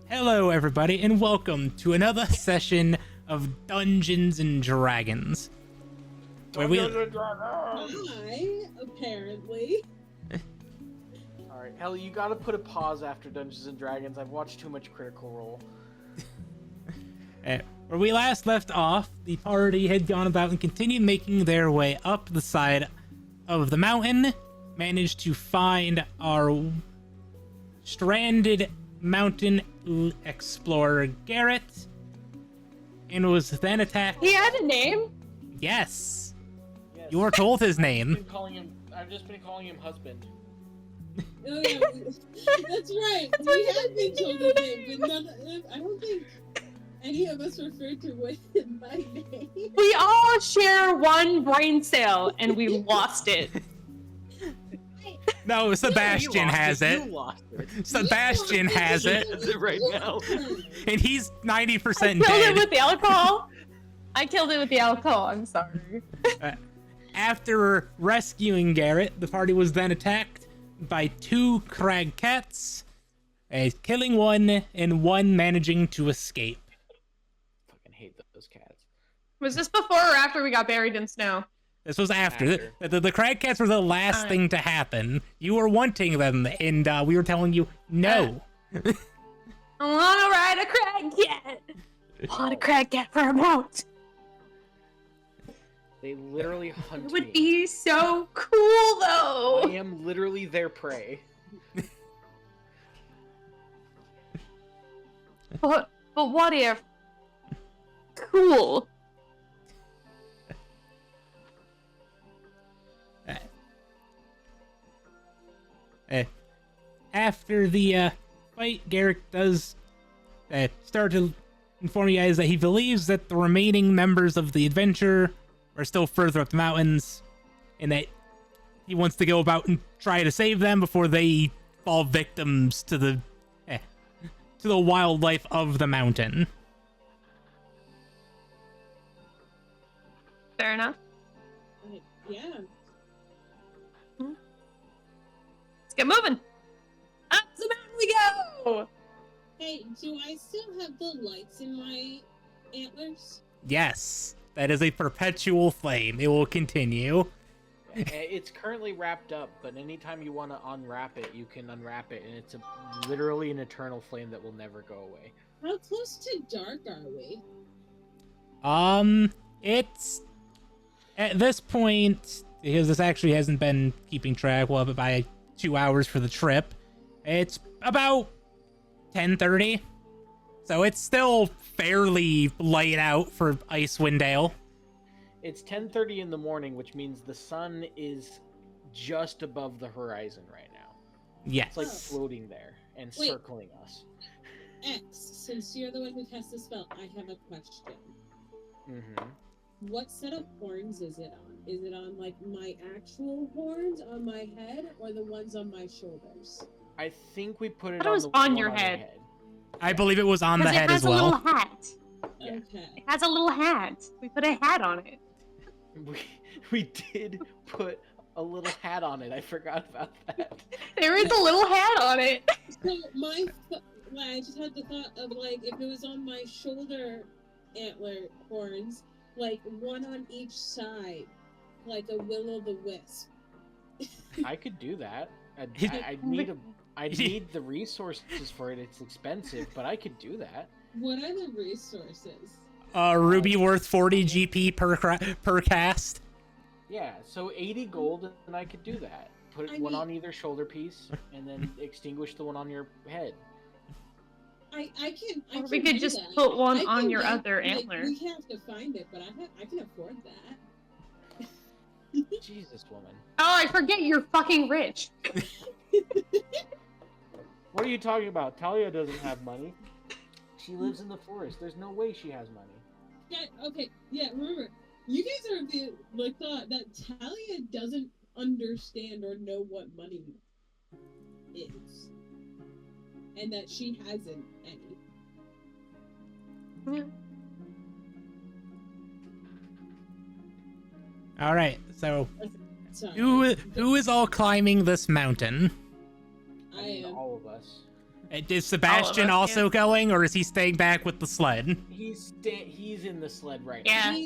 Hello, everybody, and welcome to another session of Dungeons and Dragons. Where we... Hi, apparently. Alright, Ellie, you gotta put a pause after Dungeons and Dragons. I've watched too much Critical Role. Where we last left off, the party had gone about and continued making their way up the side of the mountain, managed to find our stranded mountain explorer Garrett, and was then attacked. He had a name? Yes. Yes. You were told his name. I've just been calling him husband. Oh, yeah, that's right. We have been told the name, but I don't think any of us referred to it by name. We all share one brain cell, and we lost it. No, Sebastian has it. You lost it. Sebastian has it, Has it right now. and he's 90% Killed it dead. with the alcohol. I killed it with the alcohol. I'm sorry. After rescuing Garrett, the party was then attacked by two crag cats, killing one and one managing to escape. Fucking hate those cats. Was this before or after we got buried in snow? This was after. The crag cats were the last thing to happen. You were wanting them, and we were telling you no. I want to ride a crag cat. I want a crag cat for a mount. They literally hunt It would me. be so cool, though. I am literally their prey. But what if? Cool. After the fight, Garrett does start to inform you guys that he believes that the remaining members of the adventure are still further up the mountains, and that he wants to go about and try to save them before they fall victims to the wildlife of the mountain. Fair enough. Yeah. Let's get moving. Up the mountain we go. Hey, do I still have the lights in my antlers? Yes, that is a perpetual flame. It will continue. It's currently wrapped up, but anytime you want to unwrap it, you can unwrap it, and it's literally an eternal flame that will never go away. How close to dark are we? It's at this point, because this actually hasn't been keeping track. We'll have it by 2 hours for the trip. It's about 10:30, so it's still fairly light out for Icewind Dale. It's 10:30 in the morning, which means the sun is just above the horizon right now. Yes. It's like floating there and Wait. circling us. X, since you're the one who cast the spell, I have a question. Mm-hmm. What set of horns is it on? Is it on, like, my actual horns on my head, or the ones on my shoulders? I think we put it Thought it on was the on one your your head. I believe it was on the Because it head has as a well. little hat. Yeah. Okay. It has a little hat. We put a hat on it. We did put a little hat on it. I forgot about that. There is a little hat on it. So I just had the thought of, like, if it was on my shoulder antler horns, like one on each side, like a will-o'-the-wisp. I could do that. I'd need the resources for it. It's expensive, but I could do that. What are the resources? Ruby worth 40 GP per cast. Yeah, so 80 gold, and I could do that. Put one on either shoulder piece, and then extinguish the one on your head. I can. Or we could just put one on your other like, antler. We have to find it, but I can afford that. Jesus, woman. Oh, I forget you're fucking rich. What are you talking about? Talia doesn't have money. She lives in the forest. There's no way she has money. Yeah. Okay. Yeah. Remember, you guys are the thought that Talia doesn't understand or know what money is, and that she hasn't any. Yeah. All right, so Sorry. who is all climbing this mountain? I am. All of us. Is Sebastian also going, or is he staying back with the sled? He's in the sled right Yeah. now.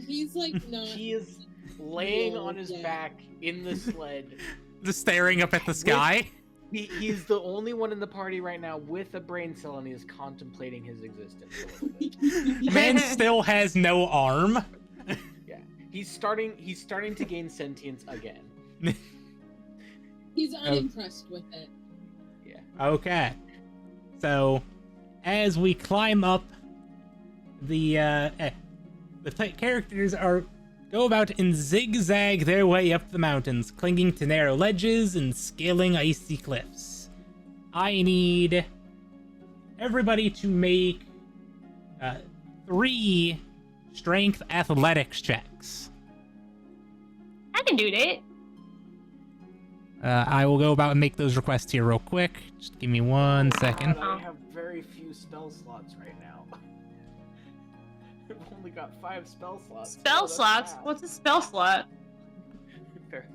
He's like not. He is laying on his back in the sled. Just staring up at the sky? He's the only one in the party right now with a brain cell, and he is contemplating his existence a little bit. Man still has no arm. Yeah, he's starting to gain sentience again. He's unimpressed with it. Yeah. Okay. So, as we climb up, the characters go about and zigzag their way up the mountains, clinging to narrow ledges and scaling icy cliffs. I need everybody to make 3 strength athletics checks. I can do that. Oh. I will go about and make those requests here real quick. Just give me 1 second. God, I have very few spell slots right now. I've only got 5 spell slots. Spell Oh, that's slots? bad. What's a spell slot? Fair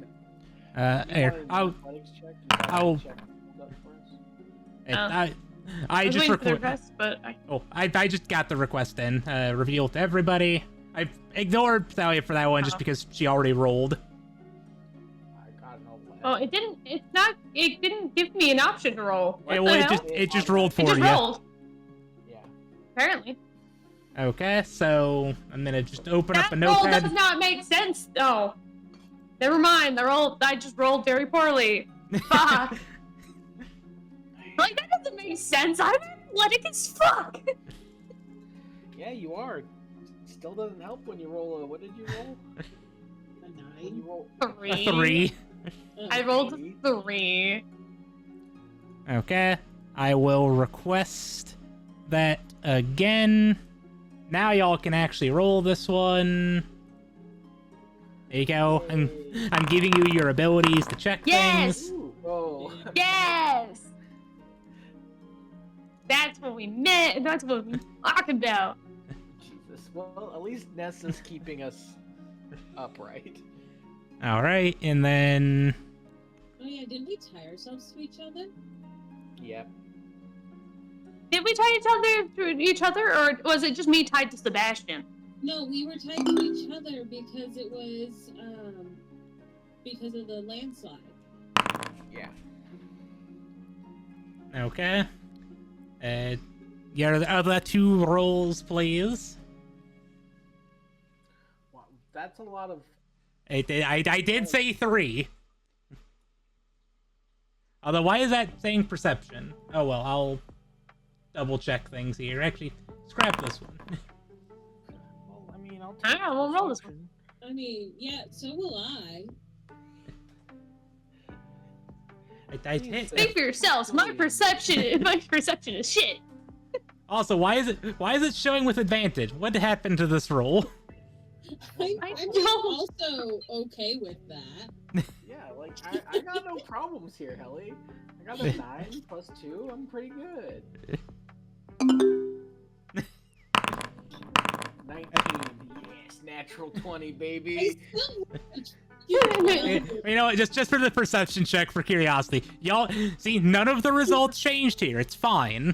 enough. You Here, want an I'll, athletics check? You got I'll- a check that for us? I was just waiting for the record. rest, but I just got the request in. Revealed to everybody. I ignored Thalia for that one just because she already rolled. I got an 11. oh, it didn't give me an option to roll. What the hell? It just rolled It for just you. rolled, Yeah. apparently. Okay, so I'm gonna just open up a That roll notepad. does not make sense, though. Never mind, I just rolled very poorly. Fuck. Like, that doesn't make sense. I'm athletic as fuck. Yeah, you are. Still doesn't help when you roll a. What did you roll? A When you 9. roll. A 3. I rolled a 3. Okay, I will request that again. Now y'all can actually roll this one. There you go. I'm giving you your abilities to check Yes! things. Ooh, oh. Yes! That's what we meant. That's what we talking about. Jesus. Well, at least Nessa's keeping us upright. All right, and then Oh yeah, didn't we tie ourselves to each other? Yep. Did we tie each other, or was it just me tied to Sebastian? No, we were tied to each other because it was because of the landslide. Yeah. okay. Your other 2 rolls, please. Wow, that's a lot of. I did say 3. Although, why is that saying perception? Oh well, I'll double check things here. Actually, scrap this one. Well, I mean, I'll. Alright, we'll roll this one. I mean, yeah, so will I. I did. Speak for yourselves. My perception is shit. Also, why is it showing with advantage? What happened to this roll? I'm I just don't- also okay with that. Yeah, like I got no problems here, Helly. I got a 9 plus 2. I'm pretty good. 19. Yes, natural 20, I baby. still You know, just for the perception check for curiosity. Y'all see, none of the results changed here. It's fine.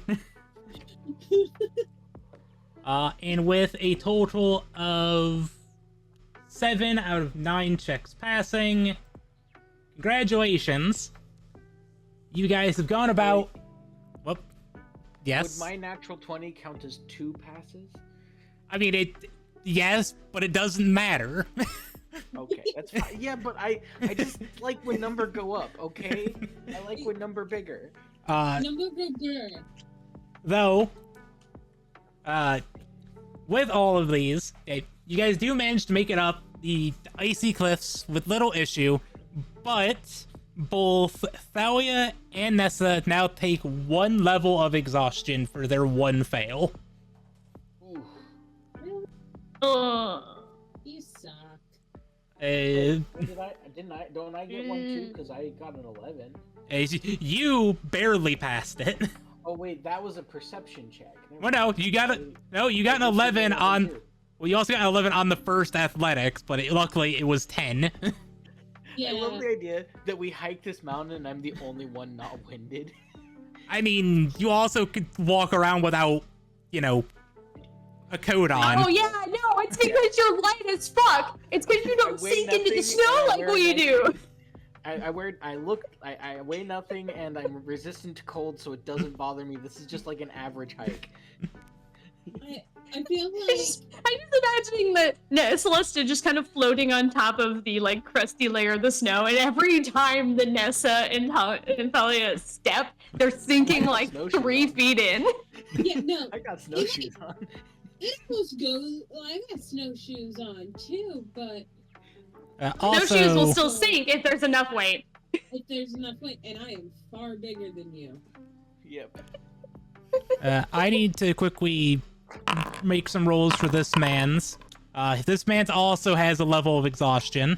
And with a total of 7 out of 9 checks passing, congratulations. You guys have gone about. Whoop. Yes. Would my natural 20 count as 2 passes? I mean, yes, but it doesn't matter. Okay, that's fine. Yeah, but I just like when number go up, okay? I like when number bigger. number bigger. Though, with all of these, you guys do manage to make it up the icy cliffs with little issue, but both Thalia and Nessa now take 1 level of exhaustion for their 1 fail. Ooh. You suck. Wait, don't I get 1 too? Because I got an 11. You barely passed it. Oh wait, that was a perception check. Well, no, you got an 11 on. Well, you also got an 11 on the first athletics, but luckily it was 10. Yeah. I love the idea that we hike this mountain and I'm the only one not winded. I mean, you also could walk around without, you know, a coat on. Oh yeah, no, it's because you're light as fuck. It's because you don't weigh sink into the nothing snow and I like wear we do. I weigh nothing and I'm resistant to cold, so it doesn't bother me. This is just like an average hike. I feel I'm like just imagining that Celesta just kind of floating on top of the like crusty layer of the snow, and every time the Nessa and Thalia step, they're sinking like snowshoes 3 on. feet in. yeah, no. I got snowshoes on. It almost goes. Well, I got snowshoes on too, but Also, Snowshoes will still sink if there's enough weight. if there's enough weight, and I am far bigger than you. Yep. I need to quickly make some rolls for this man's. This man's also has a level of exhaustion.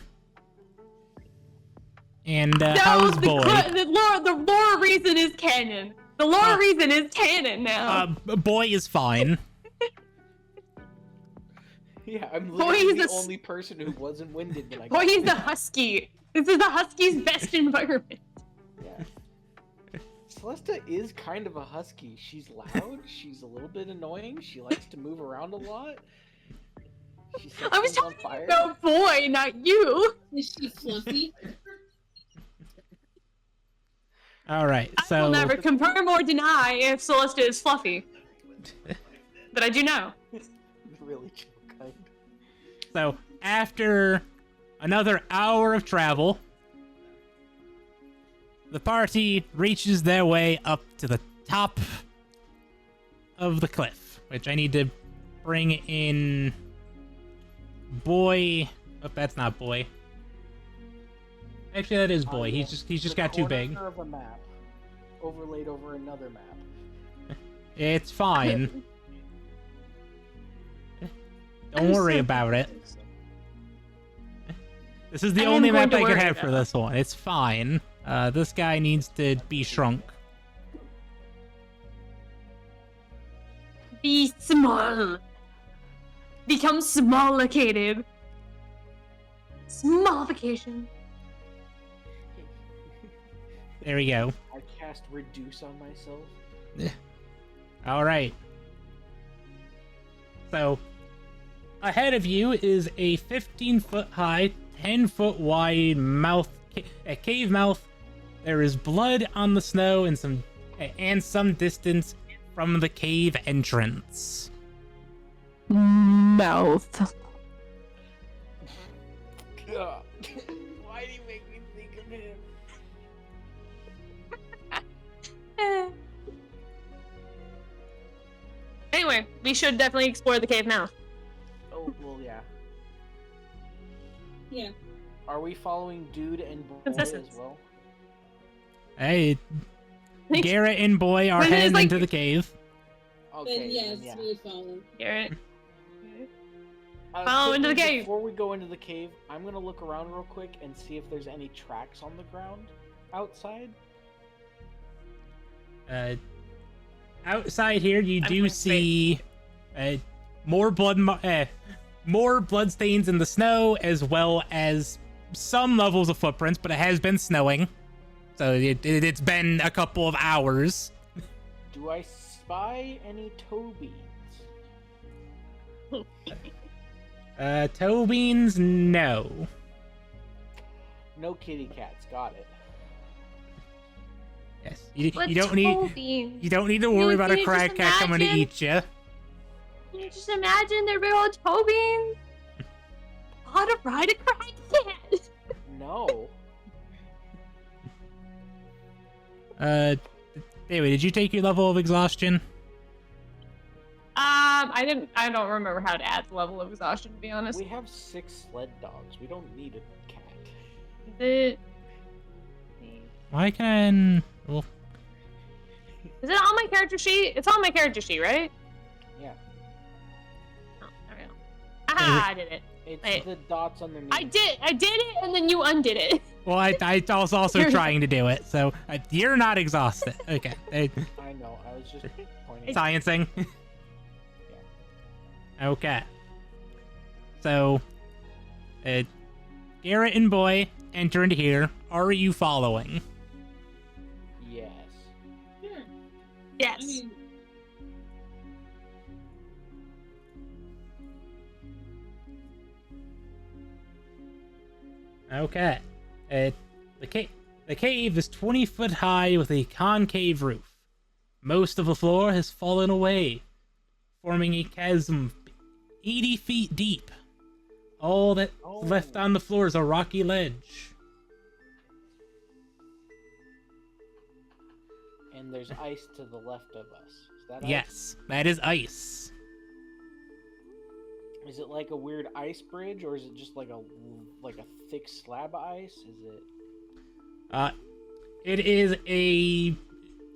And how's boy? The lore reason is canon. The lore reason is canon now. Boy is fine. Yeah, I'm Boy, literally he's the a only person who wasn't winded when I Boy, got he's here. a husky. This is the husky's best environment. Yeah. Celesta is kind of a husky. She's loud, she's a little bit annoying, she likes to move around a lot. She sets I was things on talking fire. about boy, not you. Is she fluffy? All right, I so will never confirm or deny if Celesta is fluffy. But I do know. Really chill kind. so after another hour of travel, the party reaches their way up to the top of the cliff, which I need to bring in boy. Oh, that's not boy. Actually, that is boy. He's just got too big. Corner of a map, overlaid over another map. It's fine. Don't worry about it. This is the I am only going map to I could worry have for about it. this one. It's fine. This guy needs to be shrunk. Be small. Become small-located. Small vacation. There we go. I cast reduce on myself. All right. So, ahead of you is a 15-foot high, 10-foot wide a cave mouth. There is blood on the snow and some distance from the cave entrance. Mouth. God. Why do you make me think of him? Anyway, we should definitely explore the cave mouth. Oh, well, yeah. Yeah. Are we following Dude and Boy Consistence. as well? Hey, Garrett and Boy are But it is heading like- into the cave. Okay. Then yes, yeah. we follow. Garrett. Follow into the cave. Before we go into the cave, I'm gonna look around real quick and see if there's any tracks on the ground outside. Outside here, you I'm do gonna see more more blood stains in the snow, as well as some levels of footprints. But it has been snowing, so it's been a couple of hours. Do I spy any toe beans? Toe beans, no. No kitty cats. Got it. Yes, you don't need to worry about a Can you crack just cat coming to imagine? eat you. Can you just imagine their big old toe beans? How to ride a crack cat? No. Anyway, did you take your level of exhaustion? I don't remember how to add the level of exhaustion, to be honest. We have 6 sled dogs. We don't need a cat. Is Why can well, it on my character sheet? It's on my character sheet, right? Yeah. Oh, there we go. Aha, I did it. It's Wait. the dots underneath. I did it, and then you undid it. well, I was also trying to do it, so you're not exhausted. Okay, I know. I was just pointing. sciencing. Okay. So, Garrett and Boy enter into here. Are you following? Yes. Sure. Yes. I mean, Okay. The cave is 20 foot high with a concave roof. Most of the floor has fallen away, forming a chasm 80 feet deep. All that's left on the floor is a rocky ledge. And there's ice to the left of us. Is that ice? Yes, that is ice. Is it like a weird ice bridge, or is it just like a thick slab of ice? Is it? It is a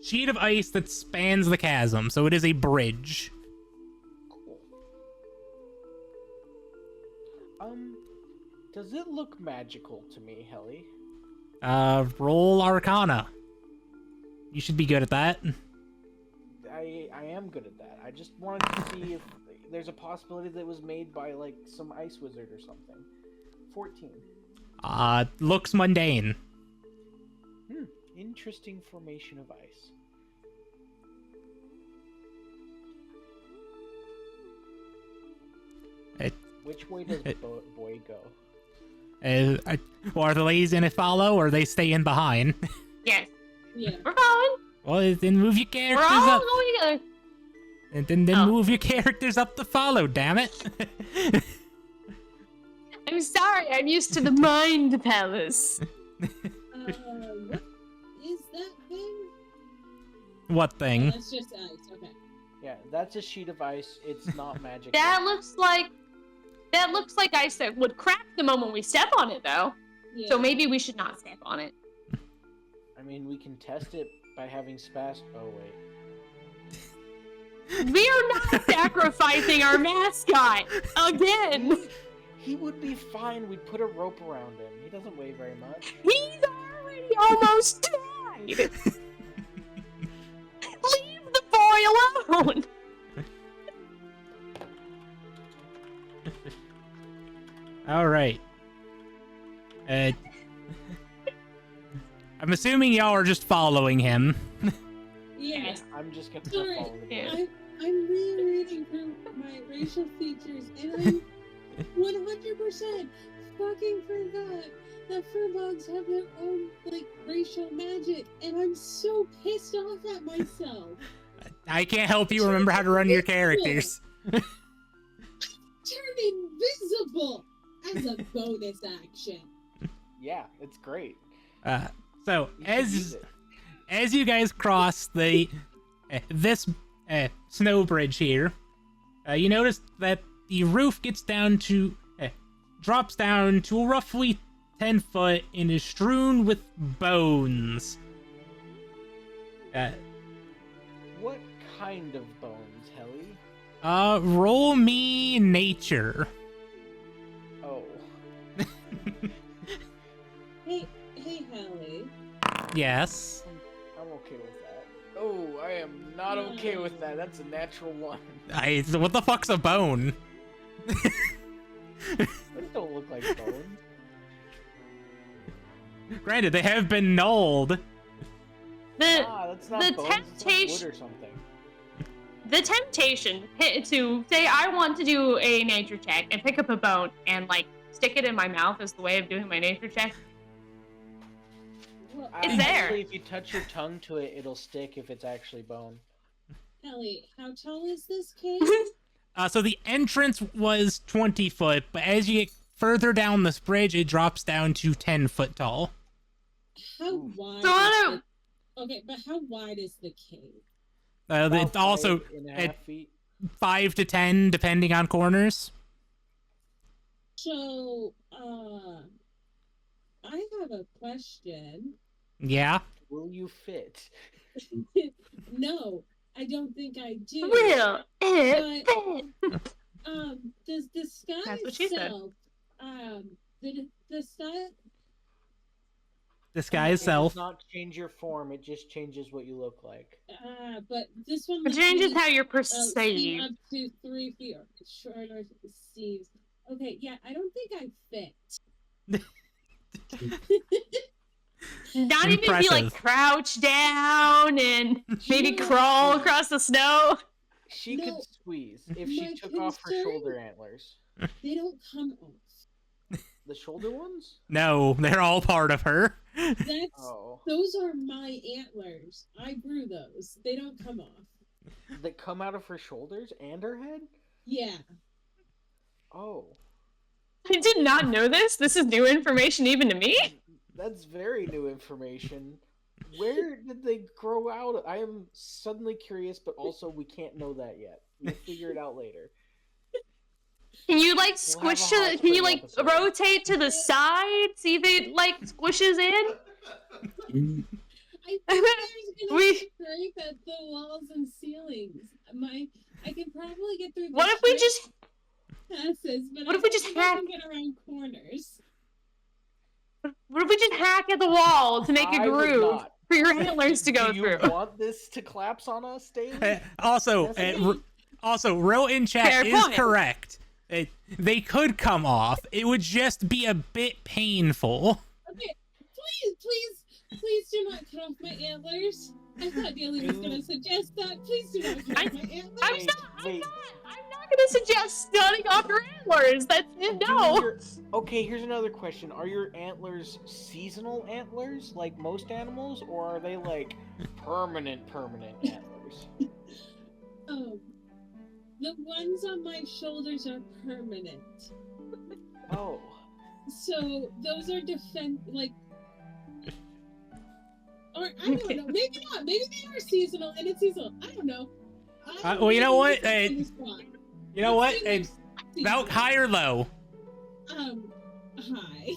sheet of ice that spans the chasm, so it is a bridge. Cool. Does it look magical to me, Helly? Roll Arcana. You should be good at that. I am good at that. I just wanted to see if there's a possibility that it was made by like some ice wizard or something. 14. Looks mundane. Interesting formation of ice. Which way does boy go? Are the ladies gonna follow, or are they staying behind? Yes. yeah. We're following. Well, then move your We're characters all up. going together. And then Oh. move your characters up to follow, damn it. I'm sorry. I'm used to the mind palace. What is that thing? What thing? That's just ice. Okay. Yeah, that's a sheet of ice. It's not magical. That looks like ice that would crack the moment we step on it, though. Yeah. So maybe we should not step on it. I mean, we can test it by having spast. Oh wait. We are not sacrificing our mascot again. He would be fine. We'd put a rope around him. He doesn't weigh very much. He's already almost died. Leave the boy alone. All right. I'm assuming y'all are just following him. Yeah. I'm just gonna Sorry. follow the Yeah. boy. I'm rereading through my racial features, and I 100% fucking forgot that furbolgs have their own like racial magic, and I'm so pissed off at myself. I can't help you remember how to run your characters. Turn invisible as a bonus action. Yeah, it's great. So You should use as it. you guys cross the this snow bridge here, you notice that the roof gets down to drops down to roughly 10 foot and is strewn with bones. What kind of bones, Helly? Roll me nature. Oh. Hey, Hallie. Yes. I'm okay with that. Oh, I am not okay with that. That's a natural one. What the fuck's a bone? Those don't look like bones. Granted, they have been nulled. That's not the bones. It's like temptation- wood or something. The temptation to say I want to do a nature check and pick up a bone and like stick it in my mouth as the way of doing my nature check. Well, It's there. Actually, if you touch your tongue to it, it'll stick if it's actually bone. Hallie, how tall is this cave? So the entrance was 20 foot, but as you get further down this bridge, it drops down to 10 foot tall. How wide? So I don't- Okay, but how wide is the cave? It's About also 5.5 feet. 5 to 10, depending on corners. So, I have a question. Yeah. Will you fit? No, I don't think I do. Will it fit? Does the sky That's what she said. itself, the sky, Disguise It does self. not change your form. It just changes what you look like. but this one It changes how you're seem perceived. up to 3 feet or shorter seems. Okay, yeah, I don't think I fit. Not even be like Impressive. crouch down and maybe Yeah. crawl across the snow. She No, could squeeze if she my took off her concern- shoulder antlers. They don't come off. The shoulder ones? No, they're all part of her. That's Oh. those are my antlers. I grew those. They don't come off. That come out of her shoulders and her head? Yeah. Oh. I did not know this. This is new information even to me. That's very new information. Where did they grow out? I am suddenly curious, but also we can't know that yet. We'll figure it out later. Can you like We'll squish have to a the, hot can you spring like episode. rotate to the side, see if it like squishes in? I think there's gonna We- be scrape at the walls and ceilings. I can probably get through. The What if we straight just passes, but what I if we don't just think I hack- can get around corners? what if we just hack at the wall to make a I would groove not. for your antlers to go Do you through? want this to collapse on us, Dave? Also, Ro in chat Fair is point. correct. They could come off. It would just be a bit painful. Okay, please do not cut off my antlers. I thought Daly was gonna suggest that. Please do not cut off my antlers. I'm Wait, not wait. gonna suggest cutting off your antlers. That's Do no. your- Okay, here's another question. Are your antlers seasonal antlers like most animals, or are they like permanent antlers? The ones on my shoulders are permanent. Oh. So those are or I don't know. Maybe not. Maybe they are seasonal, and it's seasonal. I don't know. Well, you know what? Let's You know what? say they're Valk, seasonal. high or low? Hi.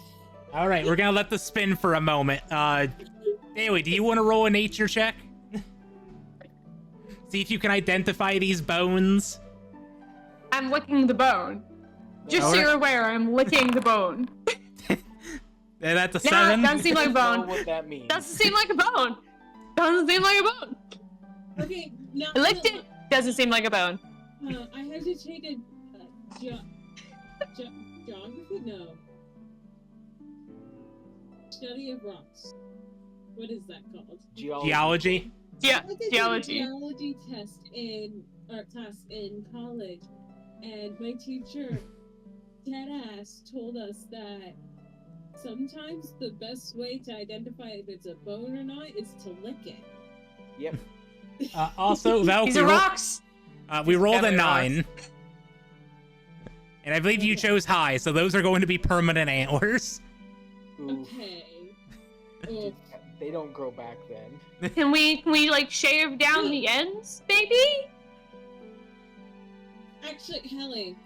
All right, we're gonna let this spin for a moment. Anyway, do you want to roll a nature check? See if you can identify these bones. I'm licking the bone. Just so Alright. you're aware, I'm licking the bone. That's a Nah, 7. doesn't seem like a I don't bone. know what that means. Doesn't seem like a bone. Doesn't seem like a bone. Okay. Now I licked it. Doesn't seem like a bone. I have to take a geography. No. Study of rocks. What is that called? Geology. Yeah, I did geology. a geology test in art class in college, and my teacher, deadass, told us that sometimes the best way to identify if it's a bone or not is to lick it. Yep. Also, Valk, These we, are roll- rocks. we rolled a Definitely 9. And I believe you chose high, so those are going to be permanent antlers. Oof. Okay. Oof. They don't grow back then. Can we like shave down the ends, maybe? Actually, Helly,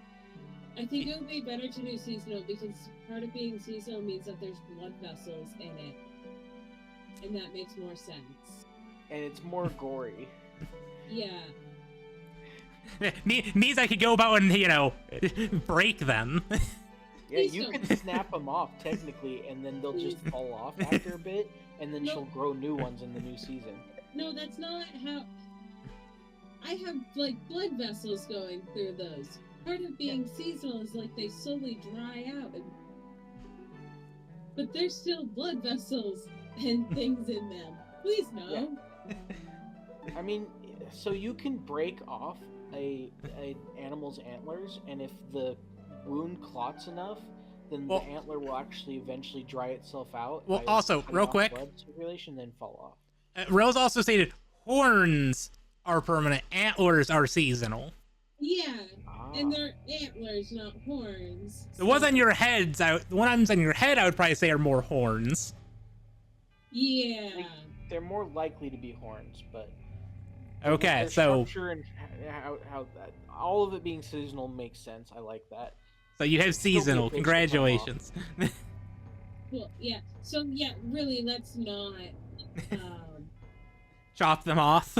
I think it would be better to do seasonal because part of being seasonal means that there's blood vessels in it. And that makes more sense. And it's more gory. Yeah. Means I could go about and, break them. Yeah, Please you don't. could snap them off technically, and then they'll just fall off after a bit, and then No. she'll grow new ones in the new season. No, that's not how. I have, blood vessels going through those. Part of being seasonal is, they slowly dry out. But there's still blood vessels and things in them. Please no. I mean, so you can break off a animal's antlers, and if the wound clots enough, then Well- the antler will actually eventually dry itself out. Well, by also, cutting real off quick- blood circulation, then fall off. Rose also stated horns are permanent, antlers are seasonal. Yeah, Ah. and they're antlers, not horns. The ones on your heads, the ones on your head, I would probably say are more horns. Yeah. They're more likely to be horns, but Okay, their so structure and how that, all of it being seasonal makes sense. I like that. you have Still be a seasonal. bitch to come off. Congratulations. Cool. Yeah. So yeah, really, let's not. Chop them off.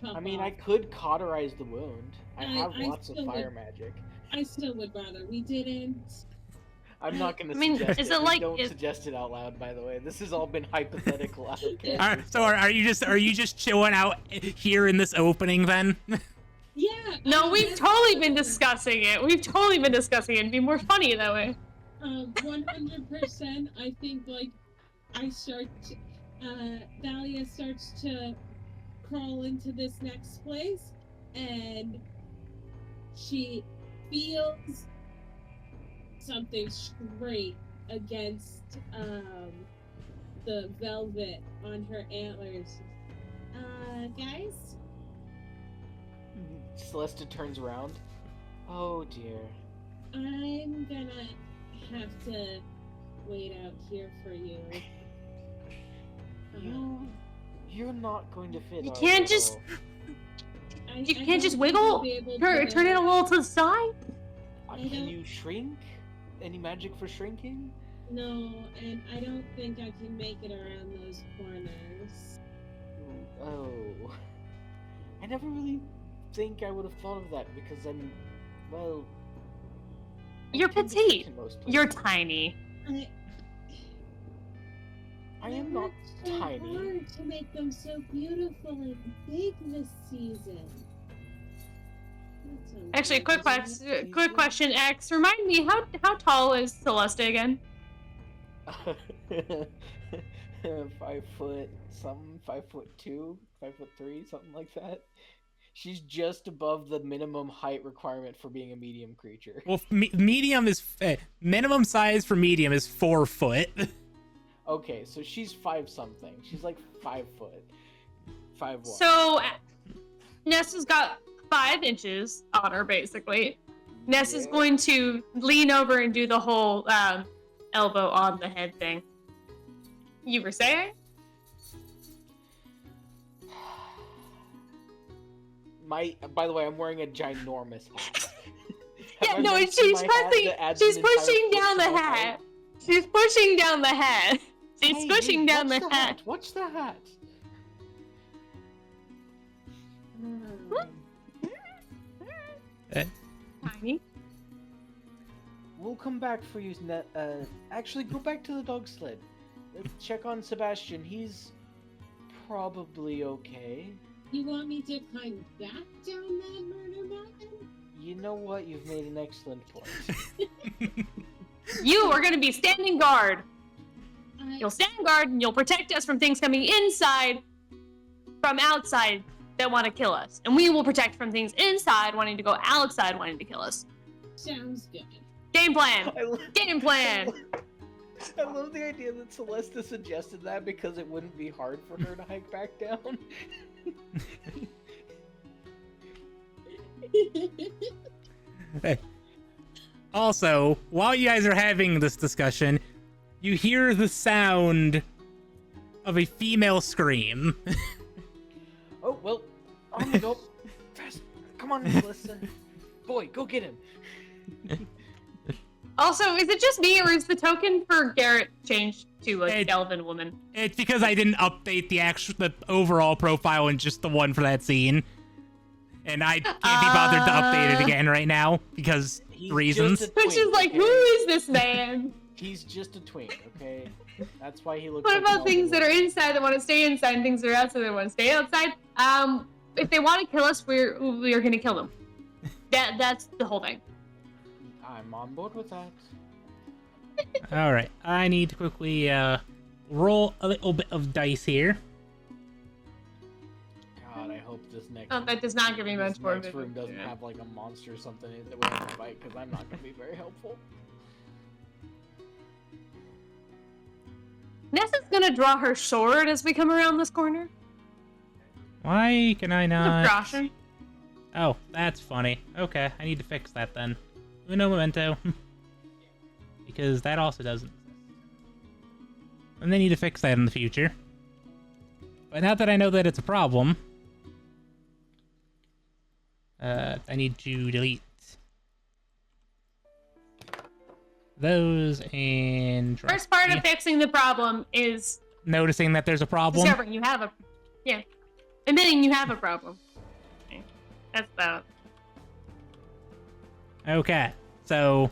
Chop I mean, off. I could cauterize the wound. I have I lots of still fire would- magic. I still would rather we didn't. I'm not going to I mean, suggest is it. it like- Don't is- suggest it out loud, by the way. This has all been hypothetical. Out of character So are you just chilling out here in this opening then? Yeah. No, we've totally been discussing it. We've totally been discussing it. It'd be more funny that way. 100%. I think I start. Thalia starts to crawl into this next place, and she feels something scrape against the velvet on her antlers. Guys? Celesta turns around. Oh dear. I'm gonna have to wait out here for you. You're not going to fit. You our can't just- I You don't can't just think I'll wiggle? be able Turn it a little to the side. Can you shrink? Any magic for shrinking? No, and I don't think I can make it around those corners. Oh. I never really think I would have thought of that because I'm, well... You're I tend to petite. fit in most You're places. tiny. I am not worked so tiny. hard to make them so beautiful and big this season. That's Actually, quick unfortunate. question, X. Remind me, how tall is Celeste again? 5 foot something, 5'2", 5'3", something like that. She's just above the minimum height requirement for being a medium creature. Well, medium is minimum size for medium is 4 foot. Okay, so she's 5 something. She's like 5 foot, 5'1". So, Nessa's got 5 inches on her, basically. Nessa's Yeah. going to lean over and do the whole elbow on the head thing. You were saying? By the way, I'm wearing a ginormous hat. Yeah, Have I no, mentioned she's my hat pressing. that adds She's an entire pushing foot down to the my hat. height? She's pushing down the hat. She's Hey, pushing hey, down watch the hat. Watch the hat. Tiny. We'll come back for you. Actually, go back to the dog sled. Check on Sebastian. He's probably okay. You want me to climb back down that murder mountain? You know what? You've made an excellent point. You are going to be standing guard. I, You'll stand guard and you'll protect us from things coming inside from outside that want to kill us. And we will protect from things inside wanting to go outside wanting to kill us. sounds good. Game plan. I lo- Game plan. I love the idea that Celesta suggested that because it wouldn't be hard for her to hike back down. Also, while you guys are having this discussion, you hear the sound of a female scream. Oh, well, on we go. Fast. Come on, Celesta. Boy, go get him. Also, is it just me or is the token for Garrett changed to a It- elven woman? It's because I didn't update the overall profile and just the one for that scene. And I can't be bothered to update it again right now because He's reasons. just a Which is twink, like, okay? who is this man? He's just a twink, okay? That's why he looks What like about an things that elven are inside that want to stay inside and things that are outside that want to stay outside? If they want to kill us, we're gonna kill them. That's the whole thing. woman. I'm on board with that. Alright, I need to quickly roll a little bit of dice here. God, I hope this next. Oh, that does not give me much this more. next room doesn't have like a monster or something in it that we have to fight because I'm not gonna be very helpful. Nessa's gonna draw her sword as we come around this corner. Why can I It's a not? precaution. Oh, that's funny. Okay, I need to fix that then. Uno momento. Because that also doesn't exist. And they need to fix that in the future. But now that I know that it's a problem, I need to delete those and drop First part the- of fixing the problem is noticing that there's a problem. discovering you have a admitting you have a problem. Okay. That's about. Okay, so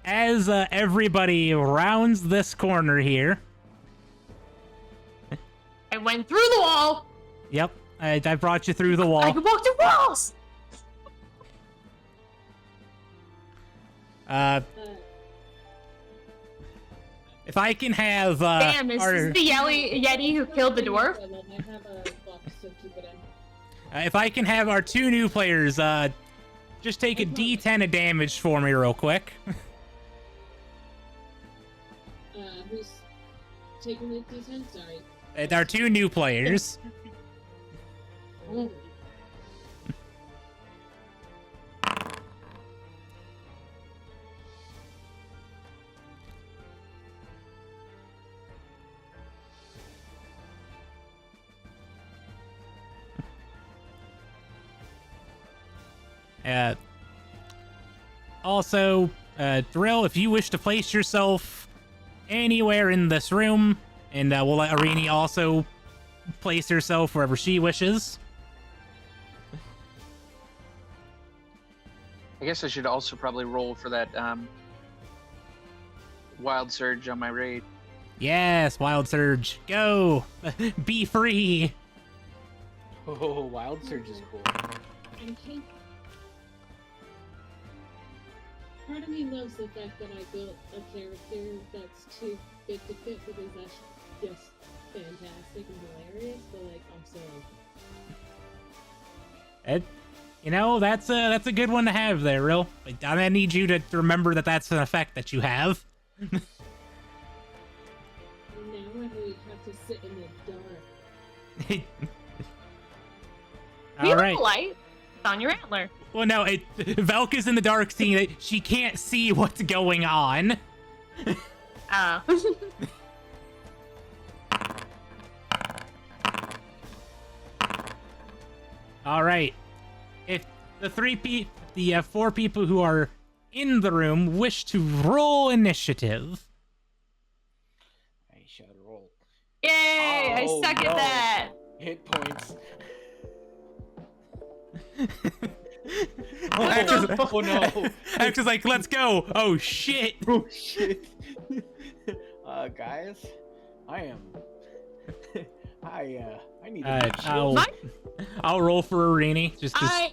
as everybody rounds this corner here, I went through the wall. yep, I brought you through the I wall. can walk through walls. If I can have Damn, is our, this the Yeti who killed the dwarf? I have a box to keep it in. if I can have our 2 new players just take a D10 of damage for me real quick. Who's taking the D10? Sorry. Our 2 new players. Oh. Also, Drill, if you wish to place yourself anywhere in this room, and we'll let Arini also place herself wherever she wishes. I guess I should also probably roll for that wild surge on my raid. Yes, Wild Surge, go! Be free! Oh, Wild Surge is cool. I hate. Part of me loves the fact that I built a character that's too big to fit because that's just fantastic and hilarious, but like also. You know, that's a good one to have there, Real. Like, I need you to remember that that's an effect that you have. Now I have to sit in the dark. We have All right. a light. It's on your antler. Well, no, Velka's in the dark, seeing that she can't see what's going on. Oh. All right. If the 4 people who are in the room wish to roll initiative. I shall roll. Yay! I Oh, suck no. at that. Hit points. Oh no. Actor's like, let's go. Oh, shit. Oh shit. Guys, I am. I need a I'll, My- I'll roll for Arini. Just I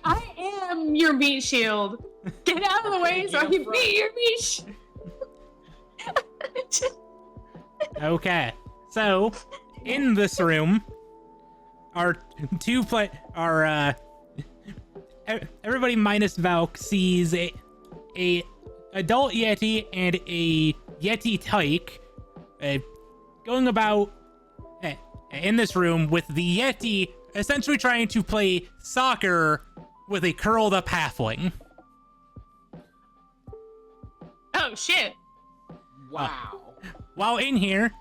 am your meat shield. Get out of the way so I can be your meat shield. Okay. So, in this room, our everybody minus Valk sees a adult Yeti and a Yeti Tyke going about in this room with the Yeti essentially trying to play soccer with a curled up halfling. Oh shit. Wow. While in here,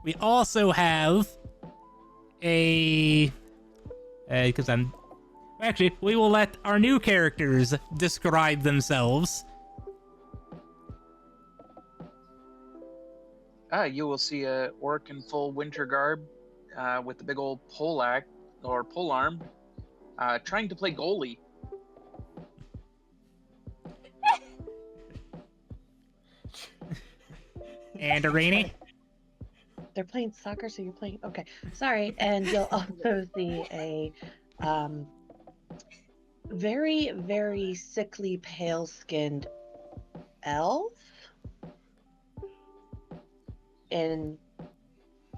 we also have because actually, we will let our new characters describe themselves. You will see a orc in full winter garb with the big old pole arm trying to play goalie. And Arini? They're playing soccer, so you're playing. Okay, sorry. And you'll also see a very, very sickly, pale-skinned elf in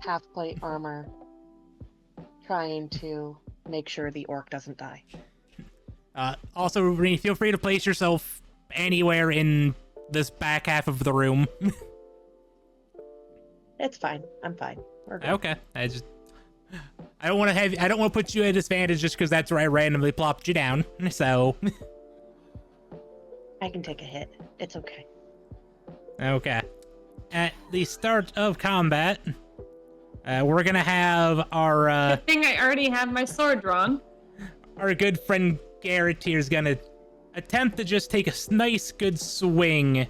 half-plate armor, trying to make sure the orc doesn't die. Also, Arini, feel free to place yourself anywhere in this back half of the room. It's fine. I'm fine. We're good. Okay. I don't want to put you at a disadvantage just because that's where I randomly plopped you down. So. I can take a hit. It's okay. Okay. At the start of combat, we're gonna have our Good thing I already have my sword drawn. our good friend Garrett here is gonna attempt to just take a nice good swing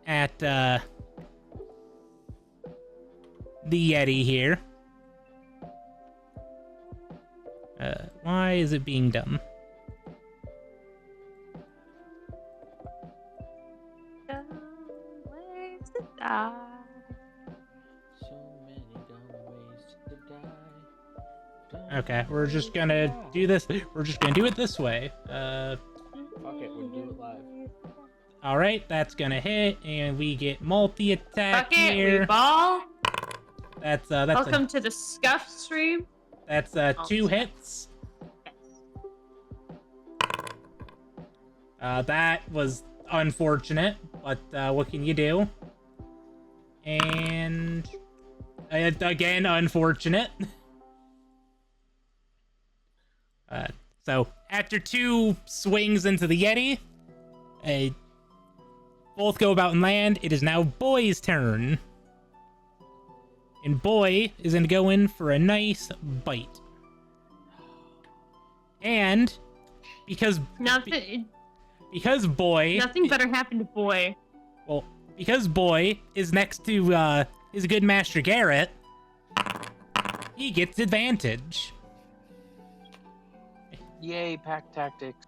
at the Yeti here. Why is it being dumb? Dumb ways to die. So many dumb ways to die. Okay, we're just gonna do this. We're just gonna do it this way. Fuck it, we'll do it live. All right, that's gonna hit, and we get multi-attack Fuck it, here. we ball. That's Welcome to the Scuff stream. that's 2 hits. That was unfortunate, but what can you do? And again, unfortunate. So after 2 swings into the Yeti, both go about and land. It is now Boy's turn. And Boy is going to go in for a nice bite. And because Nothing Boy... better happened to Boy. Well, because Boy is next to his good master Garrett, he gets advantage. Yay, pack tactics.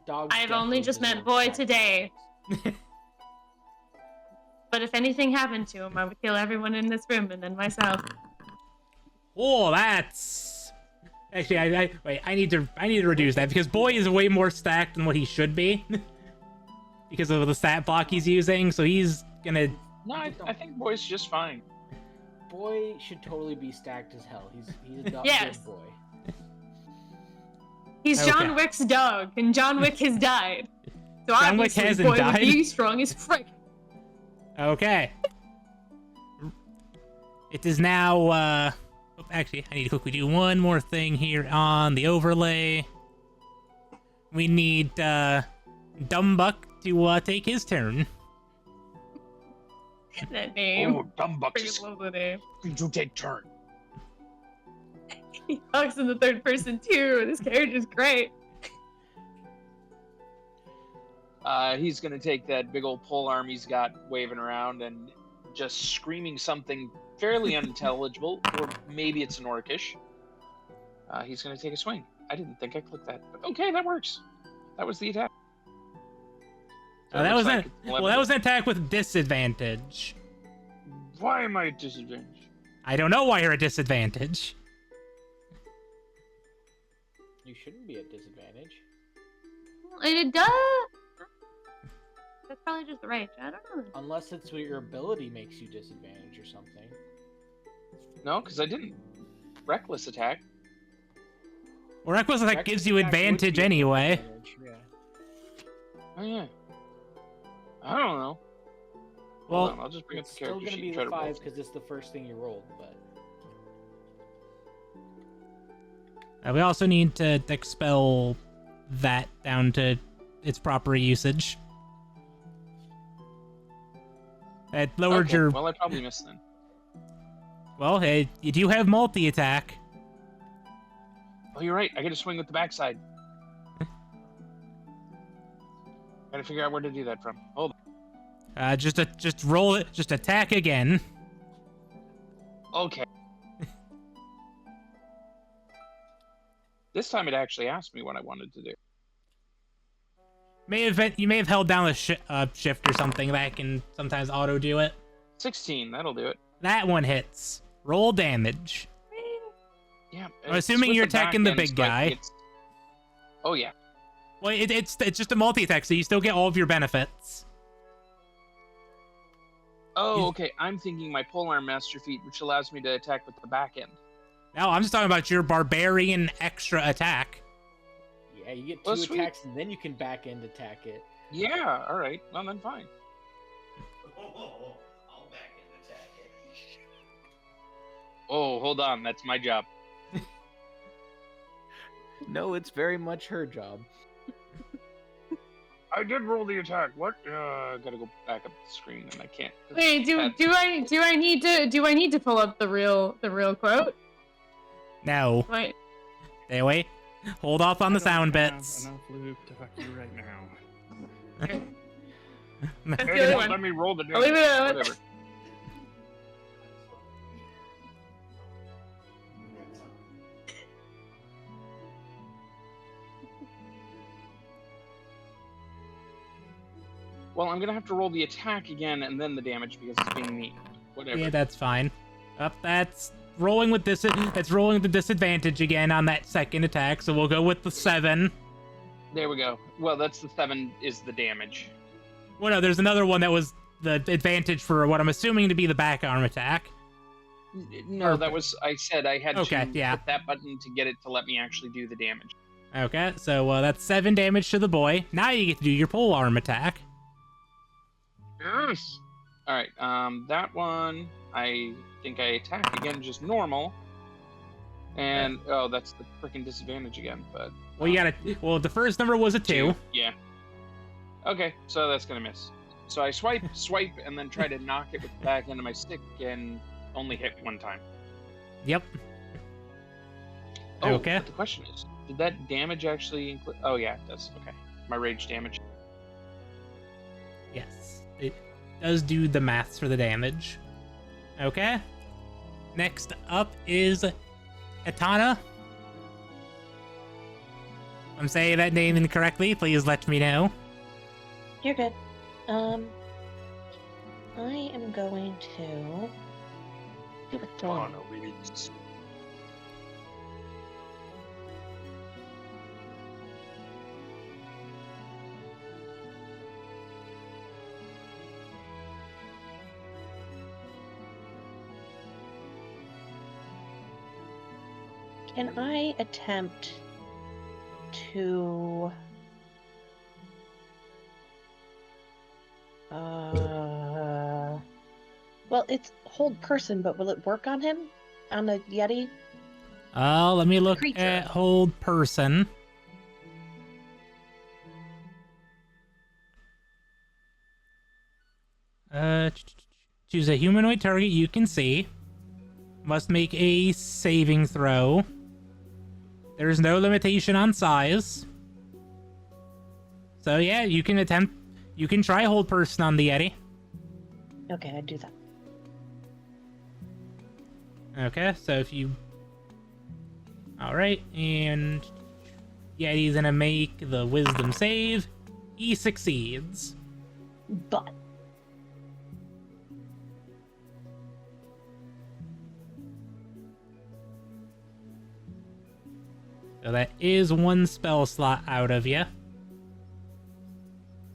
Dogs I've only definitely just met deserve Boy that. today. But if anything happened to him, I would kill everyone in this room and then myself. Oh, that's... Actually, I need to reduce that because Boy is way more stacked than what he should be. Because of the stat block he's using, so he's gonna... No, I think Boy's just fine. Boy should totally be stacked as hell. He's a dog Yes. good boy. He's Okay. John Wick's dog, and John Wick has died. So John Wick obviously hasn't Boy died? would be strong as frick. Okay. It is now, actually, I need to quickly do one more thing here on the overlay. We need, Dumbuck to, take his turn. That name. Oh, Dumbuck, Pretty love the name. you take turn. He talks in the third person too. This character's great. He's gonna take that big old pole arm he's got waving around and just screaming something fairly unintelligible, or maybe it's an orcish. He's gonna take a swing. I didn't think I clicked that, but okay, that works. That was the attack. So That it was looks an, like it's well, that was an attack with disadvantage. Why am I at disadvantage? I don't know why you're at disadvantage. You shouldn't be at disadvantage. And it does. That's probably just the right. I don't know. Unless it's what your ability makes you disadvantage or something. No, because I didn't. Reckless attack. Well, Reckless Attack gives you Reckless attack would advantage be anyway. advantage, yeah. Oh yeah. I don't know. Hold Well, on, I'll just bring up It's the still character gonna sheet be and try the to roll 5 it. because it's the first thing you rolled, but we also need to expel that down to its proper usage. That lowered Okay, your... well, I probably missed then. Well, hey, you do have multi-attack. Oh, you're right. I get to swing with the backside. Gotta figure out where to do that from. Hold on. Just roll it. Just attack again. Okay. This time it actually asked me what I wanted to do. You may have held down the shift or something that can sometimes auto do it. 16, that'll do it. That one hits. Roll damage. Yeah. I'm it's assuming with you're the back attacking the end, big so I guy. think it's- Oh yeah. Well, it's just a multi-attack, so you still get all of your benefits. Oh, You- okay. I'm thinking my polearm master feat, which allows me to attack with the back end. No, I'm just talking about your barbarian extra attack. yeah, you get Oh, 2 sweet. attacks and then you can back end attack it. Yeah. All right. Well, then fine. Oh, hold on. That's my job. No, it's very much her job. I did roll the attack. What? I gotta go back up the screen, and I can't. Wait, do I need to pull up the real quote? No. Wait. Stay away. Hold off on the sound bits. Enough loot to fuck you right now. That's Hey, the other don't one. let me roll the I'll leave damage. it out. Whatever. Well, I'm gonna have to roll the attack again and then the damage because it's being mean. Whatever. Yeah, that's fine. That's rolling with this. That's rolling with the disadvantage again on that second attack. So we'll go with the 7. There we go. Well, that's the 7 is the damage. Well, no, there's another one that was the advantage for what I'm assuming to be the back arm attack. No, that was, I said I had Okay, to yeah. hit that button to get it to let me actually do the damage. Okay, so that's 7 damage to the boy. Now you get to do your pole arm attack. Yes. All right, that one, I think I attack again, just normal. And, oh, that's the freaking disadvantage again, but... Well, you gotta. Well, the first number was a 2. Yeah. Okay, so that's gonna miss. So I swipe, and then try to knock it with the back end of my stick, and only hit one time. Yep. Oh, Okay. but the question is, did that damage actually include... Oh, yeah, it does. Okay. My rage damage. Yes, it does do the maths for the damage. Okay. Next up is Etana. If I'm saying that name incorrectly, please let me know. You're good. I am going to do a thing. Oh, no, we need to... Can I attempt to... Well, it's hold person, but will it work on him? On the Yeti? Let me look Creature. at hold person. Choose a humanoid target you can see. Must make a saving throw. There's no limitation on size. So yeah, you can try hold person on the Yeti. Okay, I'd do that. Okay, so if you... Alright, and... Yeti's gonna make the wisdom save. He succeeds. But So that is 1 spell slot out of you.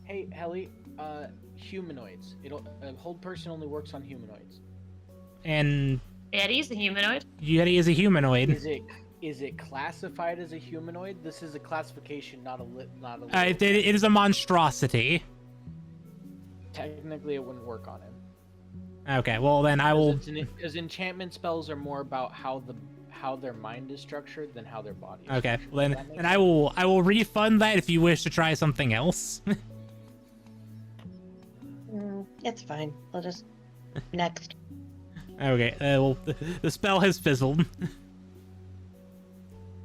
Hey, Helly, humanoids. Hold person only works on humanoids. And Yeti's a humanoid. Yeti is a humanoid. Is it classified as a humanoid? This is a classification, not a It is a monstrosity. Technically, it wouldn't work on him. Okay, well then I will... Because enchantment spells are more about how their mind is structured than how their body is Okay, structured. well Does then that make I will refund that if you wish to try something else. it's fine. I'll just next. Okay, well, the spell has fizzled.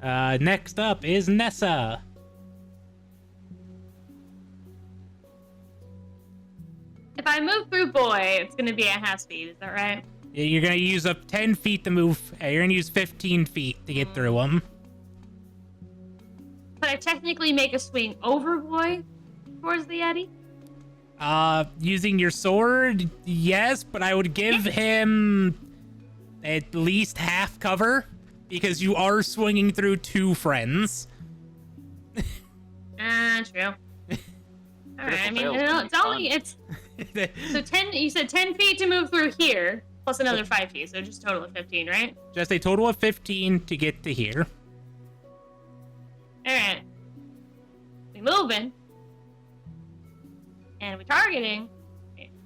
Next up is Nessa. If I move through boy, it's gonna be at half speed. Is that right? You're gonna use up 10 feet to move. You're gonna use 15 feet to get through him. Could I technically make a swing over boy towards the Yeti? Using your sword, yes, but I would give him at least half cover because you are swinging through 2 friends. True. All right. I mean, fails, it's only so 10. You said 10 feet to move through here, plus another 5 feet, so just total of 15, right? Just a total of 15 to get to here. All right. We moving, and we targeting.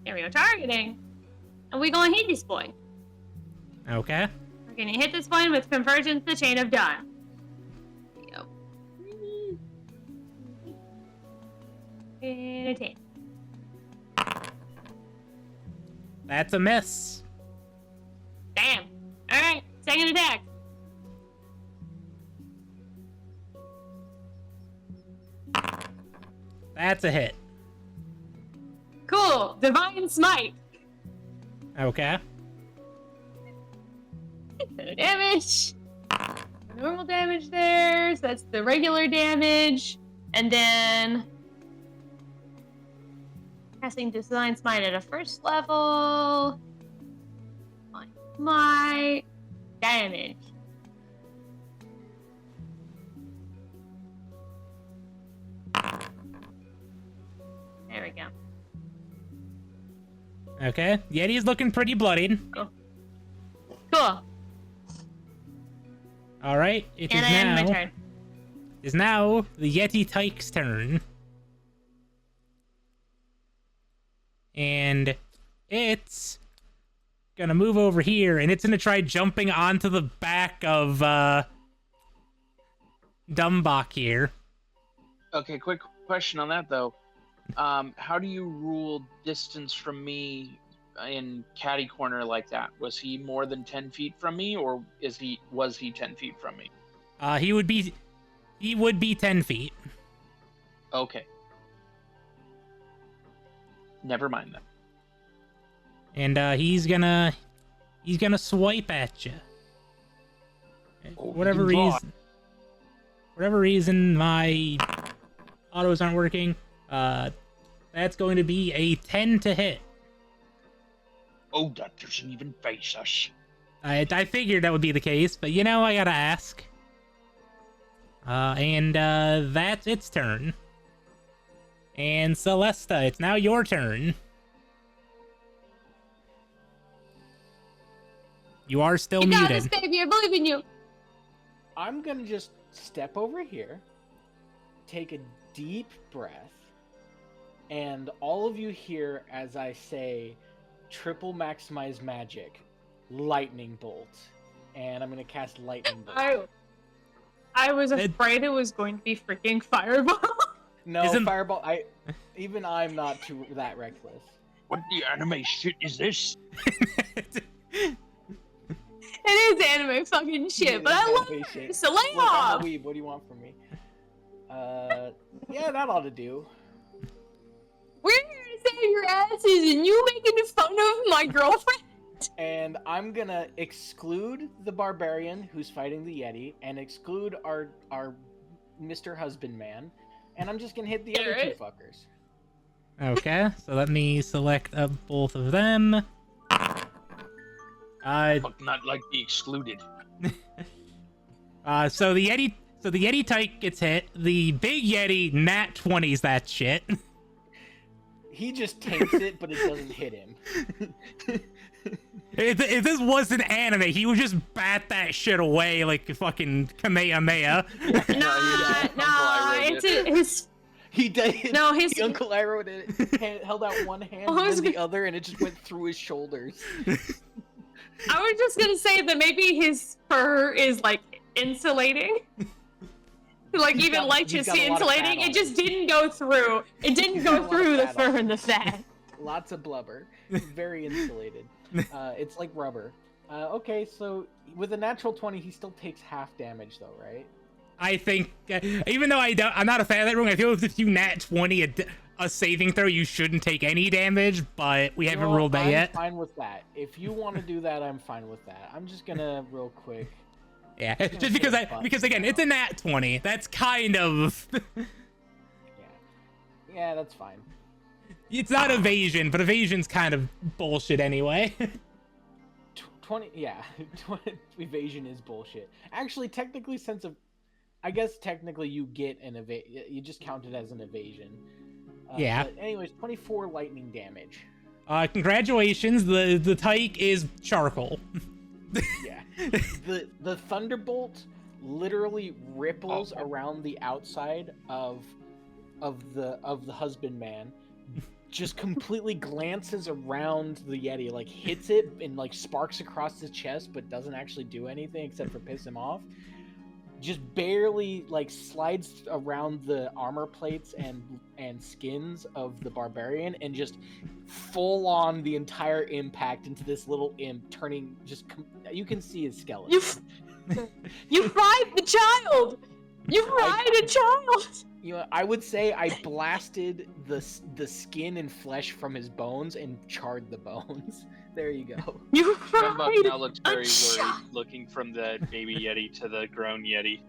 There we go, targeting, and we gonna hit this boy. Okay. We're gonna hit this boy with Convergence, the Chain of Dawn. There we go. And a 10. That's a miss. Damn. All right. Second attack. That's a hit. Cool. Divine Smite. Okay. No damage. Normal damage there. So that's the regular damage. And then casting Divine Smite at a first level. My damage. There we go. Okay, Yeti's looking pretty bloodied. Cool. All right, it And I end my is turn. now the Yeti Tyke's turn. And it's gonna move over here, and it's gonna try jumping onto the back of Dumbach here. Okay, quick question on that though. How do you rule distance from me in catty corner like that? Was he more than 10 feet from me, or was he 10 feet from me? He would be 10 feet. Okay. Never mind then. And he's gonna swipe at you. Oh, Whatever he can draw. reason my autos aren't working. That's going to be a 10 to hit. Oh, that doesn't even face us. I figured that would be the case, but you know, I gotta ask. And that's its turn. And Celesta, it's now your turn. You are still You got muted. this, baby. I believe in you. I'm gonna just step over here, take a deep breath, and all of you hear as I say, triple maximize magic, lightning bolt, and I'm gonna cast lightning bolt. I was afraid it was going to be freaking fireball. No, Isn't- fireball. I'm not too that reckless. What the anime shit is this? It is anime fucking shit, but I love Anime it. shit. So lay Look, I'm off. a weeb. What do you want from me? Yeah, that ought to do. We're here to save your asses, and you making fun of my girlfriend. And I'm gonna exclude the barbarian who's fighting the Yeti, and exclude our Mr. Husbandman, and I'm just gonna hit the other two Alright. fuckers. Okay, so let me select both of them. Fuck, not like the excluded. So the Yeti Tyke gets hit. The big Yeti nat 20s that shit. He just takes it, but it doesn't hit him. If this was an anime, he would just bat that shit away like a fucking Kamehameha. Nah, it's his. He did. No, his. The Uncle Iroh did it. Held out one hand I and was then the gonna- other, and it just went through his shoulders. I was just gonna say that maybe his fur is like insulating. Like He's even got- like he's just got a lot of fat insulating, on it just it. didn't go through. It didn't He's got a go lot through of the fat fur on and the it. fat. Lots of blubber. Very insulated. It's like rubber. Okay, so with a natural 20, he still takes half damage, though, right? I think, even though I'm not a fan of that rule, I feel if you nat 20 a saving throw, you shouldn't take any damage, but we haven't ruled that yet. I'm fine with that. If you want to do that, I'm fine with that. I'm just gonna real quick. Yeah, gonna just because hit a button because again, it's a nat 20. That's kind of Yeah, that's fine. it's not evasion, but evasion's kind of bullshit anyway. 20, yeah, 20, evasion is bullshit. Actually, technically, I guess technically you get an you just count it as an evasion. Yeah. But anyways, 24 lightning damage. Congratulations, the Tyke is charcoal. Yeah. the thunderbolt literally ripples around the outside of the husbandman, just completely glances around the Yeti, like hits it and like sparks across his chest, but doesn't actually do anything except for piss him off. Just barely like slides around the armor plates and skins of the barbarian, and just full on the entire impact into this little imp, turning you can see his skeleton. You fried the child. You fried a child. You know, I would say I blasted the skin and flesh from his bones and charred the bones. There you go. You Dumbuck fried now looks very a worried, child. looking from the baby Yeti to the grown Yeti.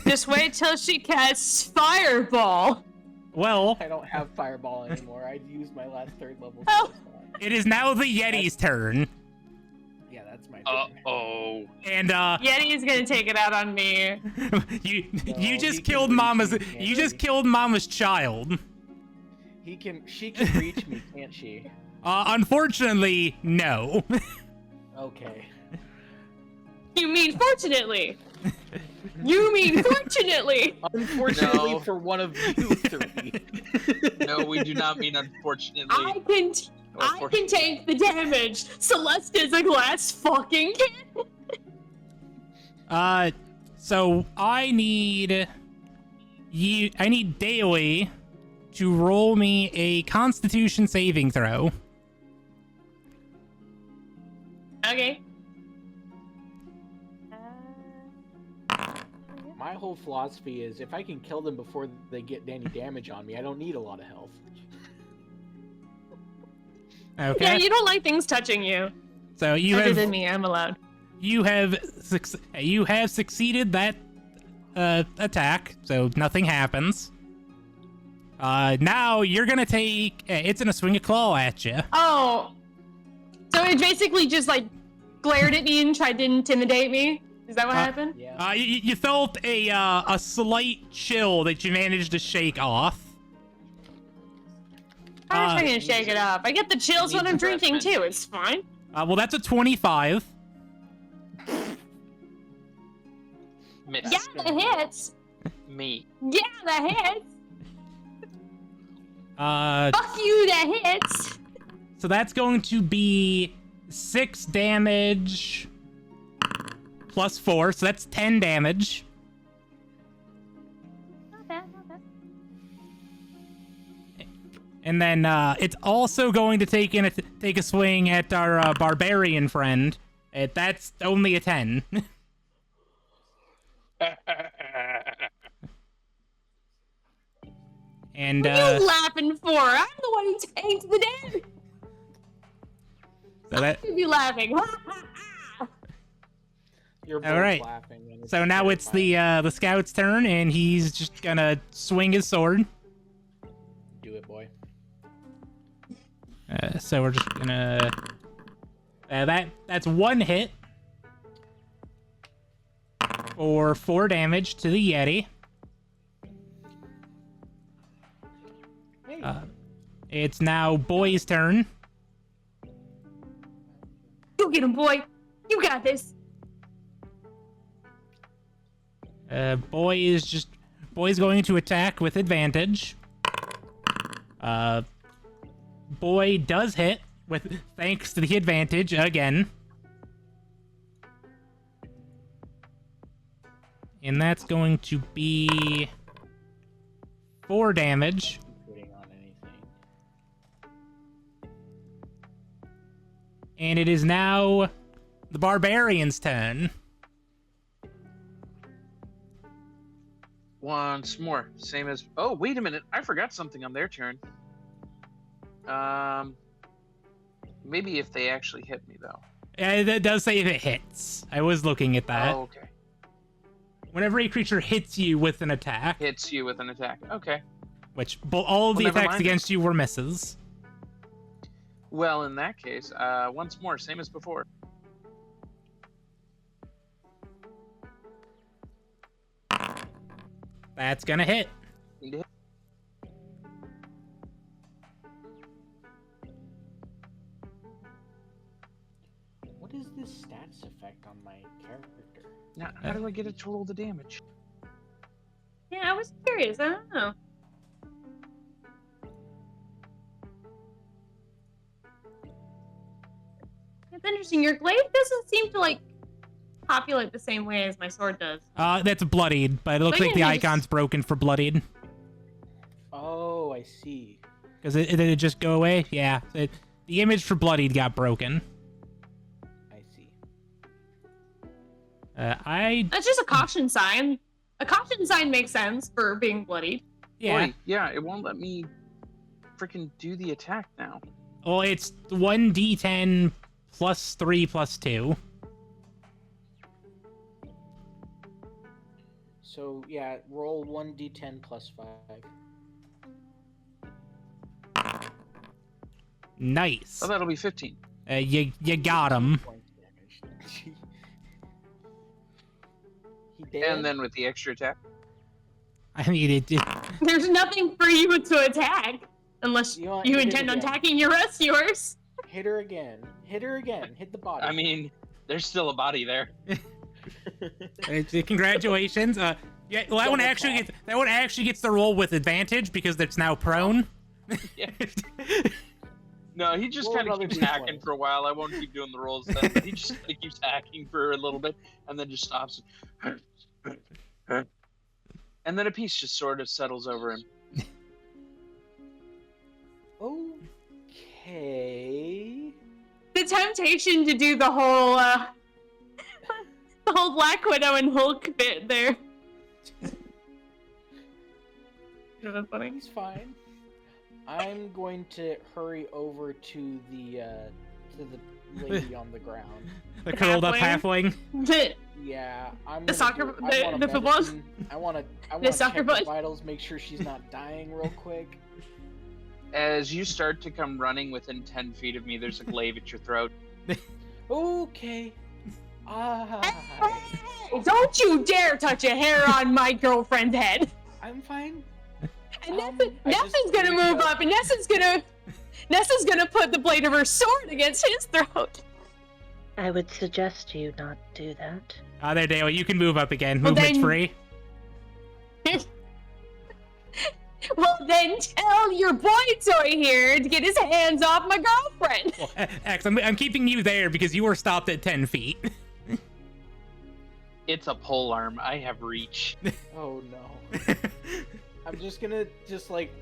Just wait till she casts fireball. Well, I don't have fireball anymore. I used my last 3rd level Oh. spell slot. it is now the Yeti's turn, Yeah, that's my turn. Uh-oh. and Yeti is gonna take it out on me. you he just can killed reach Mama's me, can't you just he? killed Mama's child. She can reach me, can't she? Unfortunately, no. Okay. You mean fortunately? You mean fortunately? Unfortunately No. for one of you three. No, we do not mean unfortunately. I can take the damage. Celeste is a glass fucking kid. So I need Daily to roll me a Constitution saving throw. Okay. My whole philosophy is if I can kill them before they get any damage on me, I don't need a lot of health. Okay. Yeah, you don't like things touching you. So you Other have than me, I'm allowed. you have succeeded that attack, so nothing happens. Now you're gonna take. It's gonna swing a claw at you. Oh. So it basically just like glared at me and tried to intimidate me? Is that what happened? Yeah. You felt a slight chill that you managed to shake off. I'm just gonna shake it up. I get the chills when I'm needs drinking refreshment. too. It's fine. Well, that's a 25. Miss. Yeah, that hits. Me. Yeah, that hits. Uh, Fuck you, that hits. so that's going to be 6 damage plus 4, so that's 10 damage. Not bad, not bad. And then it's also going to take a swing at our barbarian friend. That's only a 10. And What are you laughing for? I'm the one who takes the damage. so that You'd be laughing. You're both all right. laughing. And so now it's the scout's turn, and he's just gonna swing his sword. Do it, boy. So we're just gonna that's 1 hit for 4 damage to the Yeti. Hey. It's now Boy's turn. Go get him, boy. You got this. Boy's going to attack with advantage. Boy does hit with thanks to the advantage again. And that's going to be 4 damage. Putting on anything. And it is now the barbarian's turn. Once more. Same as. Oh, wait a minute. I forgot something on their turn. Maybe if they actually hit me, though. That does say if it hits. I was looking at that. Oh, okay. Whenever a creature hits you with an attack, Hits you with an attack. Okay. which all of the Well, never attacks mind. against you were misses. Well, in that case, once more, same as before. That's gonna hit. Need to hit. What is this stats effect on my character? Now, how do I get it to roll the damage? Yeah, I was curious. I don't know. It's interesting. Your glaive doesn't seem to like populate the same way as my sword does. That's bloodied, but it looks But like the yeah, you just- icon's broken for bloodied. Oh, I see. Because did it just go away? Yeah. The image for bloodied got broken. I see. That's just a caution sign. A caution sign makes sense for being bloodied. Yeah. Boy, yeah, it won't let me freaking do the attack now. Well, it's 1d10 plus 3 plus 2. So yeah, roll 1d10 plus 5. Nice. Oh, that'll be 15. You got him. Points damage. He dead? And then with the extra attack. I mean, it There's nothing for you to attack. Unless You want- you hit it intend on again. attacking your rescuers. Hit her again. Hit her again. Hit the body. I mean, there's still a body there. Congratulations. Yeah, well, that one actually gets the roll with advantage because it's now prone. Yeah. No, he just Roll kind of another keeps D20. hacking for a while. I won't keep doing the rolls then. But he just kind of keeps hacking for a little bit and then just stops. And then a piece just sort of settles over him. Okay. The temptation to do the whole Black Widow and Hulk bit there. Isn't that funny? He's fine. I'm going to hurry over to the lady on the ground. The curled up halfling. Yeah, I'm The gonna soccer- do- the- I want a the football- medicine. I want to the soccer check her ball- vitals, make sure she's not dying real quick. As you start to come running within 10 feet of me, there's a glaive at your throat. Okay. Don't you dare touch a hair on my girlfriend's head. I'm fine. And I Nessa's just gonna reach move up. up, and Nessa's gonna put the blade of her sword against his throat. I would suggest you not do that. There, Dale. You can move up again. Well, Movement's then- free. Well, then tell your boy toy here to get his hands off my girlfriend. Well, X, I'm keeping you there because you were stopped at 10 feet. It's a pole arm. I have reach. Oh no. I'm just gonna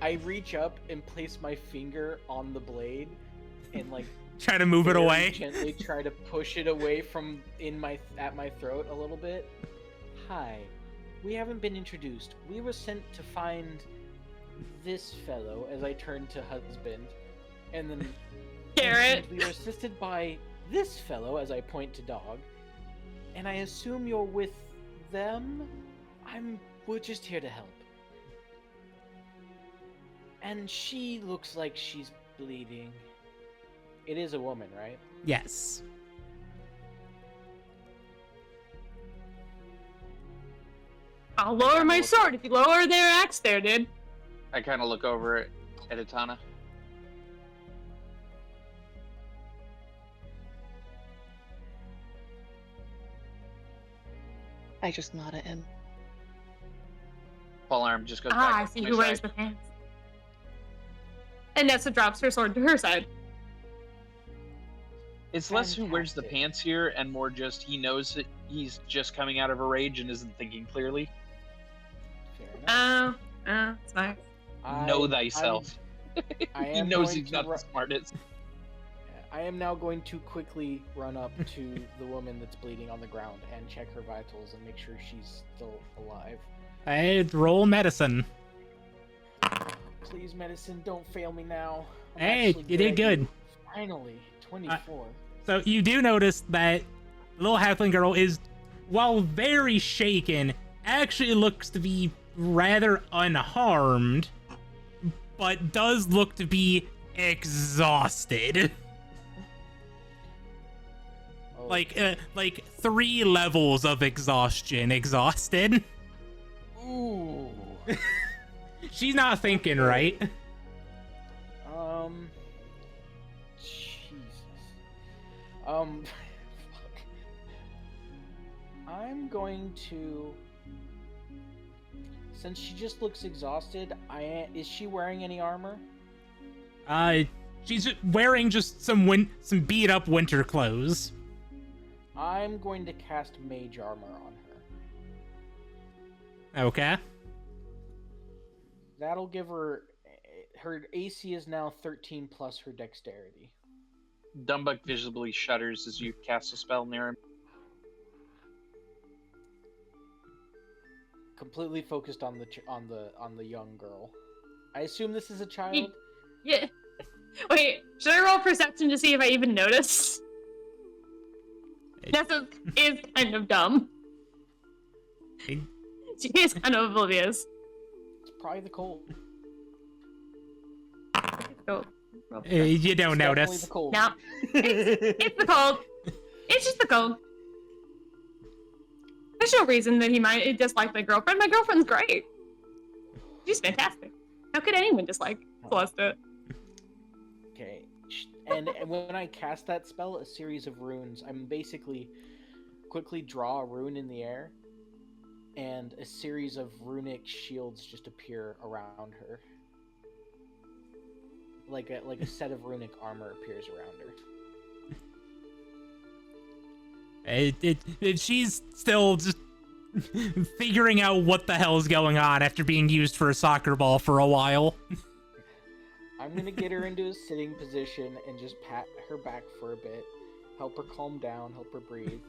I reach up and place my finger on the blade and Try to move it very away. gently try to push it away from at my throat a little bit. Hi. We haven't been introduced. We were sent to find this fellow as I turn to husband. And then Garrett. we were assisted by this fellow as I point to dog. And I assume you're with them? We're just here to help. And she looks like she's bleeding. It is a woman, right? Yes. I'll lower my sword if you lower their axe there, dude. I kind of look over at Etana. I just nod at him. Pole arm just goes back. I up see to who my wears side. the pants. And Nessa drops her sword to her side. It's less who wears the Fantastic. pants here and more just he knows that he's just coming out of a rage and isn't thinking clearly. Fair enough. It's nice. Know thyself. I He am knows going he's to not ru- the smartest. I am now going to quickly run up to the woman that's bleeding on the ground and check her vitals and make sure she's still alive. I'd roll medicine. Please, medicine, don't fail me now. I'm Hey, actually you did good. Finally, 24. So you do notice that the little halfling girl is, while very shaken, actually looks to be rather unharmed, but does look to be exhausted. Oh, Like 3 levels of exhaustion. Exhausted. Ooh. She's not thinking right. Jesus. Fuck. I'm going to. Since she just looks exhausted, is she wearing any armor? She's wearing just some beat up winter clothes. I'm going to cast mage armor on her. Okay. That'll give her. Her AC is now 13 plus her dexterity. Dumbuck visibly shudders as you cast a spell near him. Completely focused on the young girl. I assume this is a child. Yeah. Wait, should I roll perception to see if I even notice? Nessa is kind of dumb. Hey. She is kind of oblivious. It's probably the cold. Go. You don't It's definitely notice. the cold. No. It's the cold. It's just the cold. There's no reason that he might dislike my girlfriend. My girlfriend's great. She's fantastic. How could anyone dislike Celeste? Okay. And when I cast that spell, a series of runes, I'm basically quickly draw a rune in the air, and a series of runic shields just appear around her. Like a set of runic armor appears around her. She's still just figuring out what the hell is going on after being used for a soccer ball for a while. I'm gonna get her into a sitting position and just pat her back for a bit, help her calm down, help her breathe.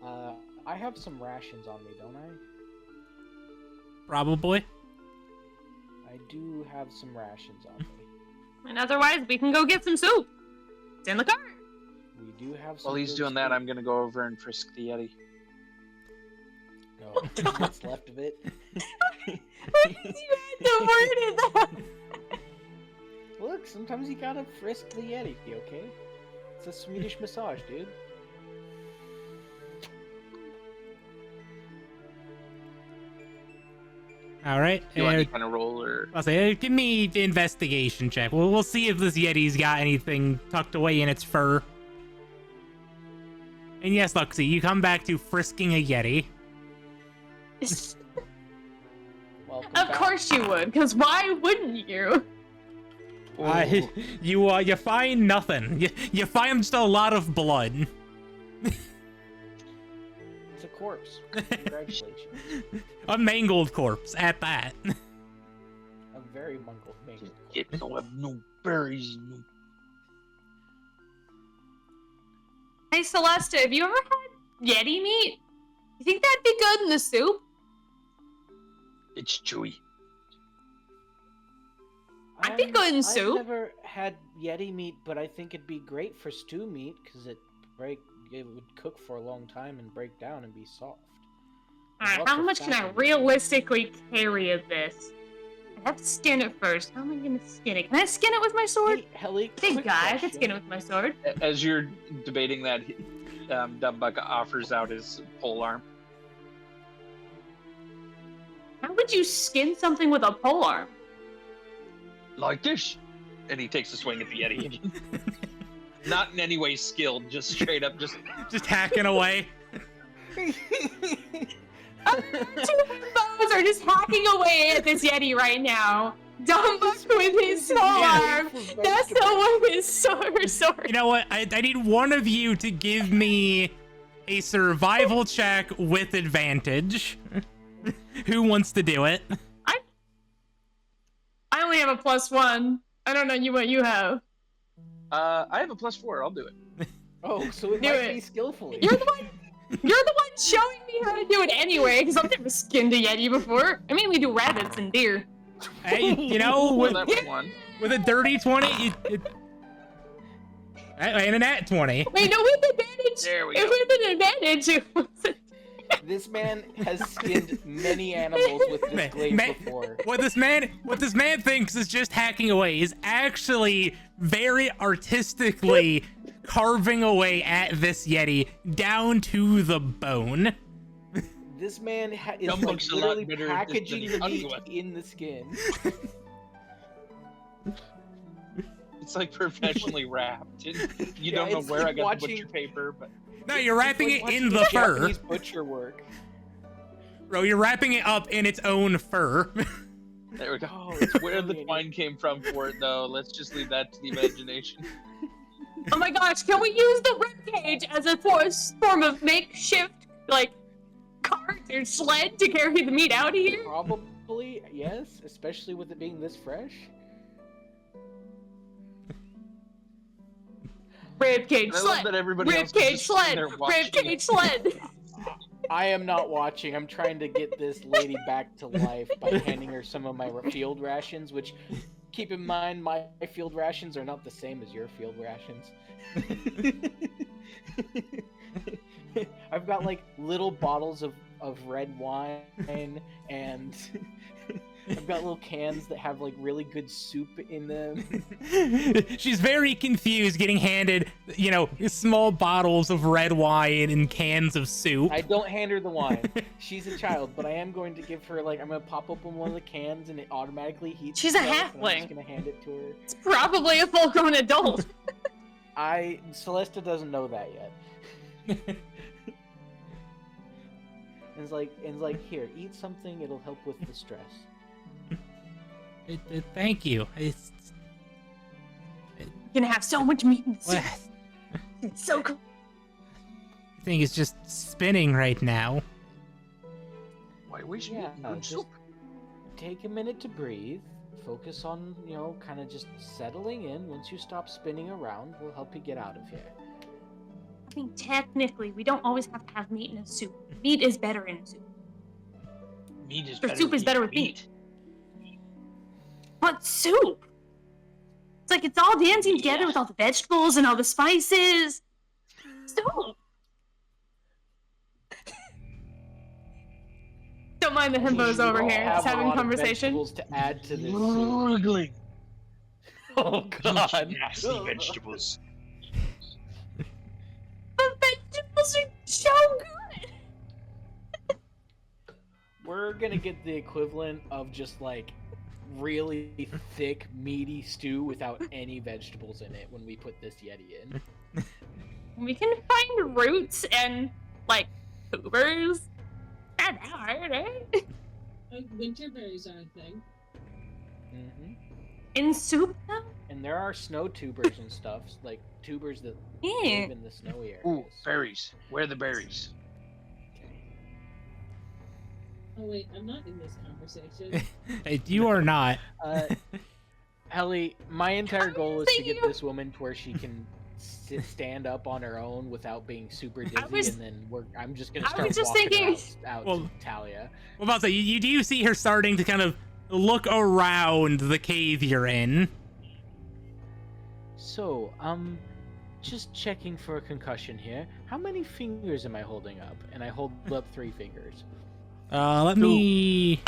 I have some rations on me, don't I? Probably. I do have some rations on me. And otherwise, we can go get some soup. It's in the cart. We do have some. While he's good doing that, soup. I'm gonna go over and frisk the Yeti. No, what's left of it. You had to word it that. Look, sometimes you gotta frisk the Yeti, okay? It's a Swedish massage, dude. All right. You want any kind of roll or? I'll say, give me the investigation check. We'll see if this Yeti's got anything tucked away in its fur. And yes, Luxie, you come back to frisking a Yeti. Welcome Of back. course you would, because why wouldn't you? You find nothing. You find just a lot of blood. It's a corpse. Congratulations. A mangled corpse at that. A very mangled corpse. Get no berries. No. Hey Celeste, have you ever had Yeti meat? You think that'd be good in the soup? It's chewy. I'd be good in I've soup. never had Yeti meat, but I think it'd be great for stew meat because it would cook for a long time and break down and be soft. Alright, Lots how of much can fat I in it. realistically carry of this? I have to skin it first. How am I gonna skin it? Can I skin it with my sword? Hey, Helly, Big quick guy, I could question. skin it with my sword. As you're debating that, Dumbuck offers out his pole arm. How would you skin something with a polearm? Like this. And he takes a swing at the Yeti. Not in any way skilled, just straight up, just Just hacking away. Two bows are just hacking away at this Yeti right now. Dumbuck with his small arm. That's the with his sword. You know what? I need one of you to give me a survival check with advantage. Who wants to do it? I only have a +1. I don't know what you have. I have a +4, I'll do it. Oh, so it Do might it. be skillfully. You're the one showing me how to do it anyway, because I've never skinned a Yeti before. I mean, we do rabbits and deer. Hey, you know, Well, with, that was one. with a dirty 20, and a nat 20. Wait, no, with advantage. There we go. With an advantage, it wasn't. This man has skinned many animals with this glaive before. What this man thinks is just hacking away is actually very artistically carving away at this Yeti down to the bone. This man is like Dumbuck's a lot literally better packaging than the meat Ungwa. in the skin. It's like professionally wrapped. You Yeah, don't know it's where like I got watching- the butcher paper, but No, you're It's wrapping like it watching in the fur. Japanese butcher work. Bro, you're wrapping it up in its own fur. there we go. Oh, it's Where the brilliant. twine came from for it, though, let's just leave that to the imagination. Oh my gosh, can we use the ribcage as a form of makeshift, like, cart or sled to carry the meat out of here? Probably, yes, especially with it being this fresh. Ribcage I love sled. that everybody else is Ribcage just sitting sled. there watching Ribcage it. sled. I am not watching. I'm trying to get this lady back to life by handing her some of my field rations, which, keep in mind, my field rations are not the same as your field rations. I've got like little bottles of red wine and I've got little cans that have like really good soup in them. She's very confused, getting handed, you know, small bottles of red wine and cans of soup. I don't hand her the wine. She's a child, but I am going to give her like I'm gonna pop open one of the cans and it automatically heats. She's a itself, and I'm halfling. just gonna hand it to her. It's probably a full-grown adult. Celesta doesn't know that yet. And it's like, here, eat something. It'll help with the stress. Thank you. You're gonna have so much meat in the soup. It's so cool. I think it's just spinning right now. Why waste Yeah, good just soup? take a minute to breathe. Focus on, you know, kind of just settling in. Once you stop spinning around, we'll help you get out of here. I mean, technically, we don't always have to have meat in a soup. Meat is better in a soup. Meat is Or better soup is better with meat. But soup? It's like it's all dancing together with all the vegetables and all the spices. Soup. Don't mind the himbos over We here, have just a having lot of conversation. vegetables to add to this soup. Gurgling. Oh god. Nasty vegetables. The vegetables are so good. We're gonna get the equivalent of just like really thick, meaty stew without any vegetables in it when we put this Yeti in. We can find roots and like tubers. Not that hard, eh? Winter berries are a thing. Hmm. In soup though? And there are snow tubers and stuff, like tubers that Yeah. live in the snowy areas. Ooh, berries. Where are the berries? Oh wait, I'm not in this conversation. Hey, you are not. Ellie, my entire goal is to Thank get you. this woman to where she can stand up on her own without being super dizzy, was- and then I'm just gonna I start was just walking her thinking- out Well- to Talia. What about to say, you do see her starting to kind of look around the cave you're in. So, just checking for a concussion here. How many fingers am I holding up? And I hold up 3 fingers. Let me...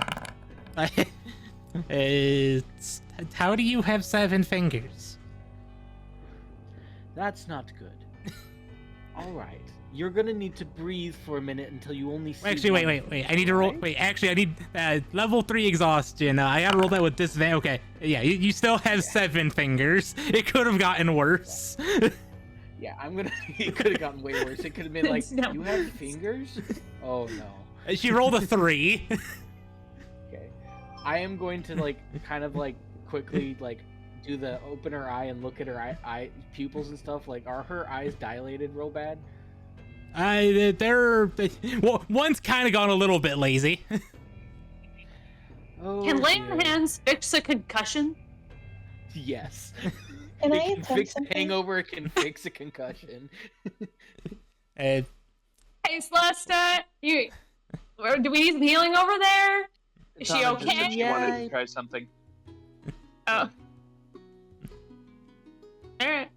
how do you have 7 fingers? That's not good. All right, you're gonna need to breathe for a minute until you only see. Actually, one wait. I need to roll... Right? Wait, actually, I need level 3 exhaustion. I gotta roll that with disadvantage. Okay, yeah, you still have 7 fingers. It could have gotten worse. Yeah, I'm gonna. It could have gotten way worse. It could have been like, No. you have fingers? Oh no. She rolled a 3. Okay. I am going to like kind of like quickly like do the open her eye and look at her eye pupils and stuff. Like, are her eyes dilated real bad? Well, one's kind of gone a little bit lazy. Oh, Can laying dear. hands fix a concussion? Yes. Can I It can attempt fix a something? hangover. It can fix a concussion. Hey, Celesta, do we need some healing over there? Is she Donna just said okay? She wanted Yeah. to try something. Oh. Alright.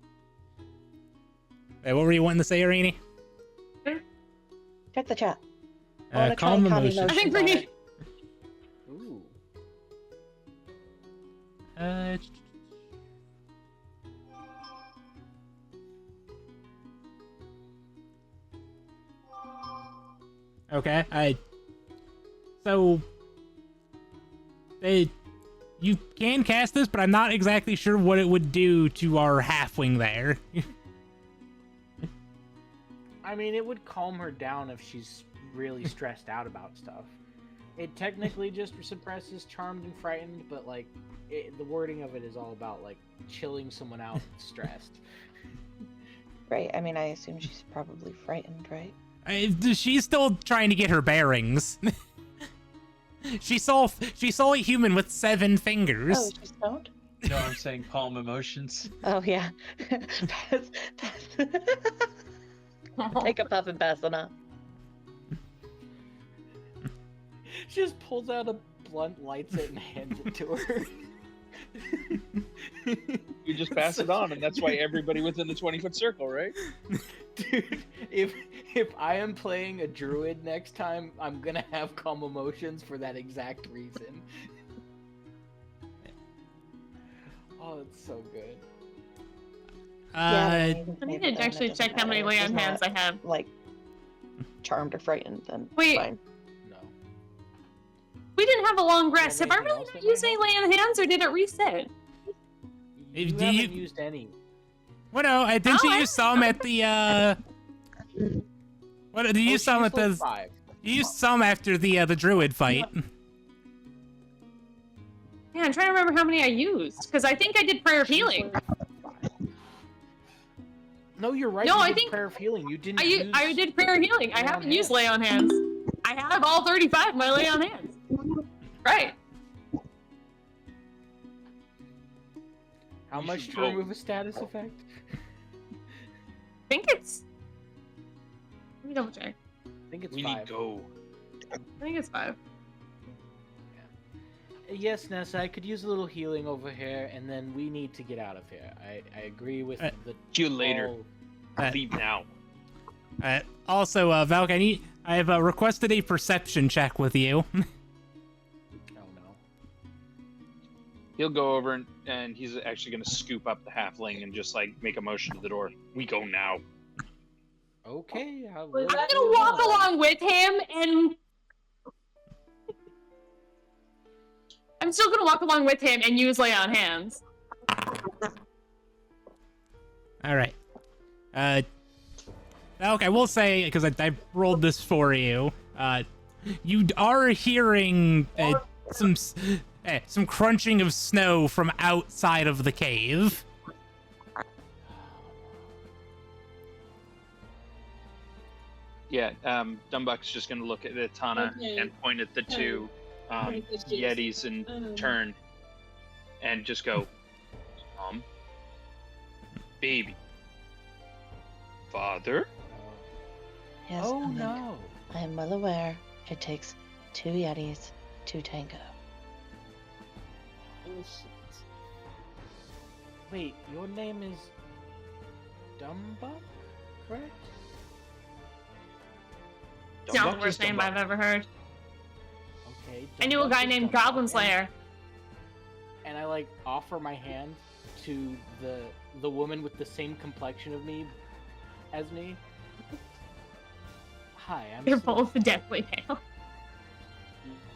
Wait, what were you wanting to say, Irini? Check the chat. I wanna try Calm and calm emotions. I think we on need. it. Ooh. Okay, so you can cast this, but I'm not exactly sure what it would do to our halfwing there. I mean, it would calm her down if she's really stressed out about stuff. It technically just suppresses charmed and frightened, but like the wording of it is all about like chilling someone out stressed. Right. I mean, I assume she's probably frightened, right? She's still trying to get her bearings. She saw a human with 7 fingers. Oh, she's stoned? No, I'm saying calm emotions. Oh, yeah. Pass. Take a puff and pass it on. She just pulls out a blunt, lights it, and hands it to her. You just pass it on, and that's why everybody within the 20-foot circle, right? Dude, if I am playing a druid next time, I'm gonna have calm emotions for that exact reason. Oh, it's so good. Yeah, I need to actually check how many lay on hands I have. Like, charmed or frightened, then Wait. fine. No. We didn't have a long rest. Have I anything really else not that used might any lay on hands, or did it reset? You Do haven't you- used any. What? No, didn't you Oh, I use some at the? What did you Oh, use she some used at like the? 5. You used some after the druid fight. Yeah, I'm trying to remember how many I used because I think I did prayer of healing. No, you're right. No, you I did think- prayer of healing. You didn't. I did prayer of healing. I lay on haven't used hands. lay on hands. I have all 35 of my lay on hands. Right. How You much should to go. remove a status effect? I think it's. Let me double check. I think it's We 5. need go. I think it's 5. Yes, Nessa, I could use a little healing over here, and then we need to get out of here. I agree with the. See you later. all- Leave now. Also, Valk, I have requested a perception check with you. Oh no. He'll go over and he's actually gonna scoop up the halfling and just like make a motion to the door. We go now. Okay. I'm gonna walk along with him and. I'm still gonna walk along with him and use lay on hands. All right. Valk, I will say because I rolled this for you. You are hearing some crunching of snow from outside of the cave. Yeah, Dumbuck's just gonna look at Tana Okay. and point at the two Point at the Yetis and turn and just go, baby, father. Yes, Oh Amanda. no. I am well aware it takes 2 Yetis to tango. Oh shit. Wait, your name is Dumbuck, correct? It's not Dumbuck the is worst name Dumbuck. I've ever heard. Okay. I knew a Dumbuck guy is named Dumbuck, Goblin and- Slayer. And I like offer my hand to the woman with the same complexion of me as me. Hi, I'm. They're Snow. both deathly pale.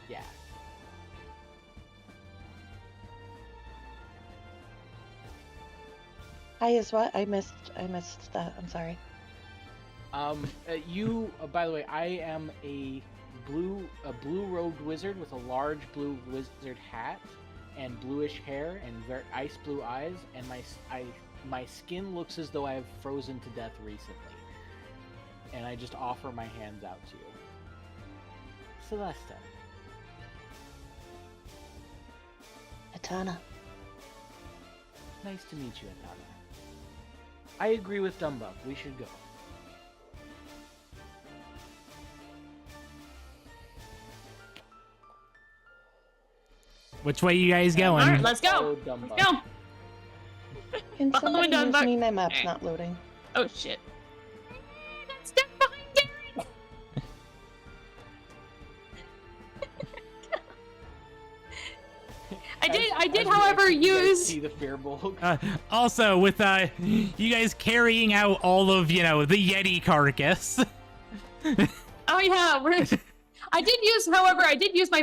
Yeah. Hi, is what? I missed that. I'm sorry. You. By the way, I am a blue-robed wizard with a large blue wizard hat and bluish hair and ice blue eyes, and my skin looks as though I have frozen to death recently. And I just offer my hands out to you, Celesta. Atana. Nice to meet you, Atana. I agree with Dumbuck. We should go. Which way you guys going? All right, let's go. Follow Let's Dumbuck. go. Can Follow somebody down use back. me? My map's Okay. not loading. Oh shit. That's stuck behind Darren. I did, As we however, exit, you guys use. see the Fearbolg. Also, with you guys carrying out all of the Yeti carcass. Oh yeah, I did use my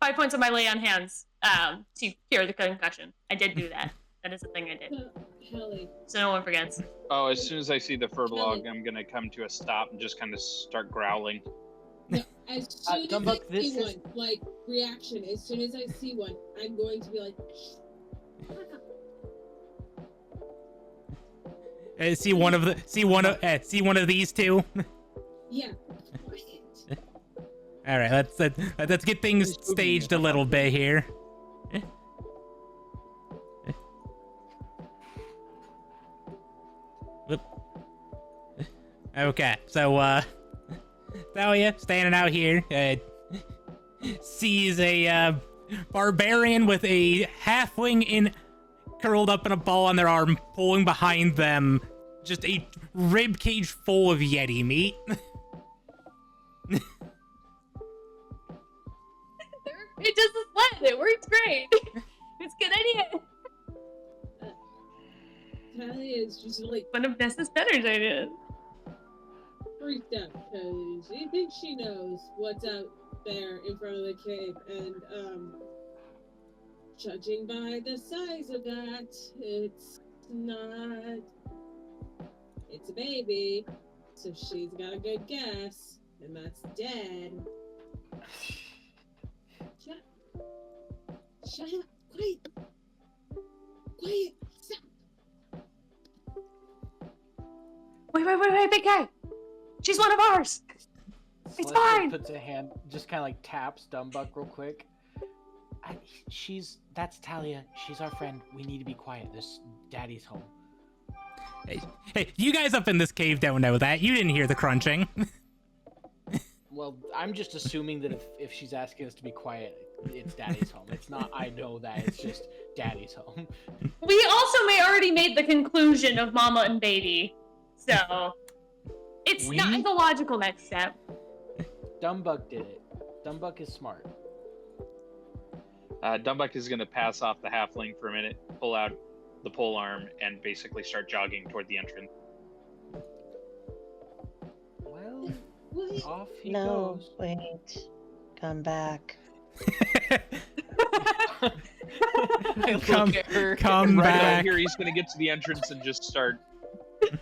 5 points of my lay on hands to cure the concussion. I did do that. That is a thing I did. Kelly. So no one forgets. Oh, as soon as I see the furbolg, I'm gonna come to a stop and just kind of start growling. No, as soon as Dumbuck, I this see is- one, like reaction. As soon as I see one, I'm going to be like, See one of these two. yeah. All right, let's get things staged a little bit here. Whoop. Okay, so Thalia standing out here sees a barbarian with a halfling curled up in a ball on their arm, pulling behind them just a rib cage full of Yeti meat. It just sled. It works great. It's a good idea. Talia is just like One of Nessa's better ideas. freaked out because she thinks she knows what's out there in front of the cave, and judging by the size of that, it's not. It's a baby, so she's got a good guess, and that's dead. Shut up! Shut up! Quiet! Quiet! Stop! Wait, big guy. She's one of ours. It's Celeste fine. Puts a hand, just kind of like taps Dumbuck real quick. That's Talia. She's our friend. We need to be quiet. This Daddy's home. Hey, you guys up in this cave don't know that. You didn't hear the crunching. Well, I'm just assuming that if she's asking us to be quiet, it's Daddy's home. It's not. I know that. It's just Daddy's home. We also may already made the conclusion of Mama and Baby, so it's not the logical next step. Dumbuck did it. Dumbuck is smart. Dumbuck is going to pass off the halfling for a minute, pull out the pole arm, and basically start jogging toward the entrance. Well, What? off he No, goes. wait. Come back. I look Come- at her. come Right back. out here, he's going to get to the entrance and just start.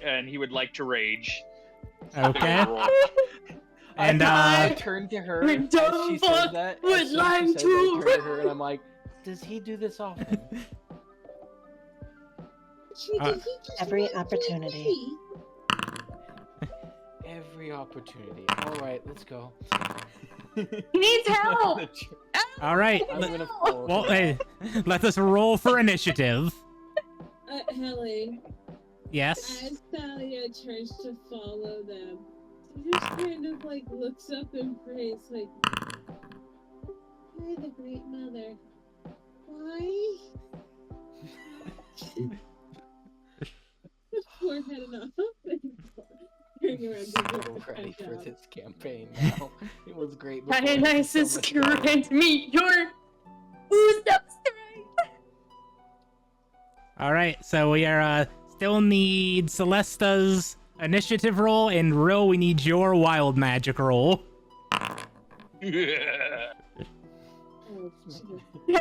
And he would like to rage. Okay. Roll. And I turned to her as she said that. would As soon as she like said that, to- I turned to her and I'm like, does he do this often? Every opportunity. Every opportunity. All right, let's go. He needs help. all right. I'm gonna follow Well, her. hey, let us roll for initiative. Helly, Yes. as Thalia tries to follow them, she just kind of like looks up and prays, like, "You're the great mother. Why?" Poor head enough. Turning around to So look ready back for out. this campaign now. It was great. before. Kinda nice So is much better. grant me your oozed up strength. All right. So we are still need Celesta's initiative roll, and Rill, we need your wild magic roll. Oh, shit.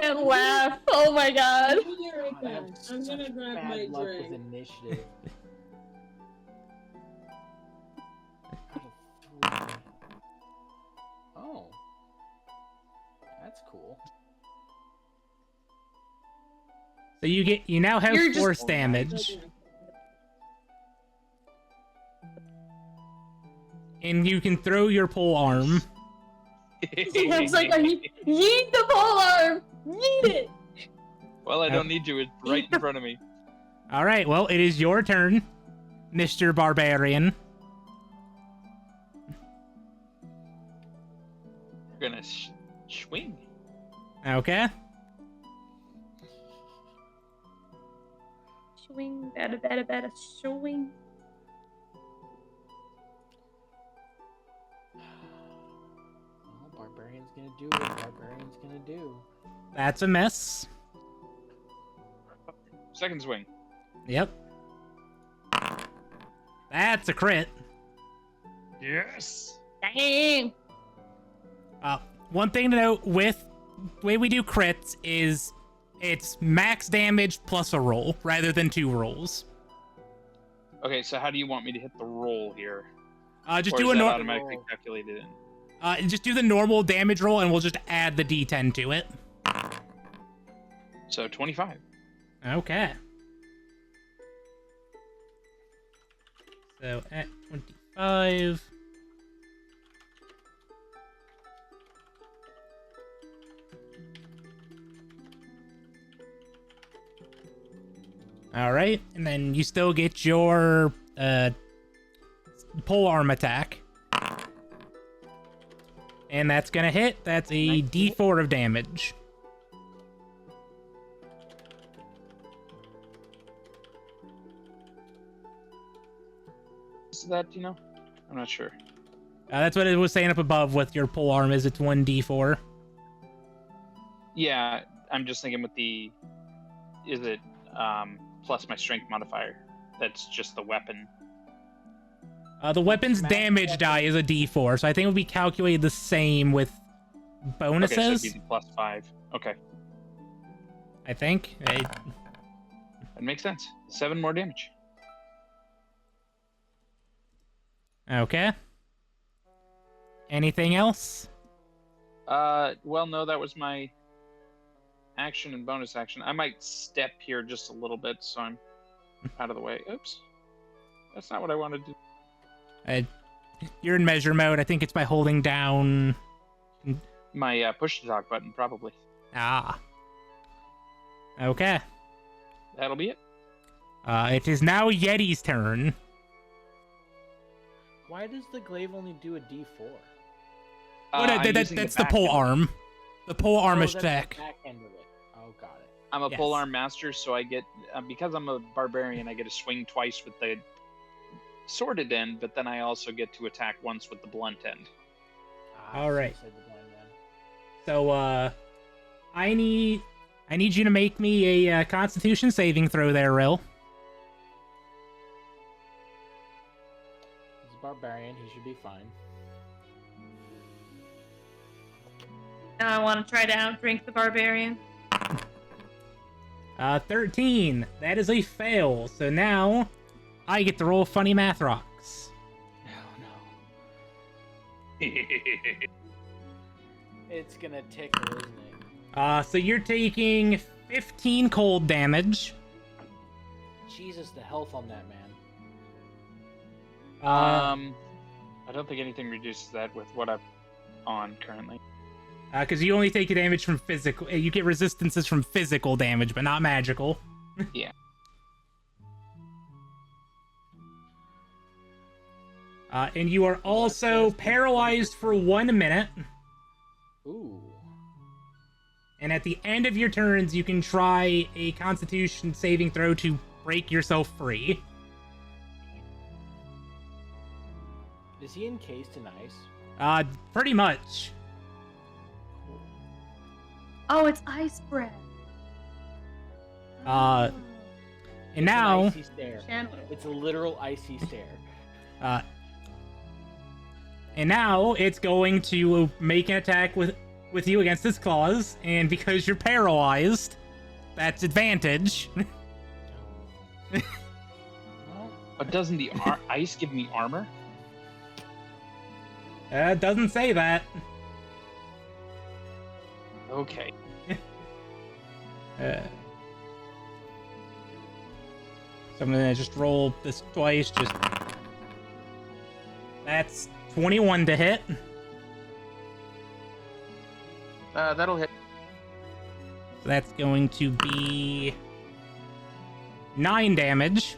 Can't laugh. Oh my god. I'm gonna be right God, I have back. I'm gonna such grab bad my luck drink. with initiative. Out of 3. Oh, that's cool. So you now have You're just- force damage, Okay. and you can throw your pole arm. It's like, yeet the pole arm. Yeet it. Well, I don't need to. It's right in front of me. All right. Well, it is your turn, Mr. Barbarian. We're gonna swing. Okay. Swing, better, swing. Well, Barbarian's gonna do what Barbarian's gonna do. That's a miss. Second swing. Yep. That's a crit. Yes. Dang. One thing to note with the way we do crits is it's max damage plus a roll rather than 2 rolls. Okay, so how do you want me to hit the roll here? Just Or do is a that normal. automatically calculated in? Just do the normal damage roll, and we'll just add the D10 to it. So 25. Okay. So at 25. All right, and then you still get your pole arm attack. And that's gonna hit. That's a D4 of damage. Is that, I'm not sure. That's what it was saying up above with your pole arm. Is it's 1d4. Yeah, I'm just thinking with the, is it plus my strength modifier? that's just the weapon. The weapon's Smash damage weapon. die is a D4, so I think it would be calculated the same with bonuses. Okay, so it'd be the +5. Okay, I think. that makes sense. 7 more damage. Okay. Anything else? Well, no, that was my action and bonus action. I might step here just a little bit so I'm out of the way. Oops. That's not what I wanted to do. You're in measure mode. I think it's by holding down. My push to talk button, probably. Ah. Okay. That'll be it. It is now Yeti's turn. Why does the glaive only do a D4? That's the pole arm. The pole arm Oh, is that's the attack. back end of it. Oh, got it. I'm a Yes. polearm master, so I get because I'm a barbarian, I get to swing twice with the sworded end, but then I also get to attack once with the blunt end. All right. so you said the blind man. So, I need you to make me a Constitution saving throw there, Rill. He's a barbarian. He should be fine. Now I want to try to outdrink the barbarian. 13. That is a fail. So now I get to roll funny math rocks. Oh, no. It's gonna tickle, isn't it? So you're taking 15 cold damage. Jesus, the health on that man. I don't think anything reduces that with what I'm on currently. Because you only take damage from physical. You get resistances from physical damage, but not magical. Yeah. And you are also paralyzed for 1 minute. Ooh. And at the end of your turns, you can try a Constitution saving throw to break yourself free. Is he encased in ice? Pretty much. Oh, it's ice breath. And It's now, an icy stare. Chandler. It's a literal icy stare. and now it's going to make an attack with you against its claws, and because you're paralyzed, that's advantage. Well, But doesn't the ice give me armor? It doesn't say that. Okay. So I'm gonna just roll this twice. That's 21 to hit. That'll hit. So that's going to be 9 damage.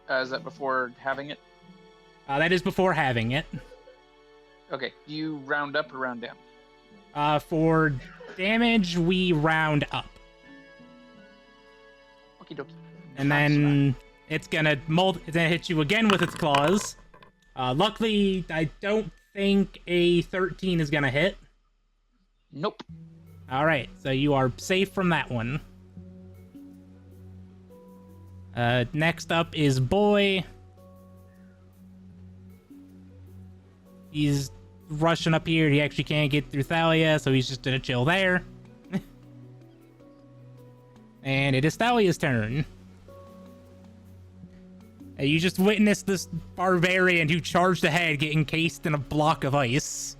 Is that before having it? That is before having it. Okay. Do you round up or round down? For damage, we round up. Okie dokie. And then it's gonna hit you again with its claws. Luckily, I don't think a 13 is gonna hit. Nope. Alright, so you are safe from that one. Next up is Boy. He's rushing up here. He actually can't get through Thalia, so he's just gonna chill there. And it is Thalia's turn. And you just witnessed this barbarian who charged ahead get encased in a block of ice.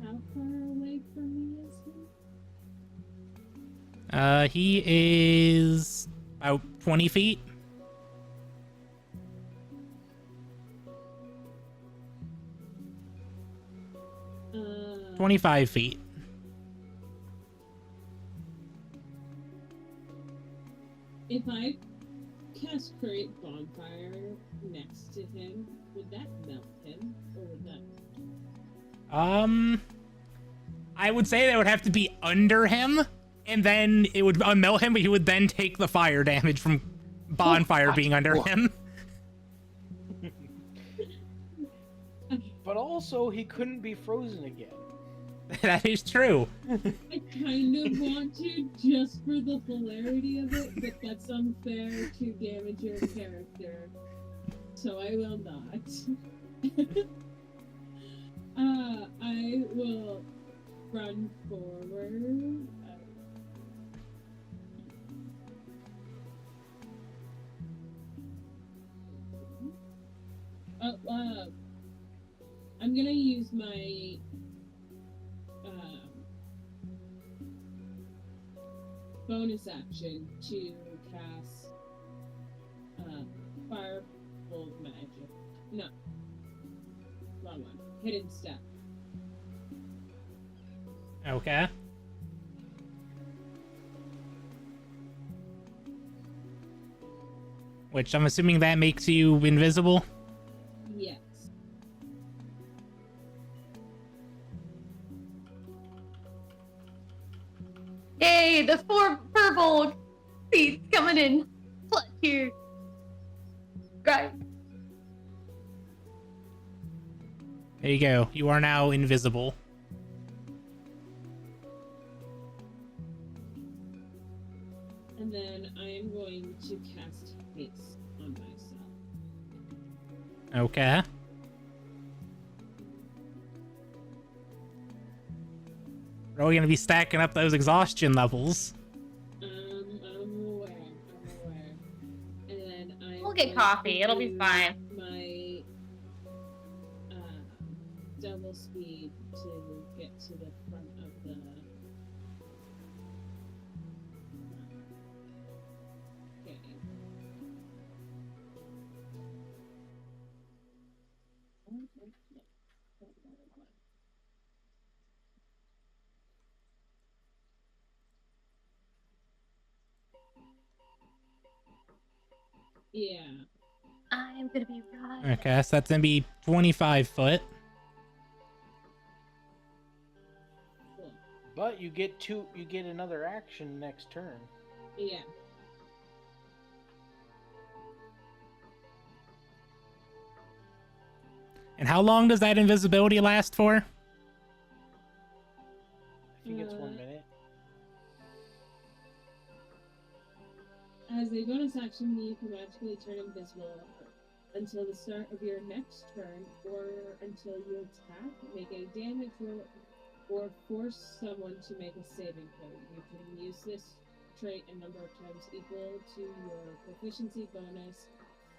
How far away from me is he? He is about 20 feet. Uh, 25 feet. If I cast Create Bonfire next to him, would that melt him? Or would that... I would say that would have to be under him, and then it would unmelt him, but he would then take the fire damage from bonfire being under him. But also, he couldn't be frozen again. That is true. I kind of want to just for the hilarity of it, but that's unfair to damage your character. So I will not. I will run forward. I'm gonna use my bonus action to cast Firebolt Magic. No. Wrong one. Hidden Step. Okay. Which I'm assuming that makes you invisible? Yes. Yay, the 4 purple seeds coming in clutch here. Great. There you go. You are now invisible. And then I am going to cast Haste on myself. Okay. We're all gonna be stacking up those exhaustion levels. I'm aware. And then We'll get coffee. It'll be fine. My double speed to get to the front of the. Okay. Yeah. I'm gonna be right. Okay, so that's gonna be 25 foot. Cool. But you get another action next turn. Yeah. And how long does that invisibility last for? I think it's 1 minute. As a bonus action, you can magically turn invisible until the start of your next turn, or until you attack, make a damage roll, or force someone to make a saving throw. You can use this trait a number of times equal to your proficiency bonus.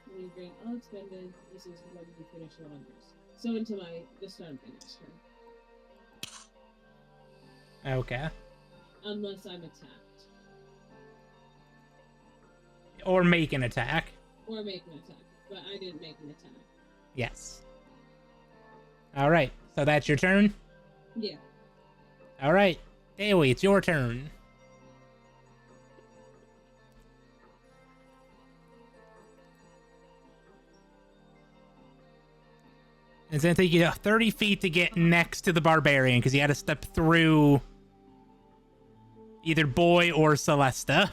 When you drain all expended uses when you finish your wonders. So until the start of my next turn. Okay. Unless I'm attacked. Or make an attack. Or make an attack. But I didn't make an attack. Yes. Alright, so that's your turn? Yeah. Alright, Daily, it's your turn. It's gonna take you 30 feet to get next to the barbarian, because you had to step through either Boy or Celesta.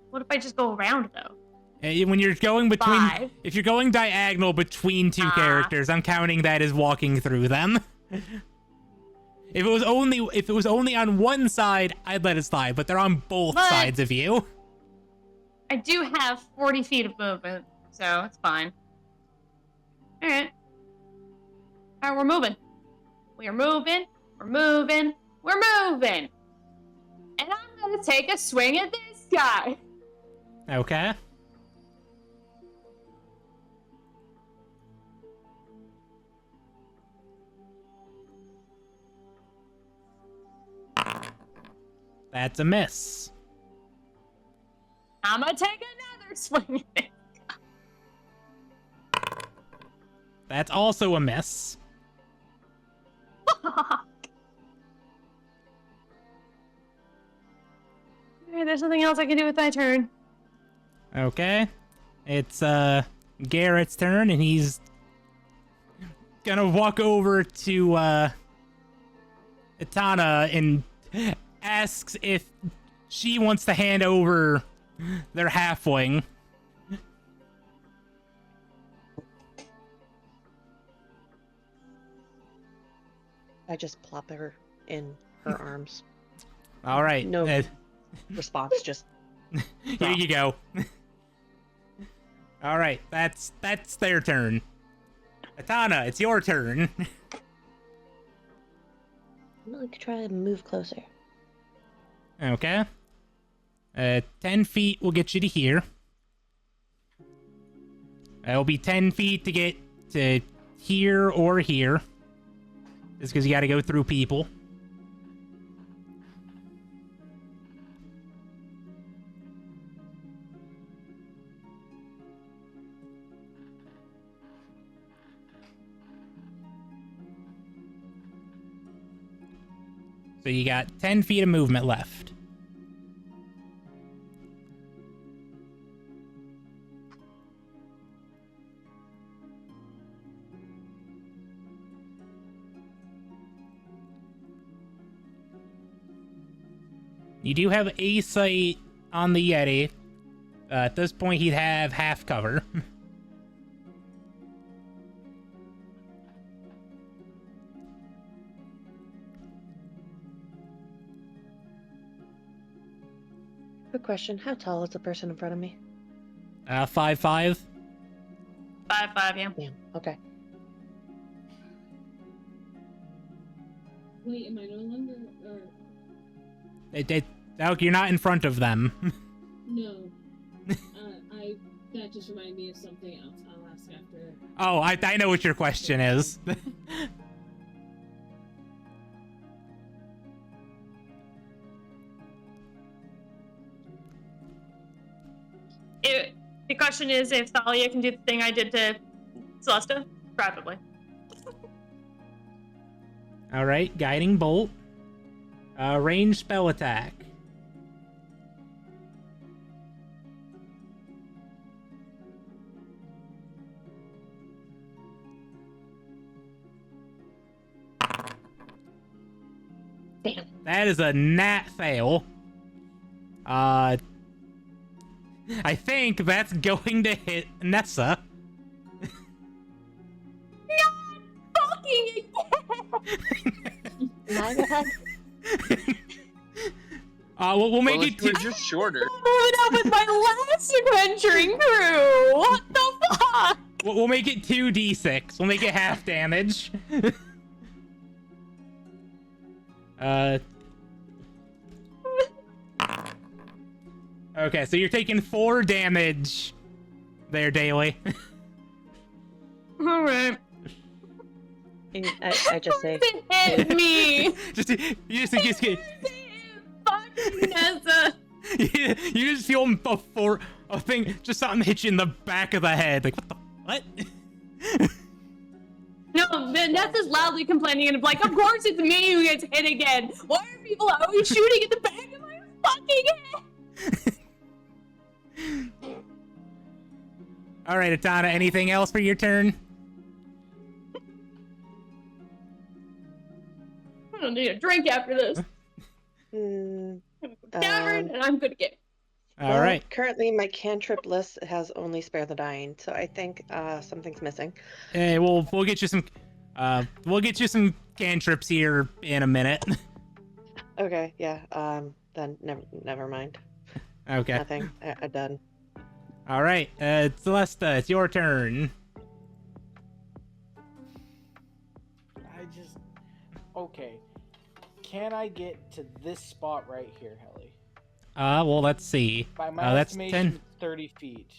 What if I just go around though? When you're going between, 5. if you're going diagonal between two characters, I'm counting that as walking through them. If it was only on one side, I'd let it slide, but they're on both But- sides of you. I do have 40 feet of movement, so it's fine. Alright. Alright, we're moving. We're moving. We're moving. We're moving. And I'm gonna take a swing at this guy. Okay. That's a miss. I'm gonna take another swing at it. That's also a miss. Alright, there's nothing else I can do with my turn. Okay. It's Garrett's turn, and he's gonna walk over to Itana and asks if she wants to hand over their halfling. I just plop her in her arms. All right. No. Response, just Here you go. All right, that's their turn. Atana, it's your turn. I'm going to try to move closer. Okay. 10 feet will get you to here. It'll be 10 feet to get to here or here. Just because you got to go through people. So you got 10 feet of movement left. You do have a sight on the Yeti. At this point, he'd have half cover. Quick question, how tall is the person in front of me? 5'5". 5'5", yeah. Damn, okay. Wait, am I no longer or Alec, you're not in front of them. no? That just reminded me of something else. I'll ask after. Oh, I know what your question is. The question is if Thalia can do the thing I did to Celesta? Preferably. All right, guiding bolt. Range spell attack. Damn. That is a nat fail. I think that's going to hit Nessa. Fucking again! My bad. We'll make Well, it. if you were just shorter. Moving up with my last adventuring crew! What the fuck? We'll make it 2d6. We'll make it half damage. Okay, so you're taking 4 damage there, Daily. Alright. I just say, Hit me! you just get. Fucking Nessa! You just feel a thing, just something hit you in the back of the head. Like, what the what? No, Nessa's loudly complaining and like, of course it's me who gets hit again. Why are people always shooting at the back of my fucking head? All right, Atana, anything else for your turn? I don't need a drink after this. Tavern, and I'm good again. All right. Currently, my cantrip list has only spare the dying, so I think something's missing. Hey, we'll get you some. We'll get you some cantrips here in a minute. Okay, yeah. Then never mind. Okay. Nothing. I'm done. All right, Celesta, it's your turn. Okay. Can I get to this spot right here, Helly? Well, let's see. By my that's estimation, 10. it's 30 feet.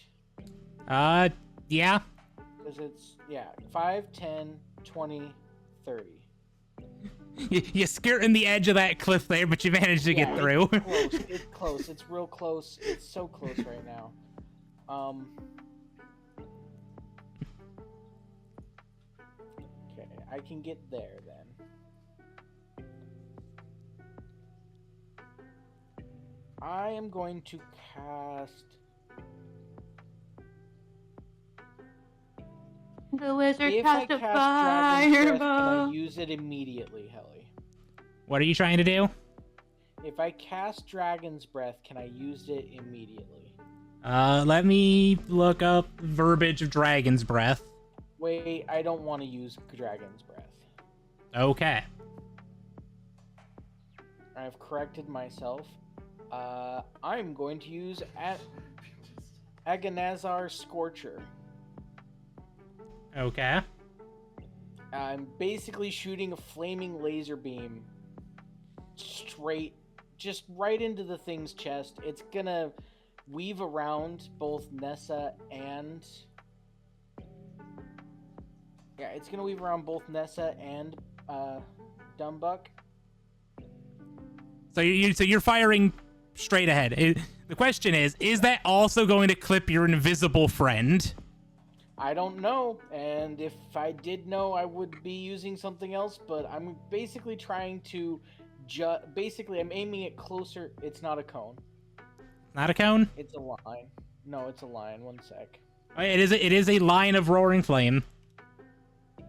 Yeah. Because it's, 5, 10, 20, 30. You're skirting the edge of that cliff there, but you managed to get through. It's close. It's close. It's real close. It's so close right now. Okay, I can get there then. I am going to cast. The wizard If I cast a cast Dragon's Breath, can I fireball. use it immediately, Helly? What are you trying to do? If I cast Dragon's Breath, can I use it immediately? Let me look up verbiage of Dragon's Breath. Wait, I don't want to use Dragon's Breath. Okay. I've corrected myself. I'm going to use Aghanazar Scorcher. Okay. I'm basically shooting a flaming laser beam straight, just right into the thing's chest. It's gonna weave around both Nessa and... Yeah, it's gonna weave around both Nessa and Dumbuck. So you're firing straight ahead. The question is that also going to clip your invisible friend? I don't know, and if I did know, I would be using something else, but I'm basically trying to basically, I'm aiming it closer. It's not a cone. Not a cone? It's a line. No, it's a line. One sec. Oh, it is a line of roaring flame. Yeah.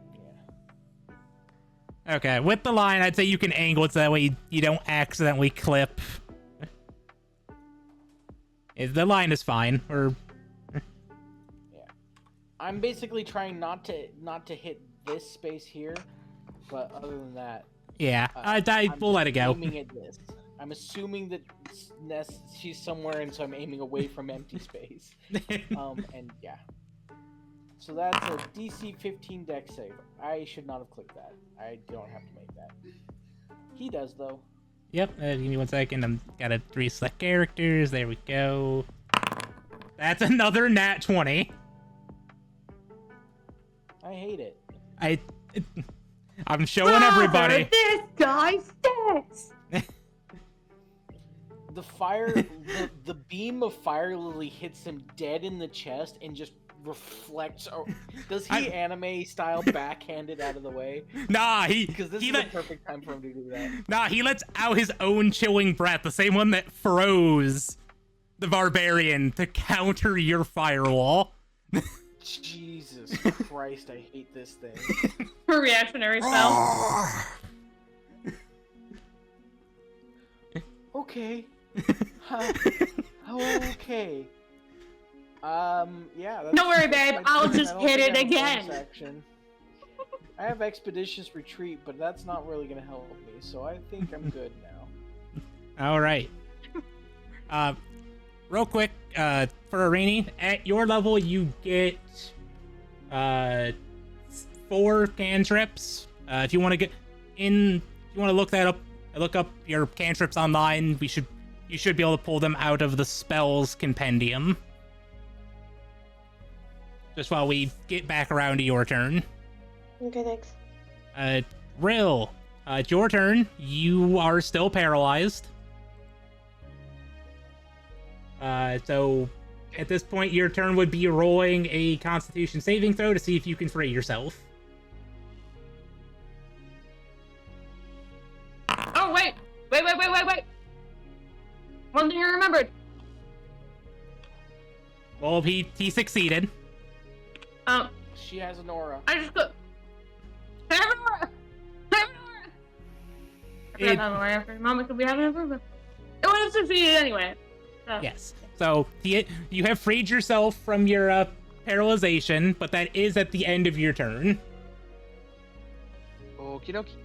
Okay, with the line, I'd say you can angle it so that way you don't accidentally clip. The line is fine. I'm basically trying not to hit this space here, but other than that, Yeah, we'll let it go. Aiming at this. I'm assuming that she's somewhere, and so I'm aiming away from empty space. And yeah. So that's a DC 15 Dex save. I should not have clicked that. I don't have to make that. He does though. Yep. Give me 1 second. I'm gotta reselect characters. There we go. That's another nat 20. I hate it. I'm showing everybody. This guy stinks. The beam of Fire Lily hits him dead in the chest and just reflects. Does he anime style backhand it out of the way? Nah, Because this is the perfect time for him to do that. Nah, he lets out his own chilling breath, the same one that froze the barbarian to counter your firewall. Jesus Christ, I hate this thing. Her reactionary spell. Okay. Okay. Yeah. Don't worry, babe. I'll just hit it I don't think I have a again. bonus action. I have Expeditious Retreat, but that's not really gonna help me, so I think I'm good now. All right. Real quick, for Irene, at your level, you get 4 cantrips. If you want to look up your cantrips online. You should be able to pull them out of the spells compendium. Just while we get back around to your turn. Okay, thanks. Rill, it's your turn. You are still paralyzed. So at this point, your turn would be rolling a Constitution saving throw to see if you can free yourself. Oh, wait. One thing I remembered. Well, he succeeded. She has an aura. I just put. I have an aura. I have an aura. I forgot that aura after a moment because we have an improvement. It would have succeeded anyway. So. Yes. So you have freed yourself from your paralyzation, but that is at the end of your turn. Okie dokie.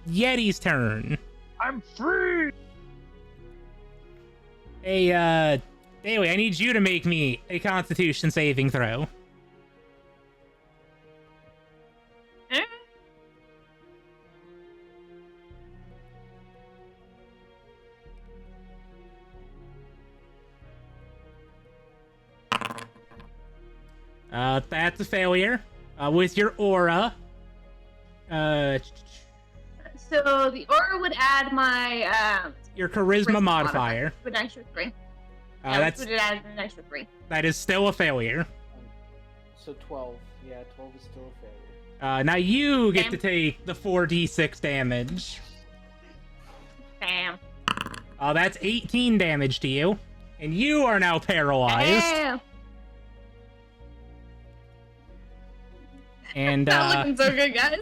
Yeti's turn. I'm free! Hey, Daily, I need you to make me a Constitution saving throw. That's a failure. With your aura. So the aura would add my Your charisma modifier. with an extra 3. That's would add an extra 3. that is still a failure. So 12. Yeah, 12 is still a failure. Now you get Damn. to take the 4d6 damage. Damn. That's 18 damage to you, and you are now paralyzed. Damn. And Not looking so good, guys.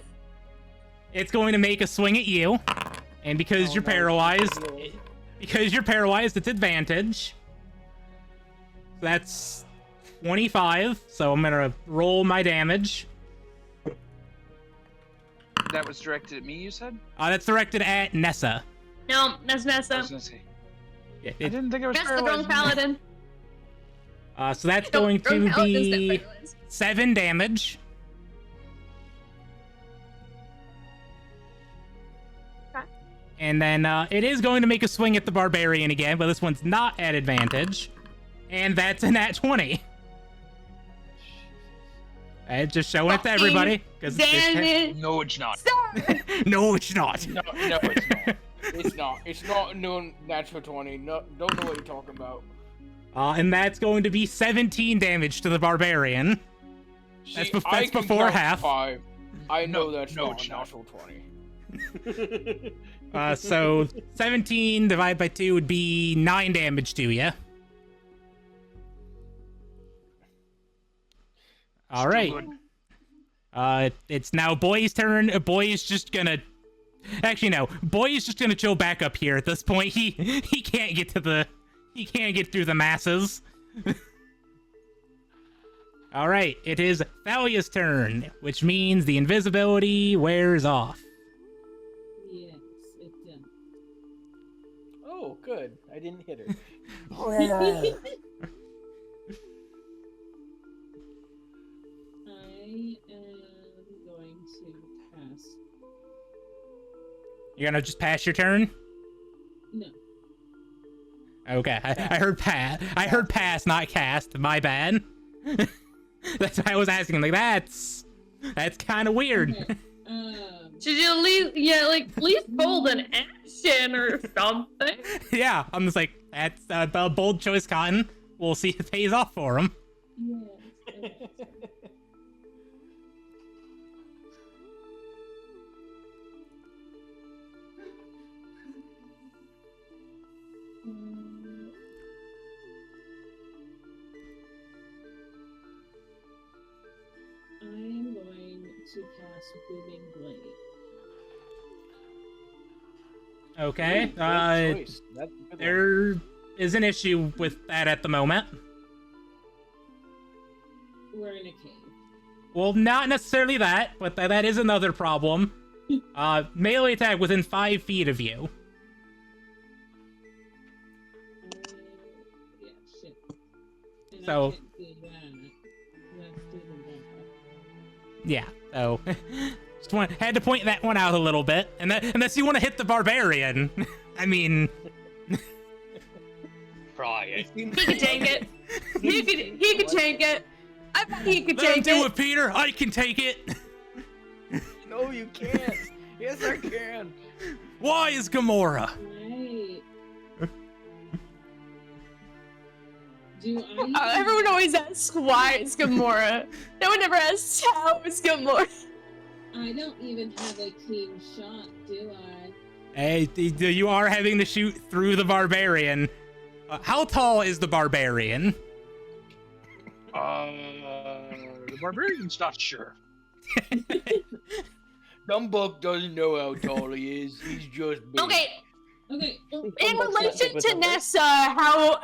it's going to make a swing at you, And because you're paralyzed, it's advantage. That's 25, so I'm gonna roll my damage. That was directed at me, you said? That's directed at Nessa. No, that's I Nessa. was gonna say. Yeah, I didn't think I was That's the drunk paralyzed. paladin. so that's going to Drunk paladin's be not paralyzed. 7 damage. Okay. And then it is going to make a swing at the barbarian again, but this one's not at advantage. And that's a nat 20. Just showing it to everybody. Damn it! No, it's not. Sorry. No, it's not. No, it's not. It's not. It's not no natural 20. No, don't know what you're talking about. And that's going to be 17 damage to the barbarian. That's before half. 5. I know No, that's no, not it's a not. natural 20. So 17 divided by 2 would be 9 damage to you. All right. It's now Boy's turn. Boy is just gonna. Actually, no. Boy is just gonna chill back up here at this point. He can't get to the. He can't get through the masses. All right. It is Thalia's turn, which means the invisibility wears off. Yes, it does. Oh, good. I didn't hit her. I am going to pass. You're gonna just pass your turn. No. Okay, I heard pass. I heard pass, not cast. My bad. That's why I was asking. Like that's kind of weird. Okay. Should you at least bold an action or something? Yeah, I'm just like that's a bold choice, Cotton. We'll see if it pays off for him. Yes. Okay. I'm going to cast Booming Blade. Okay. Good choice. That's a good one. There is an issue with that at the moment. We're in a cave. Well, not necessarily that, but that is another problem. Melee attack within 5 feet of you. Yeah, shit. And So- I can't do that. Let's do the backup. Yeah. So had to point that one out a little bit, and unless you want to hit the barbarian. I mean, Try it. He could take it. He could take it. I bet he could let him take do it. it, Peter. I can take it. No, you can't. Yes, I can. Why is Gamora? Right. Do I? Everyone always asks why it's Gamora. No one ever asks how it's Gamora. I don't even have a clean shot, do I? Hey, you are having to shoot through the barbarian. How tall is the barbarian? The barbarian's not sure. Dumbuck doesn't know how tall he is. He's just big. Okay, Okay. in relation to Nessa, how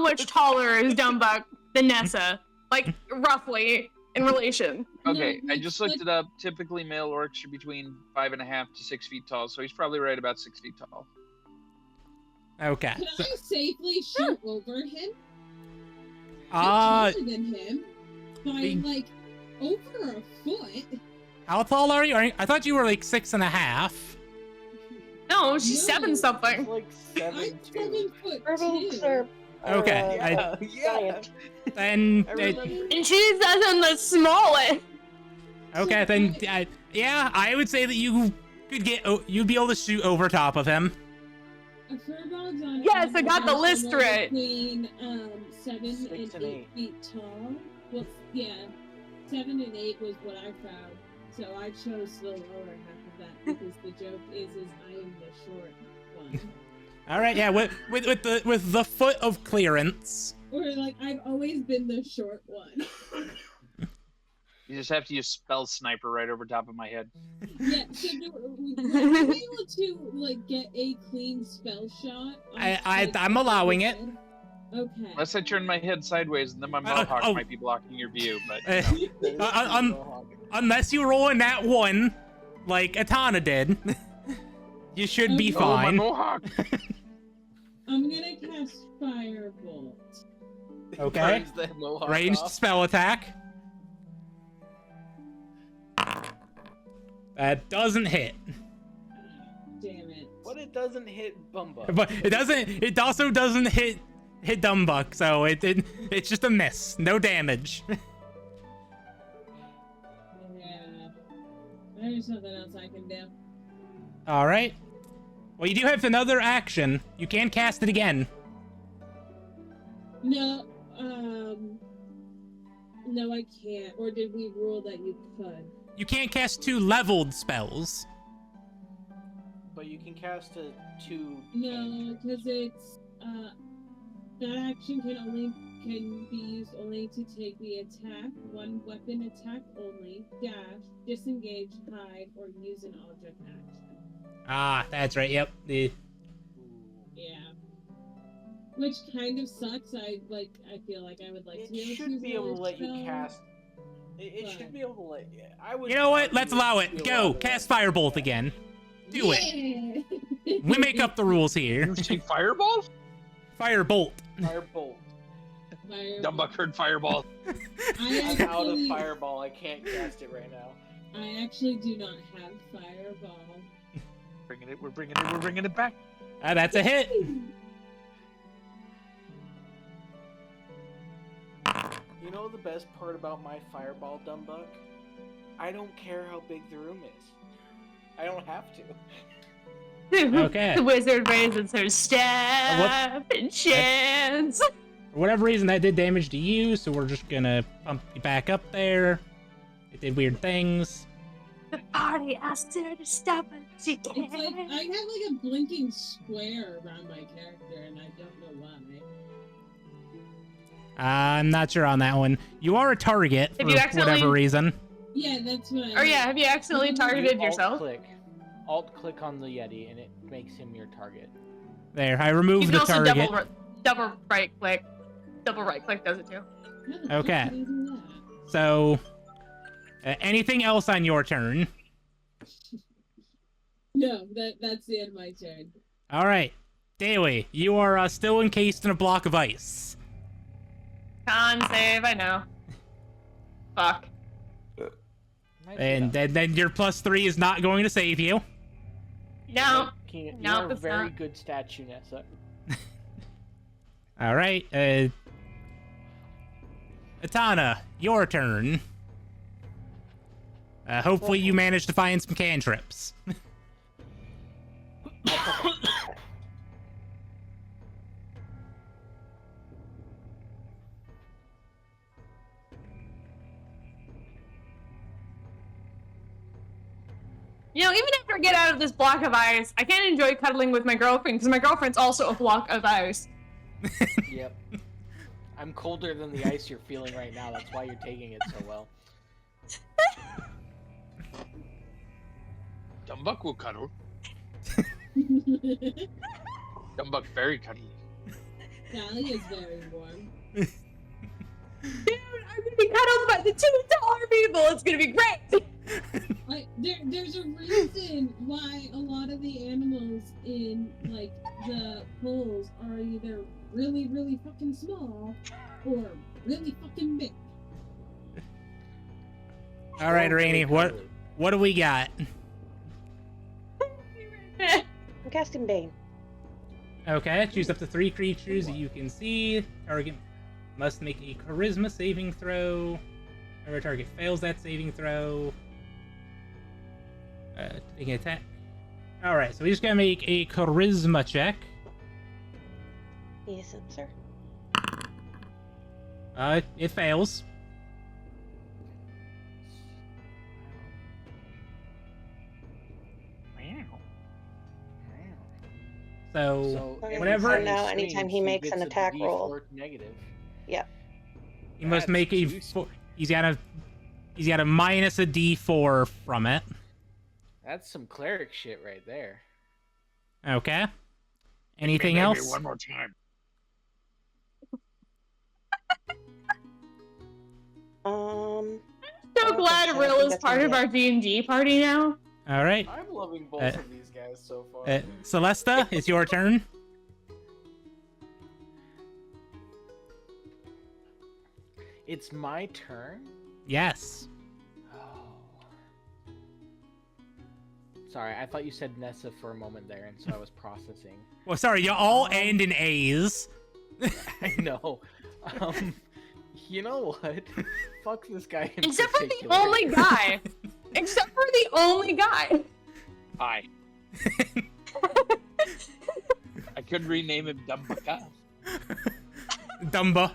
much taller is Dumbuck than Nessa? Like roughly in relation. Okay, No, I just looked it up. Typically, male orcs are between 5.5 to 6 feet tall, so he's probably right about 6 feet tall. Okay. Can I safely shoot over him? Uh, I'm taller than him by Big- like over a foot. how tall are you? I thought you were like 6.5. No, she's No. 7 something. He's like I'm 7'2". 7'2". Herbals are Okay, Yeah. Then I remember. And she's doesn't the smallest. okay, then yeah, I would say that you could you'd be able to shoot over top of him. A furbog's on. Yes, I got the average list somewhere right. Between 7 6 and and 8 8. feet tall. Well, yeah, 7 and 8 was what I found. So I chose the lower half of that because the joke is I am the short one. All right, yeah, with the foot of clearance. Or like I've always been the short one. You just have to use spell sniper right over top of my head. Yeah, so were you able to like get a clean spell shot? I'm allowing it. Okay. Unless I turn my head sideways, and then my mohawk oh. might be blocking your view. But you know. Unless you roll in that one, like Atana did, you should be Oh, Oh, my fine. mohawk! I'm gonna cast Firebolt. Okay. Burns the mohawk Ranged off. spell attack. That doesn't hit. Damn it. But it doesn't hit Bumba. But it doesn't. It also doesn't hit Dumbuck. So it's just a miss. No damage. Yeah. There's nothing else I can do. All right. Well, you do have another action. You can cast it again. No, no, I can't. Or did we rule that you could? You can't cast 2 leveled spells. But you can cast a 2. No, because it's that action can be used only to take the attack, one weapon attack only, dash, disengage, hide, or use an object action. Ah, that's right. Yep. Yeah. Which kind of sucks. I feel like I would like to be It able to should use be able to let you spell. cast. It should be able to let you. I would. You know what? argue Let's allow should it. be Go. allowed to Cast let- Firebolt again. Do it. it. We make up the rules here. You take fireball? Firebolt. Firebolt. Dumbuck heard fireball. I'm out of fireball. I can't cast it right now. I actually do not have fireball. We're bringing it back. Ah, that's a hit. You know the best part about my fireball, Dumbuck? I don't care how big the room is. I don't have to. Okay. The wizard raises her staff and chants. For whatever reason, that did damage to you, so we're just gonna pump you back up there. It did weird things. The party asked her to stop and she It's like I can't. have like a blinking square around my character, and I don't know why. I'm not sure on that one. You are a target Have for you accidentally- whatever reason. Yeah, that's what. Or yeah, have you accidentally targeted yourself? Alt click on the Yeti, and it makes him your target. There, I You removed can the also target. double right click. Double right click does it too. How the fuck Okay. did I do that? So, anything else on your turn? No, that's the end of my turn. All right, Daly, you are still encased in a block of ice. Con save, I know. Fuck. And then your +3 is not going to save you. No. You No, are a it's very not. good statue, Nessa. All right, Atana, your turn. Hopefully you manage to find some cantrips. You know, even after I get out of this block of ice, I can't enjoy cuddling with my girlfriend because my girlfriend's also a block of ice. Yep. I'm colder than the ice you're feeling right now. That's why you're taking it so well. Dumbuck will cuddle. Dumbuck very cuddly. Sally is very warm. Dude, I'm gonna be cuddled by the 2 taller people. It's gonna be great. There's a reason why a lot of the animals in like the poles are either really, really fucking small or really fucking big. All right, Rainy, what do we got? I'm casting Bane. Okay, choose up to 3 creatures that you can see. Target must make a charisma saving throw. Whenever target fails that saving throw, take an attack. Alright, so we just gotta make a charisma check. Yes, sir. It fails. So, Okay, whenever so now anytime he makes an attack roll. Negative. he must That's make a. juicy. He's gotta He's got a minus a D4 from it. That's some cleric shit right there. Okay. Anything else? One more time. So glad I Rill think is that's part gonna of be our D&D party now. All right. I'm loving both Uh, of these guys so far. Celesta, it's your turn. It's my turn? Yes. Oh. Sorry, I thought you said Nessa for a moment there, and so I was processing. Well, sorry, you all end in A's. I know. You know what? Fuck this guy in Except for the particular. only guy. Except for the only guy. Hi. I could rename him Dumbaka. Dumba.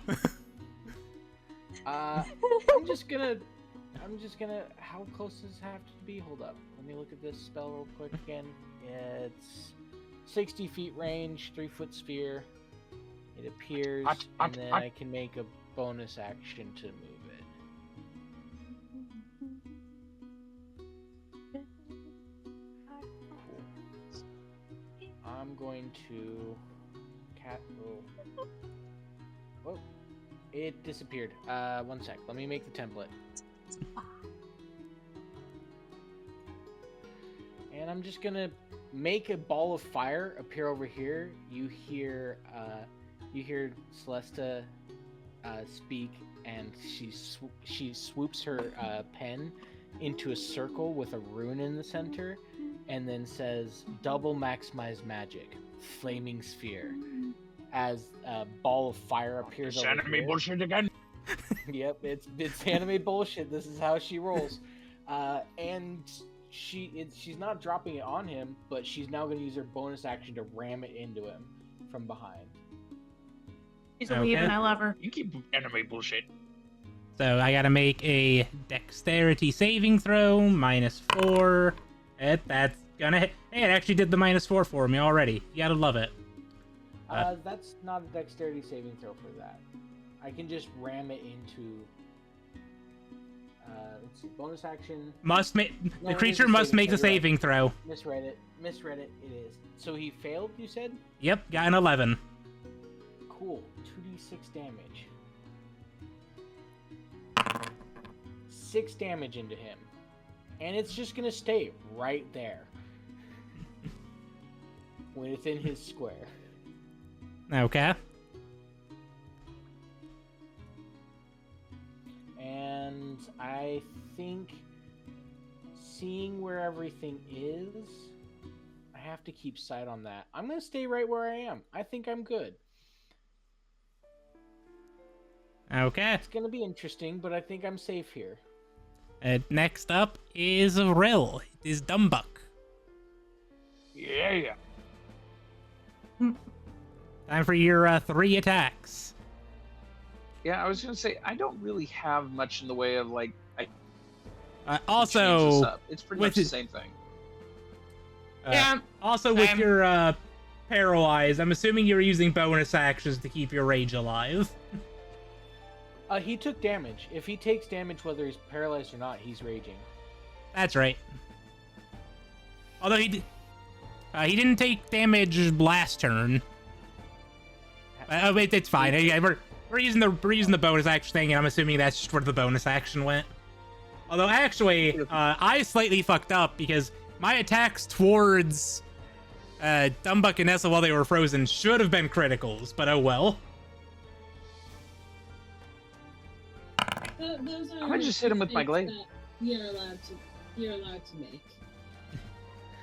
I'm just gonna. How close does it have to be? Hold up. Let me look at this spell real quick again. It's 60 feet range, 3-foot sphere. It appears, and then I can make a bonus action to move it. I'm going to Whoa. It disappeared. One sec. Let me make the template. And I'm just gonna make a ball of fire appear over here. You hear Celesta speak, and she swoops her pen into a circle with a rune in the center, and then says, "Double maximize magic, flaming sphere." As a ball of fire appears over Anime here. bullshit again. Yep, it's anime bullshit. This is how she rolls, and she's not dropping it on him, but she's now going to use her bonus action to ram it into him from behind. She's a lead and I love her. You keep anime bullshit. So I gotta make a dexterity saving throw, -4. That's gonna hit. Hey, it actually did the -4 for me already. You gotta love it. That's not a dexterity saving throw for that. I can just ram it into. Let's see, bonus action. The it creature is a must saving make throw, the you're right. saving throw. Misread it. It is. So he failed, you said? Yep, got an 11. Cool. 2d6 damage. 6 damage into him. And it's just gonna stay right there. Within his square. Okay. And I think seeing where everything is, I have to keep sight on that. I'm gonna stay right where I am. I think I'm good. Okay. It's gonna be interesting, but I think I'm safe here. Next up is Rill. It is Dumbuck. Yeah. Time for your 3 attacks. Yeah, I was gonna say I don't really have much in the way of like I change this Also, up. It's pretty with much the it- same thing. Yeah. Also, with Same. your paralyzed, I'm assuming you're using bonus actions to keep your rage alive. He took damage. If he takes damage, whether he's paralyzed or not, he's raging. That's right. Although he didn't take damage last turn. Wait, it's fine. Yeah, we're using the bonus action thing, and I'm assuming that's just where the bonus action went. Although actually, I slightly fucked up because my attacks towards Dumbuck and Nessa while they were frozen should have been criticals, but oh well. Those are I'm gonna just hit him with my glaive. mistakes that You're allowed to make.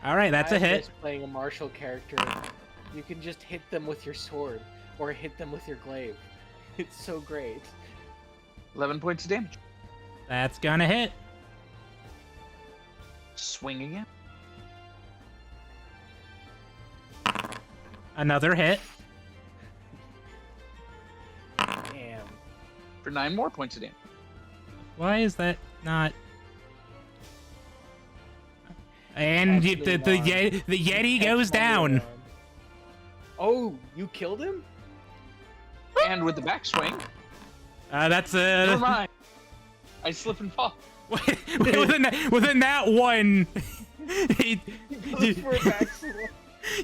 All right, that's a I hit. miss playing a martial character. You can just hit them with your sword or hit them with your glaive. It's so great. 11 points of damage. That's gonna hit. Swing again. Another hit. Damn. For 9 more points of damage. Why is that not? And the Yeti goes down. Oh, you killed him? And with the backswing, That's never mind. I slip and fall. within that one, Goes for a backswing.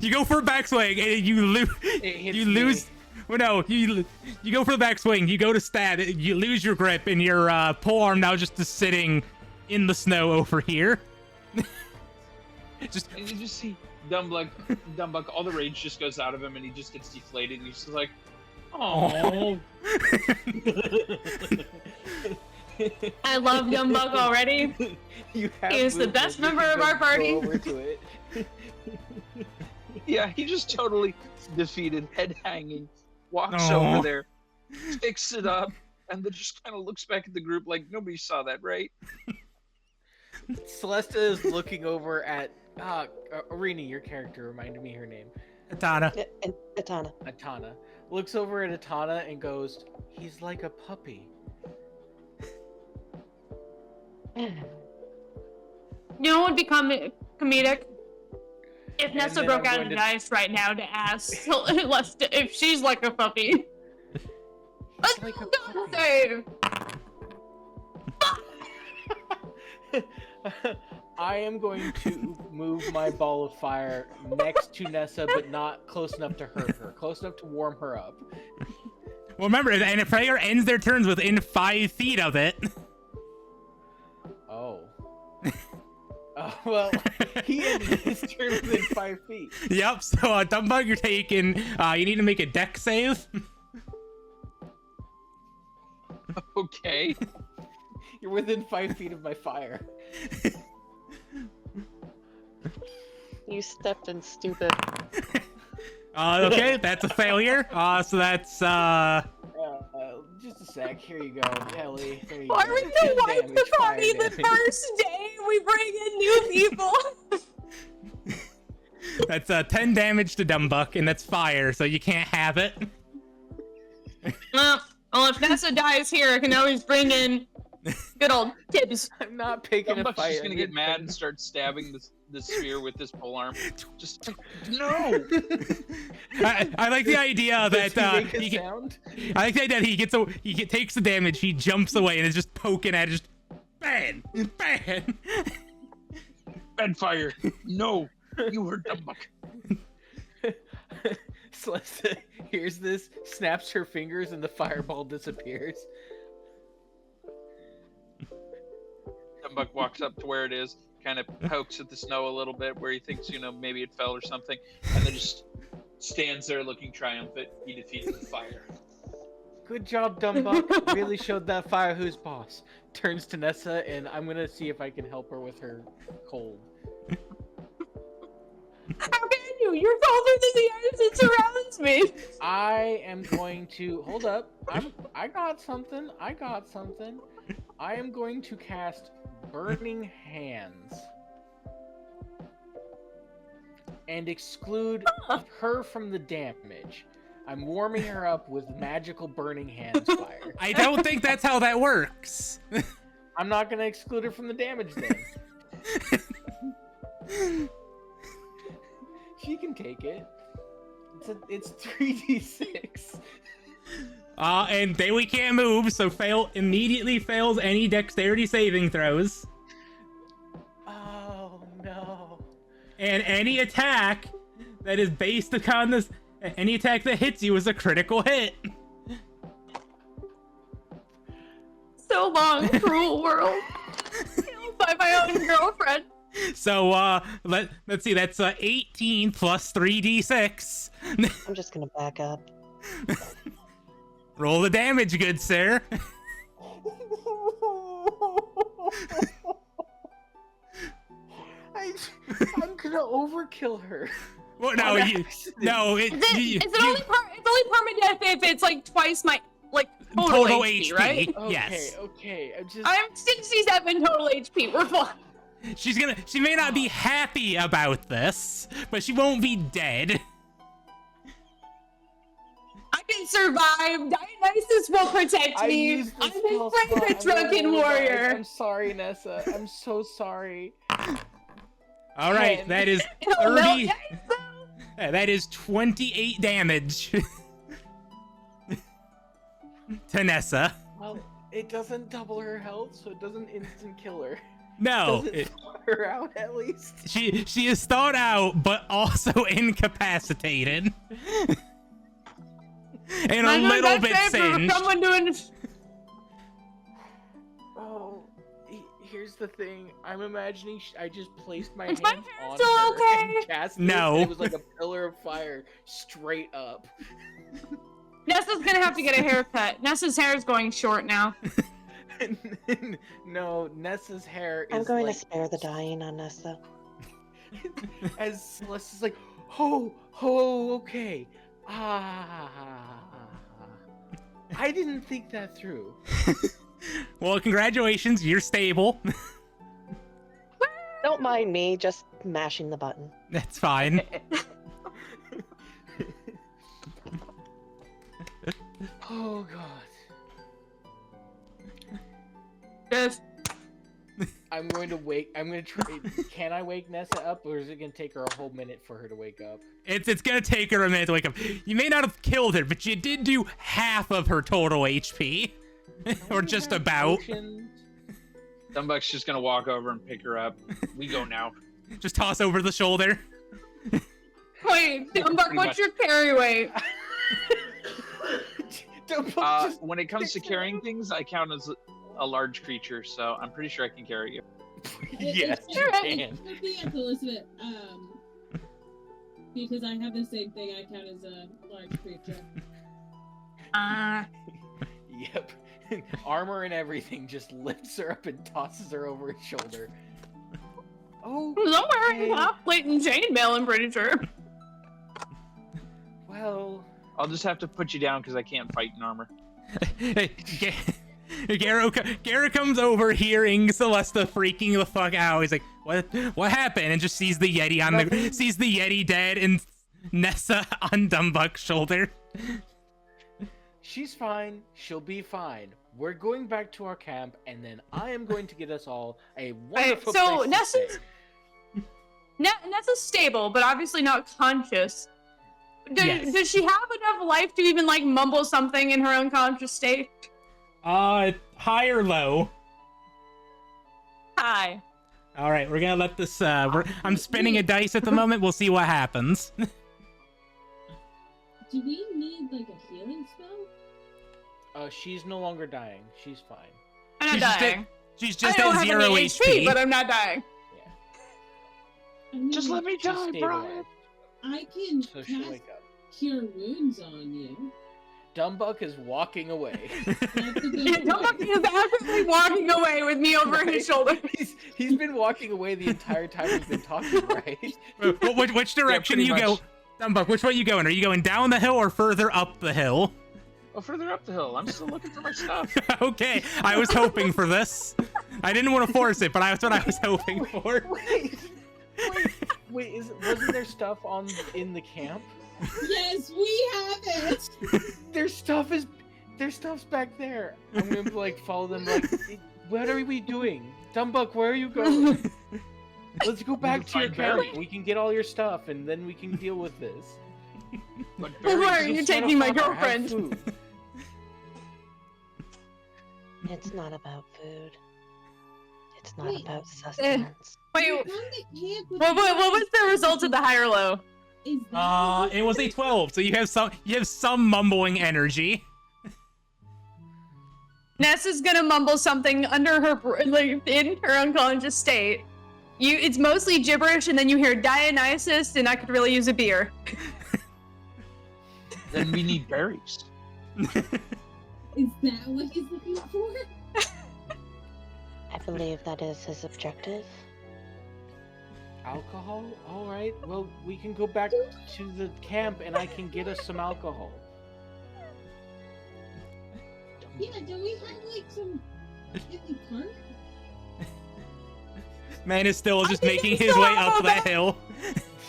you go for a backswing and you lose. It hits You me. lose. Well, no, you go for the backswing. You go to stab. You lose your grip, and your pole arm now just is sitting in the snow over here. Just And you just see Dumbuck, all the rage just goes out of him, and he just gets deflated. And he's just like, "Oh, I love Dumbuck already. You have He is the movement, best you member can of our just go party. over to it. yeah." He just totally defeated, head hanging, walks Aw. over there, picks it up, and then just kind of looks back at the group like nobody saw that, right? Celesta is looking over at Arini, your character reminded me her name. Atana. And Atana. Atana. Looks over at Atana and goes, "He's like a puppy." You know what would be comedic? If And Nessa then broke I'm out going of to- dice right now to ask Celeste if she's like a puppy. Let's like a go puppy. save! I am going to move my ball of fire next to Nessa, but not close enough to hurt her. Close enough to warm her up. Well, remember, and if player ends their turns within 5 feet of it. Oh. Well, he ended his turn within 5 feet. Yep. So, Dumbuck, you're taking. You need to make a deck save. Okay. You're within 5 feet of my fire. You stepped in stupid. Okay, that's a failure. So that's Just a sec. Here you go, Kelly. There you Why go. are we 10 gonna wipe the damage, party fire the damage. first day we bring in new people? that's 10 damage to Dumbuck, and that's fire, so you can't have it. Well, if Nessa dies here, I can always bring in good old Tibbs. I'm not picking a Dumbuck's fight. just gonna get mad and start stabbing the sphere with his polearm. Just no. I like the idea Does that he make a he get, sound? I like the idea that takes the damage, he jumps away, and is just poking at it, just bang, bang. Red fire. No. You heard Dumbuck. Celeste hears this, snaps her fingers, and the fireball disappears. Dumbuck walks up to where it is, kind of pokes at the snow a little bit, where he thinks, maybe it fell or something, and then just stands there looking triumphant. He defeated the fire. Good job, Dumbuck. Really showed that fire who's boss. Turns to Nessa, and I'm gonna see if I can help her with her cold. How can you? You're colder than the ice that surrounds me. I am going to hold up. I got something. I am going to cast Burning Hands and exclude her from the damage. I'm warming her up with magical Burning Hands fire. I don't think that's how that works. I'm not gonna exclude her from the damage then. She can take it. It's 3d6. And we can't move, so immediately fails any dexterity saving throws. Oh no. And any attack that is based upon this, any attack that hits you is a critical hit. So long, cruel world. Killed by my own girlfriend. So, let's see, that's 18 plus 3d6. I'm just gonna back up. Roll the damage, good sir. I'm gonna overkill her. Well, no, It's only permanent if it's like twice my total HP, right? Okay, Yes. okay. I'm 67 total HP. We're fine. She may not be happy about this, but she won't be dead. I can survive. Dionysus will protect I me. used I'm this his spell slot. favorite drunken warrior. I'm sorry, Nessa. I'm so sorry. All right, Ten. that is It'll melt 30. ice, though. That is 28 damage to Nessa. Well, It doesn't double her health, so it doesn't instant kill her. No, Does it thaw her out at least? she is thawed out, but also incapacitated. And a little bit singed. Someone doing this. Oh, here's the thing. I'm imagining I just placed my Is hands my hair on still her okay? and cast this, No. and it was like a pillar of fire straight up. Nessa's gonna have to get a haircut. Nessa's hair is going short now. No, Nessa's hair is I'm going like, to spare the dying on Nessa. as Celeste's like, okay. I didn't think that through. Well, congratulations, you're stable. Don't mind me, just mashing the button. That's fine. Oh god. Just I'm going to try. Can I wake Nessa up, or is it going to take her a whole minute for her to wake up? It's gonna take her a minute to wake up. You may not have killed her, but you did do half of her total HP. Or just about. Dumbuck's just gonna walk over and pick her up. We go now. Just toss over the shoulder. wait, Dumbuck, what's your carry weight? When it comes to carrying things, I count as a large creature, so I'm pretty sure I can carry you. Yes, It's you funny- can. it's funny as Elizabeth, because I have the same thing. I count as a large creature. Yep. Armor and everything just lifts her up and tosses her over his shoulder. Oh, Don't worry, okay. half plate and chainmail, I'm pretty sure. Well, I'll just have to put you down because I can't fight in armor. Hey, Garrett comes over hearing Celesta freaking the fuck out. He's like, what happened? And just sees the Yeti sees the Yeti dead and Nessa on Dumbuck's shoulder. she's fine. She'll be fine. We're going back to our camp, and then I am going to get us all a wonderful so place to Nessa's- stay. Nessa's stable, but obviously not conscious. Yes. Does she have enough life to even like mumble something in her unconscious state? High or low? Hi. All right, we're gonna let this. I'm spinning a dice at the moment. We'll see what happens. Do we need like a healing spell? She's no longer dying. She's fine. I'm She's not just dying. She's just I don't at have 0 any HP. but I'm not dying. I mean, Just let me She's die, stabilized, Brian. I can so she'll cast wake up. cure wounds on you. Dumbuck is walking away. That's a good Dumbuck point. is actively walking away with me over his shoulder. He's been walking away the entire time we've been talking, right? Which direction pretty you go? much. Dumbuck, which way you going? Are you going down the hill or further up the hill? Well, further up the hill. I'm still looking for my stuff. Okay, I was hoping for this. I didn't want to force it, but that's what I was hoping for. Wait, wasn't there stuff in the camp? Yes, we have it. Their stuff's back there. I'm gonna like follow them. Like, what are we doing, Dumbuck? Where are you going? Let's go back to your find camp. Barry. We can get all your stuff, and then we can deal with this. But Why Barry, are you Just son of taking my fucker, have girlfriend? food. It's not about food. It's not Wait. about sustenance. Wait, You found the camp with what the- was the result of the high or low? Is that It was a 12, so you have some mumbling energy. Nessa's gonna mumble something under her, like, in her unconscious state. It's mostly gibberish, and then you hear Dionysus, and I could really use a beer. then we need berries. Is that what he's looking for? I believe that is his objective. Alcohol? All right. Well, we can go back to the camp, and I can get us some alcohol. Yeah, do we have like some empty cart? Man is still just I think making I his still way have up a that ba- hill.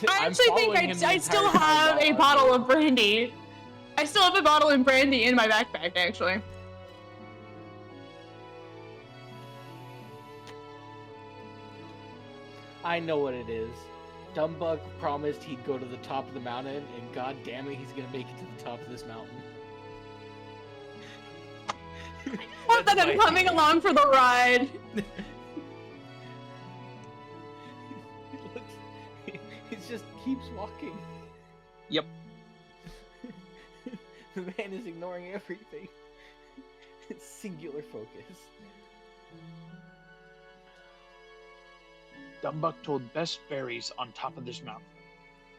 I I'm actually think following him the I still entire time have a while bottle I'm- of brandy. I still have a bottle of brandy in my backpack, actually. I know what it is. Dumbuck promised he'd go to the top of the mountain, and god damn it, he's gonna make it to the top of this mountain. Well, that I'm coming along for the ride. He just keeps walking. Yep. The man is ignoring everything. Singular focus. Dumbuck told best berries on top of this mountain.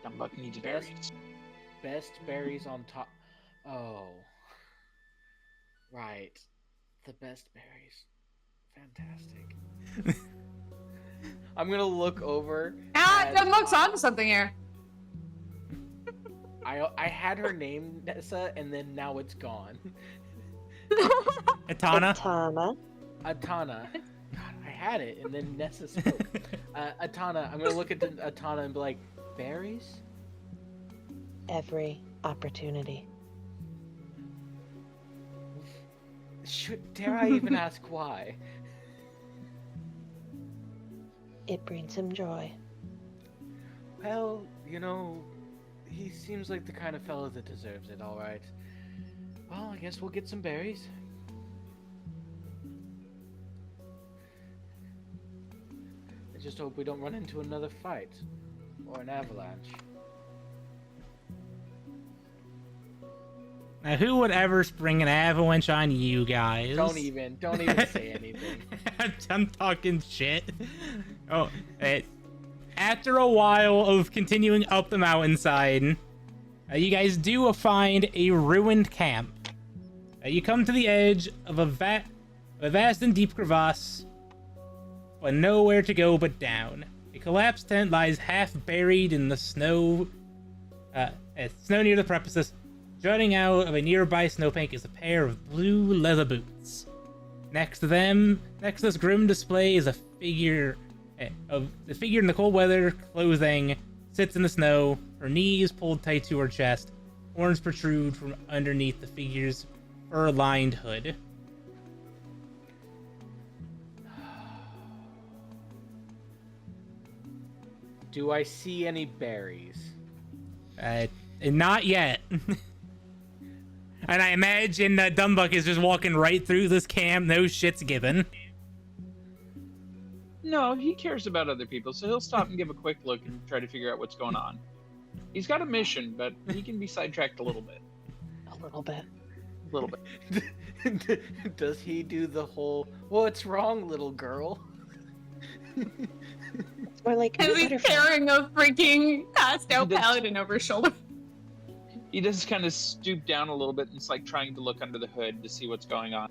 Dumbuck needs berries. Best berries on top. Oh. Right. The best berries. Fantastic. I'm gonna look over. Ah, Dumbuck's onto something here. I had her name Nessa, and then now it's gone. Atana. Atana. God, I had it, and then Nessa spoke. Atana. I'm gonna look at Atana and be like, berries? Every opportunity. Dare I even ask why? It brings him joy. Well, you know, he seems like the kind of fellow that deserves it, alright. Well, I guess we'll get some berries. I just hope we don't run into another fight. Or an avalanche. Now, who would ever spring an avalanche on you guys? Don't even say anything. I'm talking shit. Oh, after a while of continuing up the mountainside, you guys do find a ruined camp. You come to the edge of a vast and deep crevasse, but nowhere to go but down. A collapsed tent lies half buried in the snow. Snow near the precipice. Jutting out of a nearby snowbank is a pair of blue leather boots. Next to this grim display is a figure in the cold weather clothing, sits in the snow, her knees pulled tight to her chest, horns protrude from underneath the figure's fur-lined hood. Do I see any berries? Not yet. And I imagine that Dumbuck is just walking right through this camp, no shit's given. No, he cares about other people, so he'll stop and give a quick look and try to figure out what's going on. He's got a mission, but he can be sidetracked a little bit. A little bit. A little bit. Does he do the whole, what's wrong, little girl? It's more like As he's butterfly. carrying a freaking passed out He does- paladin over his shoulder. He does kind of stoop down a little bit and it's like trying to look under the hood to see what's going on.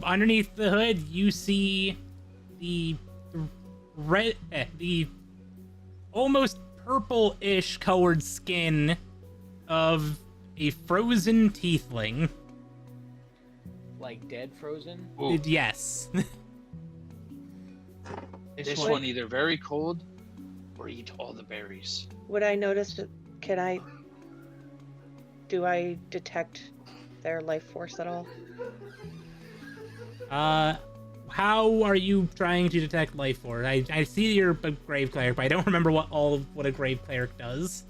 Underneath the hood, you see the almost purple-ish colored skin of a frozen tiefling. Like dead frozen? Ooh, Yes. this one either very cold or eat all the berries. Would I notice that? Do I detect their life force at all? How are you trying to detect life force? I see you're a grave cleric, but I don't remember what a grave cleric does.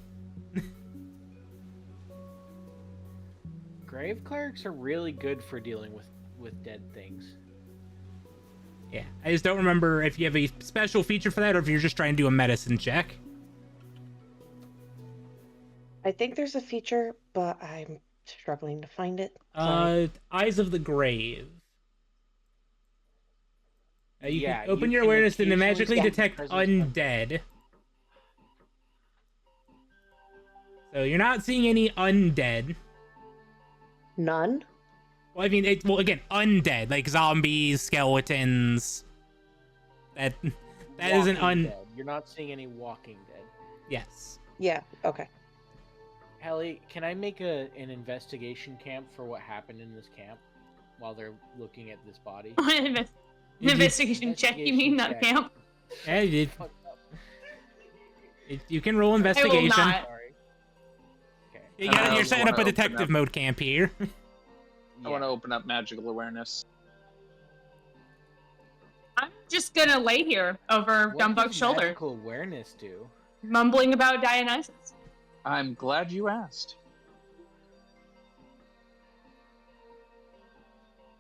Grave clerics are really good for dealing with dead things. Yeah, I just don't remember if you have a special feature for that or if you're just trying to do a medicine check. I think there's a feature, but I'm struggling to find it. Sorry. Eyes of the Grave. You Yeah, can open you your can awareness and occasionally magically see detect presence of- undead. So you're not seeing any undead. None? Well, I mean, again, undead, like zombies, skeletons. That isn't Walking dead. You're not seeing any walking dead. Yes. Yeah, okay. Hallie, can I make an investigation camp for what happened in this camp while they're looking at this body? Investigation check, you mean, not a Investigation camp? Yeah, Fucked up. you can roll investigation. not. Sorry. Okay. You're setting up a wanna open detective up- mode camp here. I want to open up magical awareness. I'm just gonna lay here over What Dumbuck's does shoulder, magical awareness do? mumbling about Dionysus. I'm glad you asked.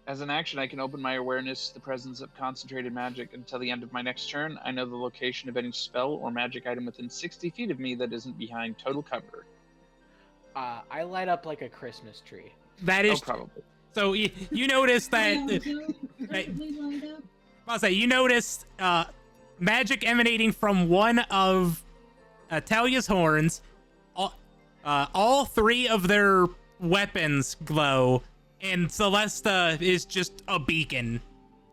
As an action, I can open my awareness to the presence of concentrated magic until the end of my next turn. I know the location of any spell or magic item within 60 feet of me that isn't behind total cover. I light up like a Christmas tree. That Oh, is probably. so. You notice that. I'll say you noticed magic emanating from one of Talia's horns. All three of their weapons glow, and Celesta is just a beacon,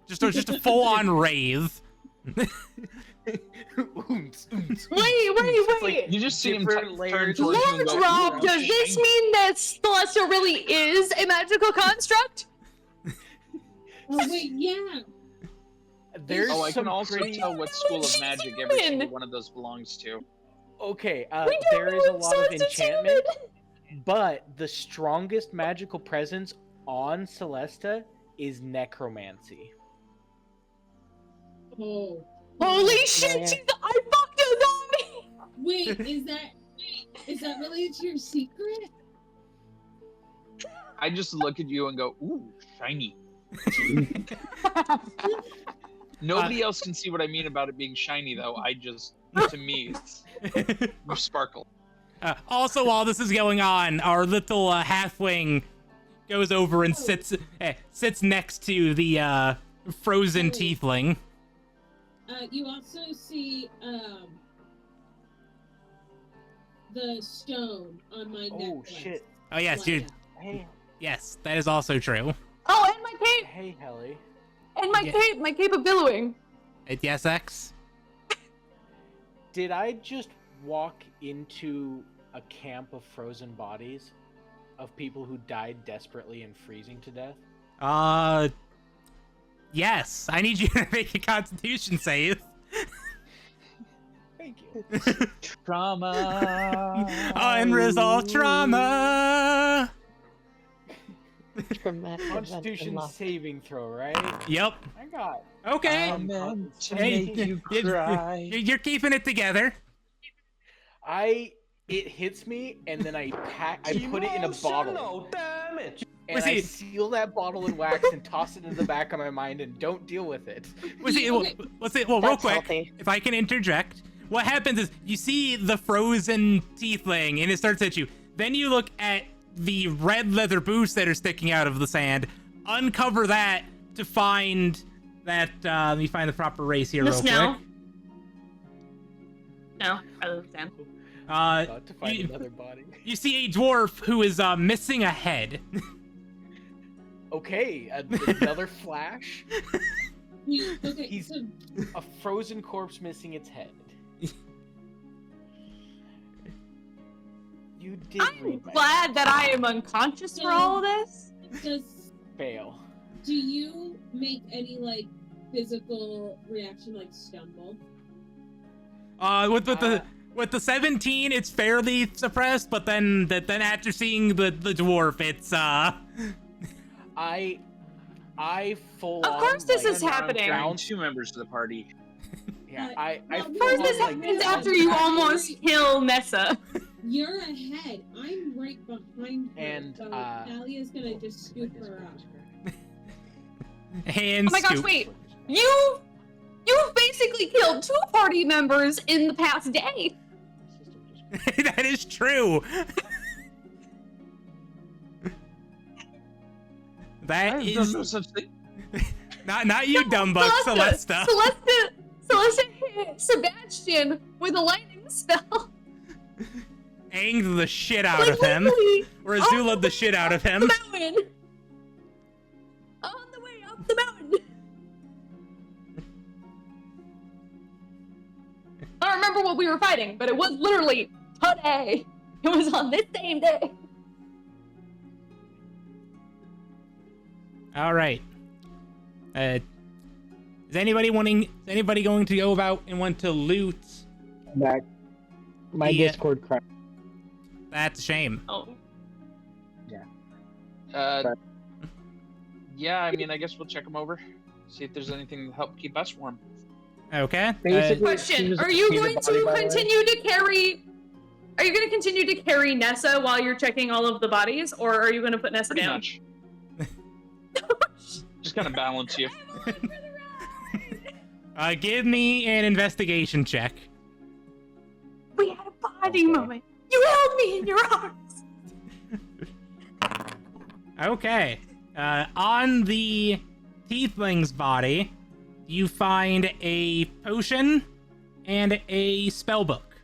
just a full-on wraith. Ooms, ooms. Wait. You just see him different turn layers towards you Lord and go, Rob, "Ooh, does this shiny." mean that Celesta really is a magical construct? Oh wait, yeah. There's Oh, I some can also pretty... tell what school of She's magic every human. single one of those belongs to. Okay, We don't there know is a if lot of Celesta's enchantment, human. but the strongest magical presence on Celesta is necromancy. Oh. Holy shit! I fucked a zombie. Wait, is that related to your secret? I just look at you and go, ooh, shiny. Nobody else can see what I mean about it being shiny, though. To me, it's you sparkle. Also, while this is going on, our little halfling goes over and sits next to the frozen tiefling. You also see the stone on my Oh necklace. shit! Oh yes, dude. Hey, Yes, that is also true. Oh, and my cape, hey, Helly. and my cape of billowing. Yes, X. Did I just walk into a camp of frozen bodies of people who died desperately and freezing to death? Yes. I need you to make a Constitution save. Thank you. Trauma. Unresolved trauma. Traumatic event Constitution unlocked. saving throw, right? Yep. I got. Okay. Meant to Hey, make you cry. You're keeping it together. It hits me, and then I put it in a bottle. Damage. And Was I it- seal that bottle in wax and toss it into the back of my mind and don't deal with it. Well, Okay. real That's quick, healthy. if I can interject, what happens is you see the frozen tiefling and it starts at you. Then you look at the red leather boots that are sticking out of the sand, uncover that to find that, let me find the proper race here The real snow. quick. No, rather than sand. About to find you- another body. You see a dwarf who is missing a head. Okay, another flash. Okay, He's- so A frozen corpse missing its head. You did I'm read my glad that I am unconscious for all of this. fail. do you make any like physical reaction, like stumble? With the 17, it's fairly suppressed, but then after seeing the dwarf, it's I full Of on, course this like, is happening. Down 2 members of the party. Yeah, I Of full First, on, this like, happens yeah. after you almost kill Nessa. You're ahead. I'm right behind her. And, so Talia's gonna just scoop her up. hand Oh my gosh, scoop. wait. You've basically killed 2 party members in the past day. That is true. That I've done is no such thing. not you, dumb buck, Celesta. Celesta hit Sebastian with a lightning spell. Anged the shit out Like, of him, literally, or Azula the shit out of him. the mountain. On the way up the mountain. I don't remember what we were fighting, but it was literally today. It was on this same day. All right. Is anybody going to go about and want to loot? Back. My Yeah. Discord crashed. That's a shame. Oh. Yeah, I mean, I guess we'll check them over. See if there's anything to help keep us warm. Okay. Basically, Question: Are you going to continue to carry? Are you going to continue to carry Nessa while you're checking all of the bodies, or are you going to put Nessa Pretty down? much. just kind of balance you. Give me an investigation check. We had a bonding moment. You held me in your arms. Okay. On the tiefling's body, you find a potion and a spell book.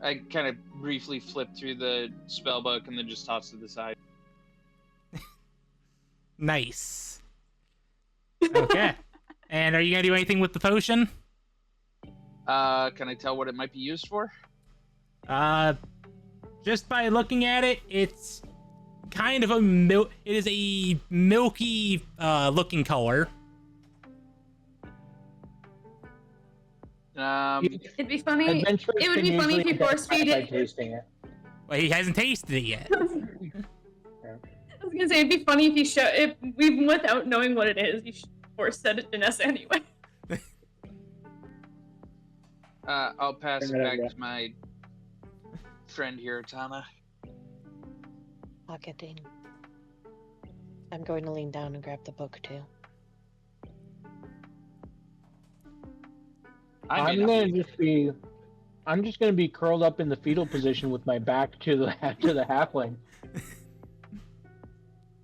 I kind of briefly flip through the spell book and then just toss it to the side. Nice. Okay. And are you gonna do anything with the potion? Can I tell what it might be used for? Just by looking at it, it's kind of it is a milky looking color. It'd be funny. Adventurers It would can be funny if usually you force feed identify it. by tasting it. Well, he hasn't tasted it yet. I was gonna say it'd be funny if you show if even without knowing what it is, you force said it to Nessa anyway. I'll pass it Bring it back over. to my friend here, Tana. Pocketing. I'm going to lean down and grab the book too. I may not be- I'm just gonna be curled up in the fetal position with my back to the halfling,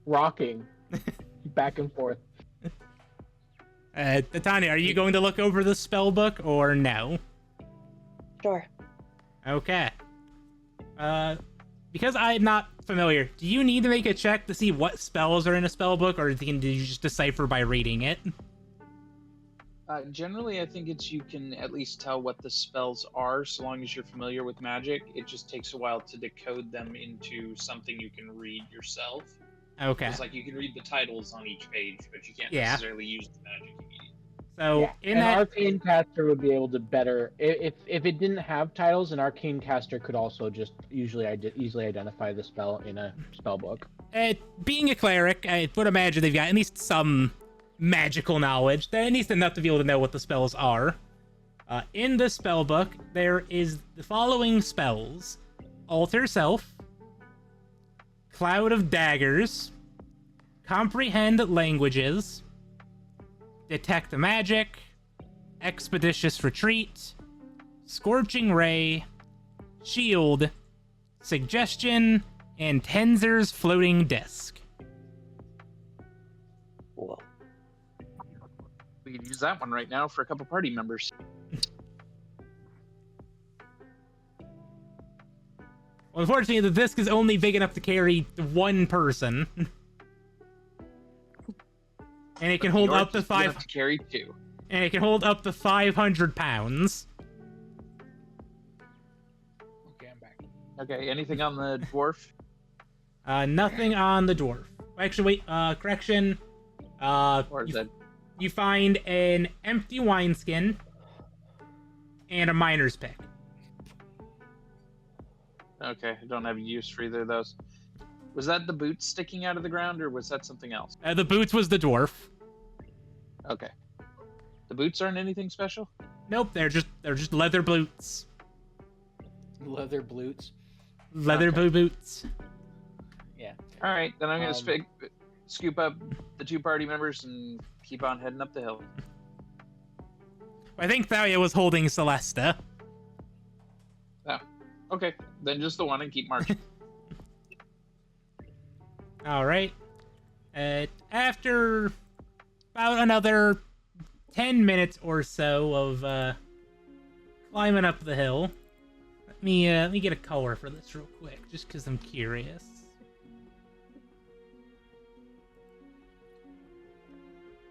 rocking back and forth. Titania, are you going to look over the spell book or no? Sure. Okay. Because I'm not familiar, do you need to make a check to see what spells are in a spell book, or can you just decipher by reading it? Generally, I think you can at least tell what the spells are, so long as you're familiar with magic. It just takes a while to decode them into something you can read yourself. Okay. It's like you can read the titles on each page, but you can't Yeah. necessarily use the magic immediately. So Yeah, in an that, arcane caster would be able to better if it didn't have titles. An arcane caster could also just usually easily identify the spell in a spell book. being a cleric, I would imagine they've got at least some magical knowledge. At least enough to be able to know what the spells are. In the spell book, there is the following spells: Alter Self, Cloud of Daggers, Comprehend Languages, Detect Magic, Expeditious Retreat, Scorching Ray, Shield, Suggestion, and Tenzer's Floating Disc. Whoa. We could use that one right now for a couple party members. Well, unfortunately, the disc is only big enough to carry one person. And it can hold Yours up to is big enough 5. to carry two. And it can hold up to 500 pounds. Okay, I'm back. Okay, anything on the dwarf? Nothing on the dwarf. Actually, wait. Correction. Or is that You find an empty wineskin and a miner's pick. okay? I don't have use for either of those. Was that the boots sticking out of the ground, or was that something else? The boots was the dwarf. Okay. The boots aren't anything special? Nope, they're just leather boots. Leather boots. Leather Okay. boots. Yeah. All right, then I'm gonna Um, scoop up the two party members and keep on heading up the hill. I think Thalia was holding Celesta. Okay, then just the one and keep marching. All right. After about another 10 minutes or so of climbing up the hill, let me get a color for this real quick, just because I'm curious.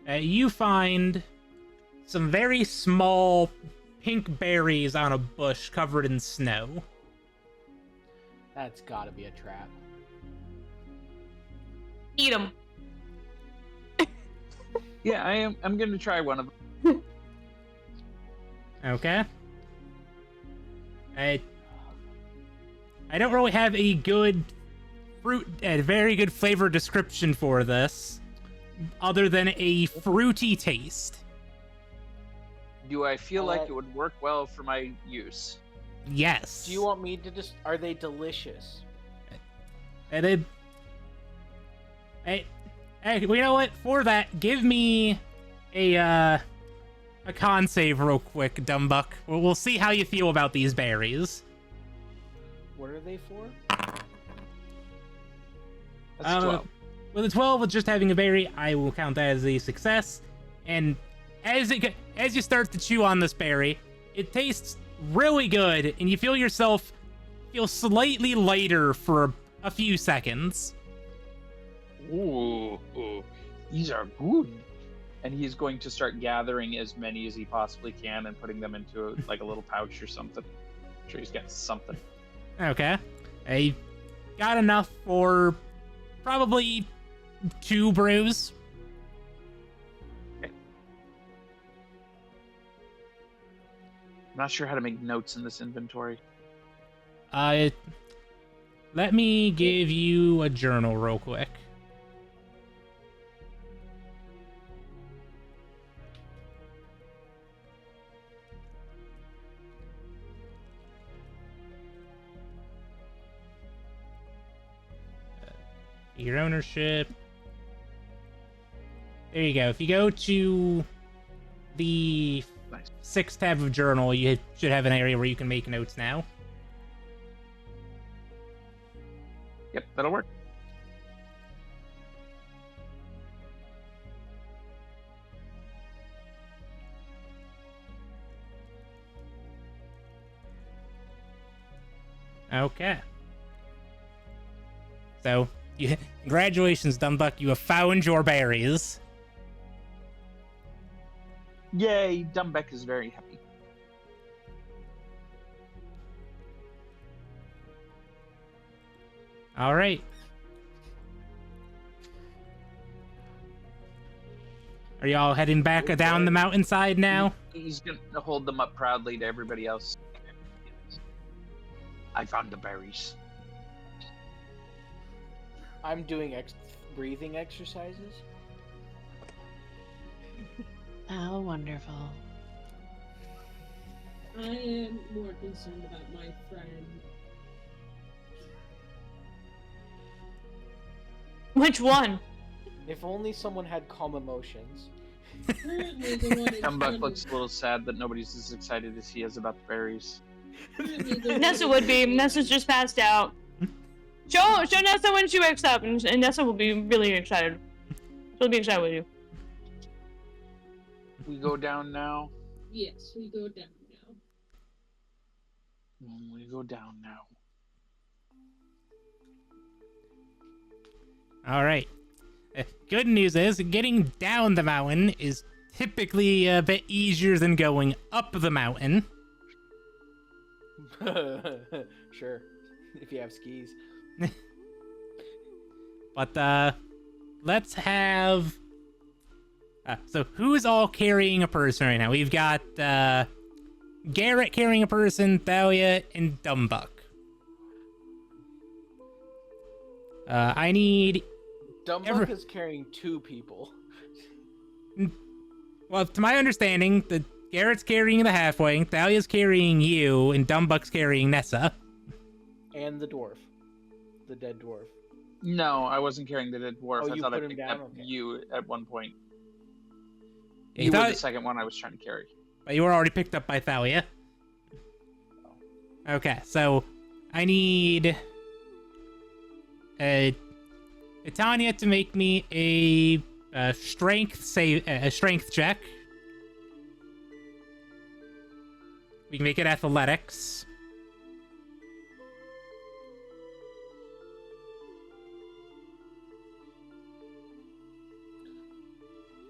You find some very small pink berries on a bush covered in snow. That's gotta be a trap. Eat them. Yeah, I'm gonna try one of them. Okay. I don't really have a very good flavor description for this, other than a fruity taste. Do I feel like Uh, it would work well for my use? Yes. Do you want me to just? Are they delicious? And then, hey, you know what? For that, give me a con save real quick, Dumbuck. We'll see how you feel about these berries. What are they for? That's 12. With a 12, with just having a berry, I will count that as a success. And as you start to chew on this berry, it tastes really good, and you feel yourself feel slightly lighter for a few seconds. Ooh, these are good. And he's going to start gathering as many as he possibly can and putting them into like a little pouch or something. I'm sure he's got something. Okay. I got enough for probably 2 brews. Okay. I'm not sure how to make notes in this inventory. Let me give you a journal real quick. Your ownership. There you go. If you go to the Nice. 6th tab of journal, you should have an area where you can make notes now. Yep, that'll work. Okay. So, congratulations, Dumbuck. You have found your berries. Yay, Dumbeck is very happy. All right. Are y'all heading back down the mountainside now? He's going to hold them up proudly to everybody else. I found the berries. I'm doing breathing exercises. How wonderful. I am more concerned about my friend. Which one? If only someone had calm emotions. Currently, the one in Dumbuck front looks a little sad that nobody's as excited as he is about the berries. currently the one Nessa in would be. front- Nessa's just passed out. Show Nessa when she wakes up, and Nessa will be really excited. She'll be excited with you. We go down now. Yes, we go down now. We go down now. All right. Good news is getting down the mountain is typically a bit easier than going up the mountain. Sure, if you have skis. But let's have. So who's all carrying a person right now? We've got Garrett carrying a person, Thalia, and Dumbuck. I need. Dumbuck is carrying 2 people. Well, to my understanding, Garrett's carrying the halfway, Thalia's carrying you, and Dumbuck's carrying Nessa. And the dwarf. The dead dwarf. No, I wasn't carrying the dead dwarf. Oh, I you thought I put him picked down? up Okay. you at one point. You You were thought- the second one I was trying to carry. But you were already picked up by Thalia. Okay, so I need Tanya to make me a strength check. We can make it athletics.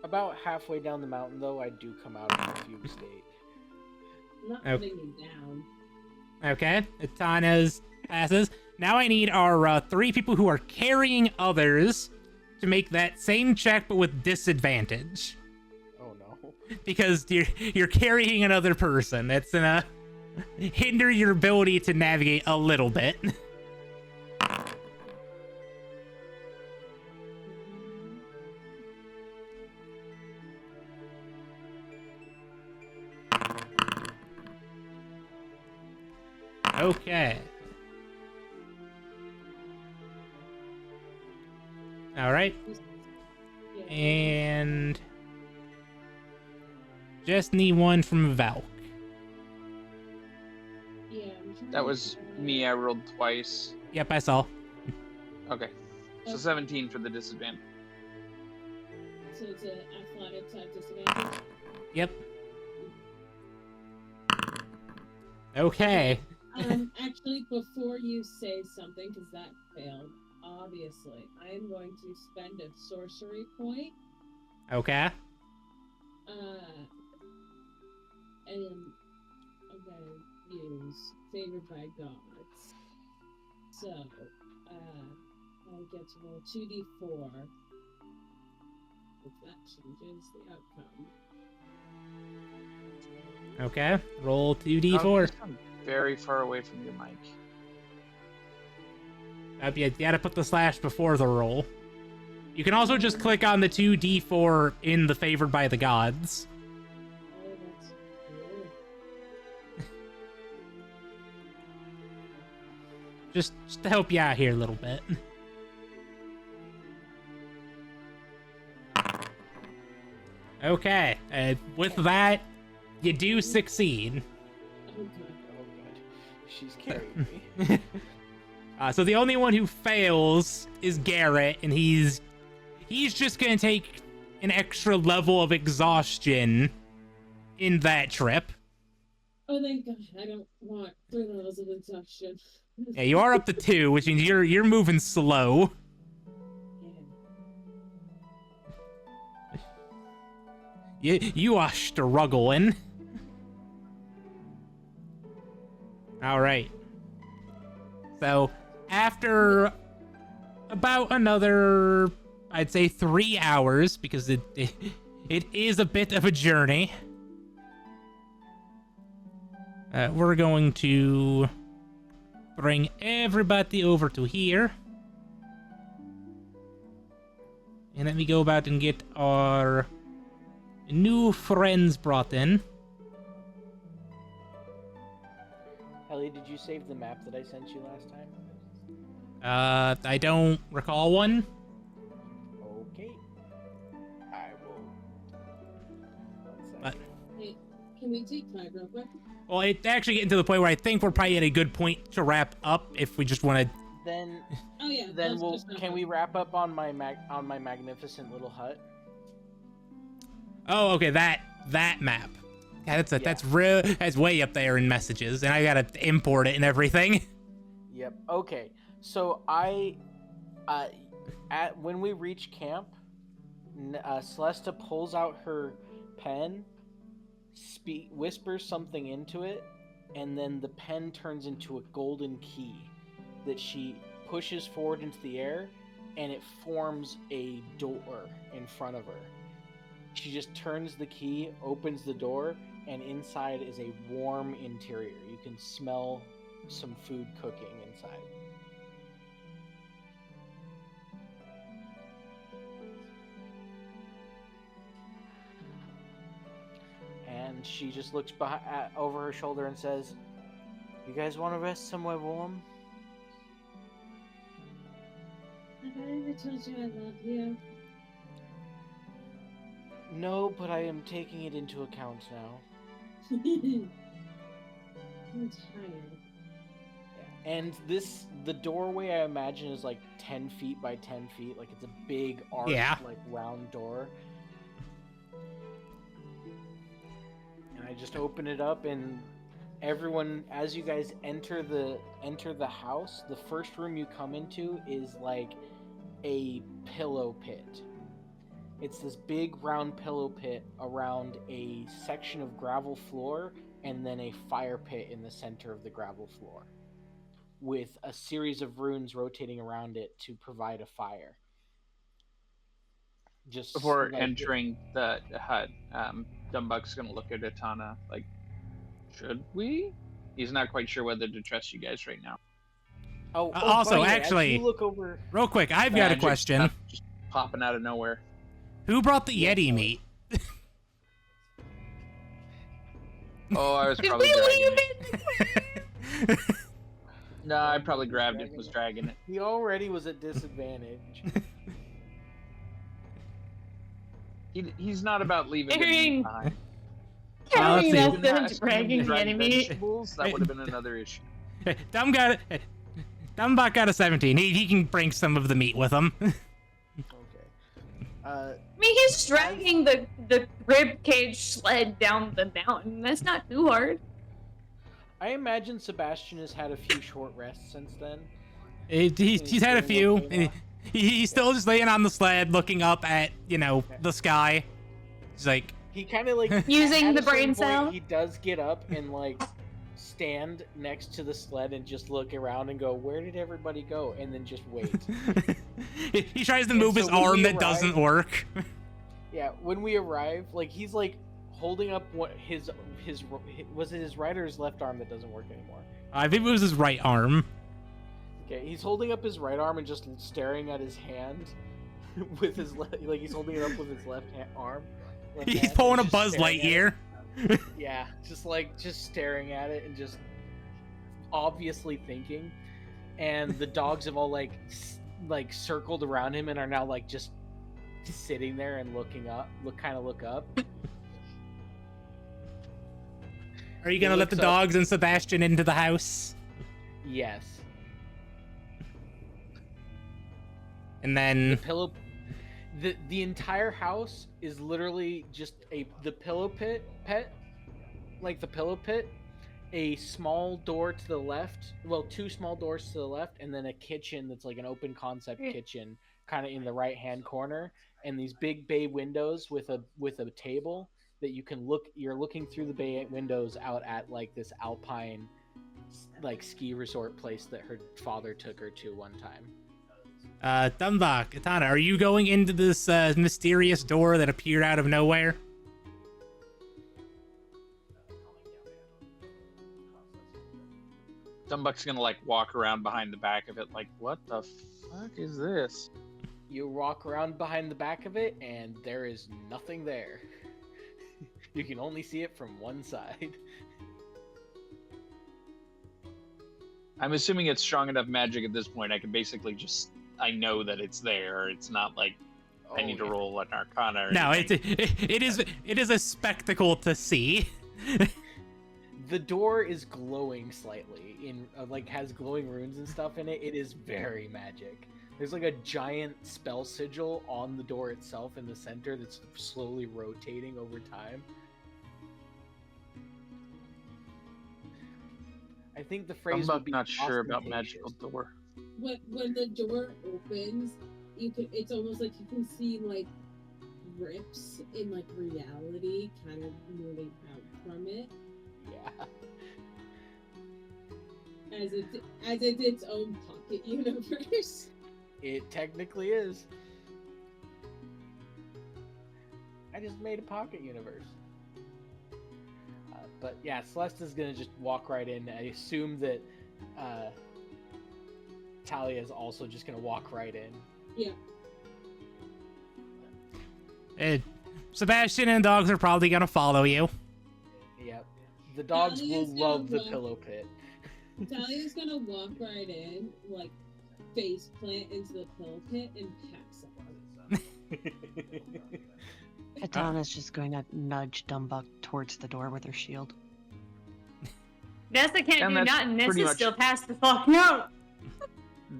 About halfway down the mountain, though, I do come out of a fugue state. I'm not Oh. putting me down. Okay, Tanya's passes. Now I need our 3 people who are carrying others to make that same check, but with disadvantage. Oh no. Because you're carrying another person. That's gonna hinder your ability to navigate a little bit. Okay. All right. Yeah. And just need one from Valk. Yeah, I'm trying That to was find- me. I rolled twice. Yep, I saw. Okay. So Okay. 17 for the disadvantage. So it's an athletics at disadvantage. Yep. Okay. Actually, before you say something, because that failed, obviously, I am going to spend a sorcery point. Okay. And I'm gonna use favored by gods. So, I get to roll 2d4. If that changes the outcome. Okay. Roll Oh, 2d4. you sound very far away from your mic. You gotta put the slash before the roll. You can also just click on the 2d4 in the favored by the gods. Oh, that's good. Just to help you out here a little bit. Okay. With that, you do succeed. Oh, God. Oh, good. She's carrying me. So the only one who fails is Garrett, and he's just gonna take an extra level of exhaustion in that trip. Oh, thank God. I don't want 3 levels of exhaustion. Yeah, you are up to 2, which means you're moving slow. You are struggling. All right. So after about another, I'd say 3 hours, because it is a bit of a journey. We're going to bring everybody over to here. And let me go about and get our new friends brought in. Ellie, did you save the map that I sent you last time? I don't recall one. Okay. I will. 1 But- second. Hey, can we take 5 real quick? Well, it's actually getting to the point where I think we're probably at a good point to wrap up if we just want to. Then, Oh, yeah. then let's we'll. just wrap Can up. we wrap up on my magnificent little hut? Oh, okay, that map. Yeah, Yeah. that's way up there in messages, and I gotta import it and everything. Yep. Okay. So when we reach camp, Celesta pulls out her pen, whispers something into it, and then the pen turns into a golden key that she pushes forward into the air, and it forms a door in front of her. She just turns the key, opens the door, and inside is a warm interior. You can smell some food cooking inside. And she just looks over her shoulder and says, "You guys want to rest somewhere warm?" Have I ever told you I love you? No, but I am taking it into account now. I'm tired. And the doorway, I imagine, is like 10 feet by 10 feet. Like, it's a big arched, Yeah. like, round door. And I just open it up, and everyone, as you guys enter the house, the first room you come into is like a pillow pit. It's this big round pillow pit around a section of gravel floor, and then a fire pit in the center of the gravel floor, with a series of runes rotating around it to provide a fire. Just Before like- entering the hut, Dumbuck's gonna look at Atana like, should we? He's not quite sure whether to trust you guys right now. Also, by the way, as actually- you look over. Real quick, I've got a Magic question. stuff just popping out of nowhere. Who brought the Yeti meat? Oh, I was Did probably we dragging leave it. it? No, I probably grabbed it and was dragging it. He already was at disadvantage. He's not about leaving the Carrying- meat behind. let's Carrying see. us Even and asking him dragging to the drag enemy. vegetables, that would have been another issue. Dumbbuck got a 17. He can bring some of the meat with him. Okay. I mean, he's dragging the rib cage sled down the mountain. That's not too hard. I imagine Sebastian has had a few short rests since then. He's had a few. He's still just laying on the sled, looking up at, the sky. He's like, He kind of like Using at the a certain brain point, cell? He does get up and like stand next to the sled and just look around and go, "Where did everybody go?" And then just wait. he tries to And move so his when arm we that arrive- doesn't work. Yeah, when we arrive, like he's like holding up what his was it his right or his left arm that doesn't work anymore? I think it was his right arm. Okay, he's holding up his right arm and just staring at his hand with his like he's holding it up with his arm. left He's hand, pulling a just Buzz staring at it. Lightyear. Yeah, just staring at it and just obviously thinking. And the dogs have all like circled around him and are now like just sitting there and looking up. Look up. Are you gonna He let the looks up. dogs and Sebastian into the house? Yes. And then Pillow. The entire house is literally just the pillow pit, like the pillow pit, a small door to the left, well, two small doors to the left, and then a kitchen that's like an open concept kitchen, kind of in the right hand corner, and these big bay windows with a table that you can look. You're looking through the bay windows out at like this alpine, like ski resort place that her father took her to one time. Dumbbuck, Katana, are you going into this mysterious door that appeared out of nowhere? Dumbbuck's gonna like walk around behind the back of it, like, what the fuck is this? You walk around behind the back of it, and there is nothing there. You can only see it from one side. I'm assuming it's strong enough magic at this point. I can basically just, I know that it's there. It's not like I need to yeah. roll an Arcana. Or No, anything. it is a spectacle to see. The door is glowing slightly, has glowing runes and stuff in it. It is very magic. There's like a giant spell sigil on the door itself in the center that's slowly rotating over time. I think the phrase would Dumbbuck be not sure about ostentatious. magical door. When the door opens, it's almost like you can see like rips in like reality kind of moving out from it Yeah. as it's its own pocket universe. It technically is. I just made a pocket universe. But yeah, Celesta's gonna just walk right in. I assume that Talia is also just gonna walk right in. Yeah. Sebastian and dogs are probably gonna follow you. Yep. The dogs will Talia's gonna love the walk- pillow pit. Talia's gonna walk right in, like face plant into the pill pit and pass out. Katana's just going to nudge Dumbbuck towards the door with her shield. Nessa can't And do that's nothing. pretty Nessa much- still passed the fuck out.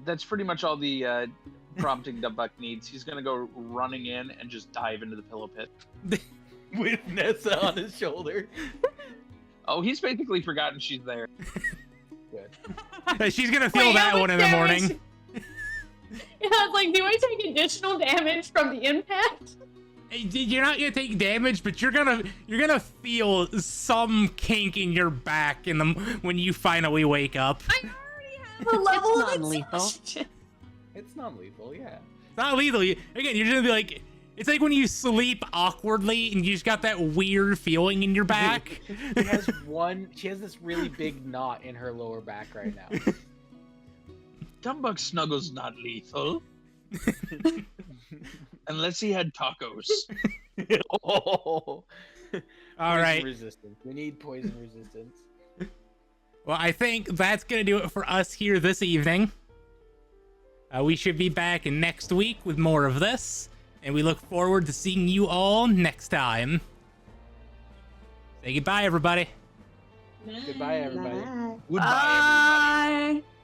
That's pretty much all the prompting Dumbbuck needs. He's gonna go running in and just dive into the pillow pit. With Nessa on his shoulder. Oh, he's basically forgotten she's there. Good. She's gonna feel Wait, that how one in much the damage- morning. Yeah, I was like, do I take additional damage from the impact? You're not gonna take damage, but you're gonna feel some kink in your back when you finally wake up. I already have a level of non-lethal. exhaustion. It's non-lethal, yeah. It's not lethal. You're just gonna be like, it's like when you sleep awkwardly and you just got that weird feeling in your back. She has this really big knot in her lower back right now. Dumbbuck Snuggle's not lethal. Unless he had tacos. Oh. All right. Poison resistance. We need poison resistance. Well, I think that's gonna do it for us here this evening. We should be back next week with more of this. And we look forward to seeing you all next time. Say goodbye, everybody. Nice. Goodbye, everybody. Bye. Goodbye, everybody. Bye.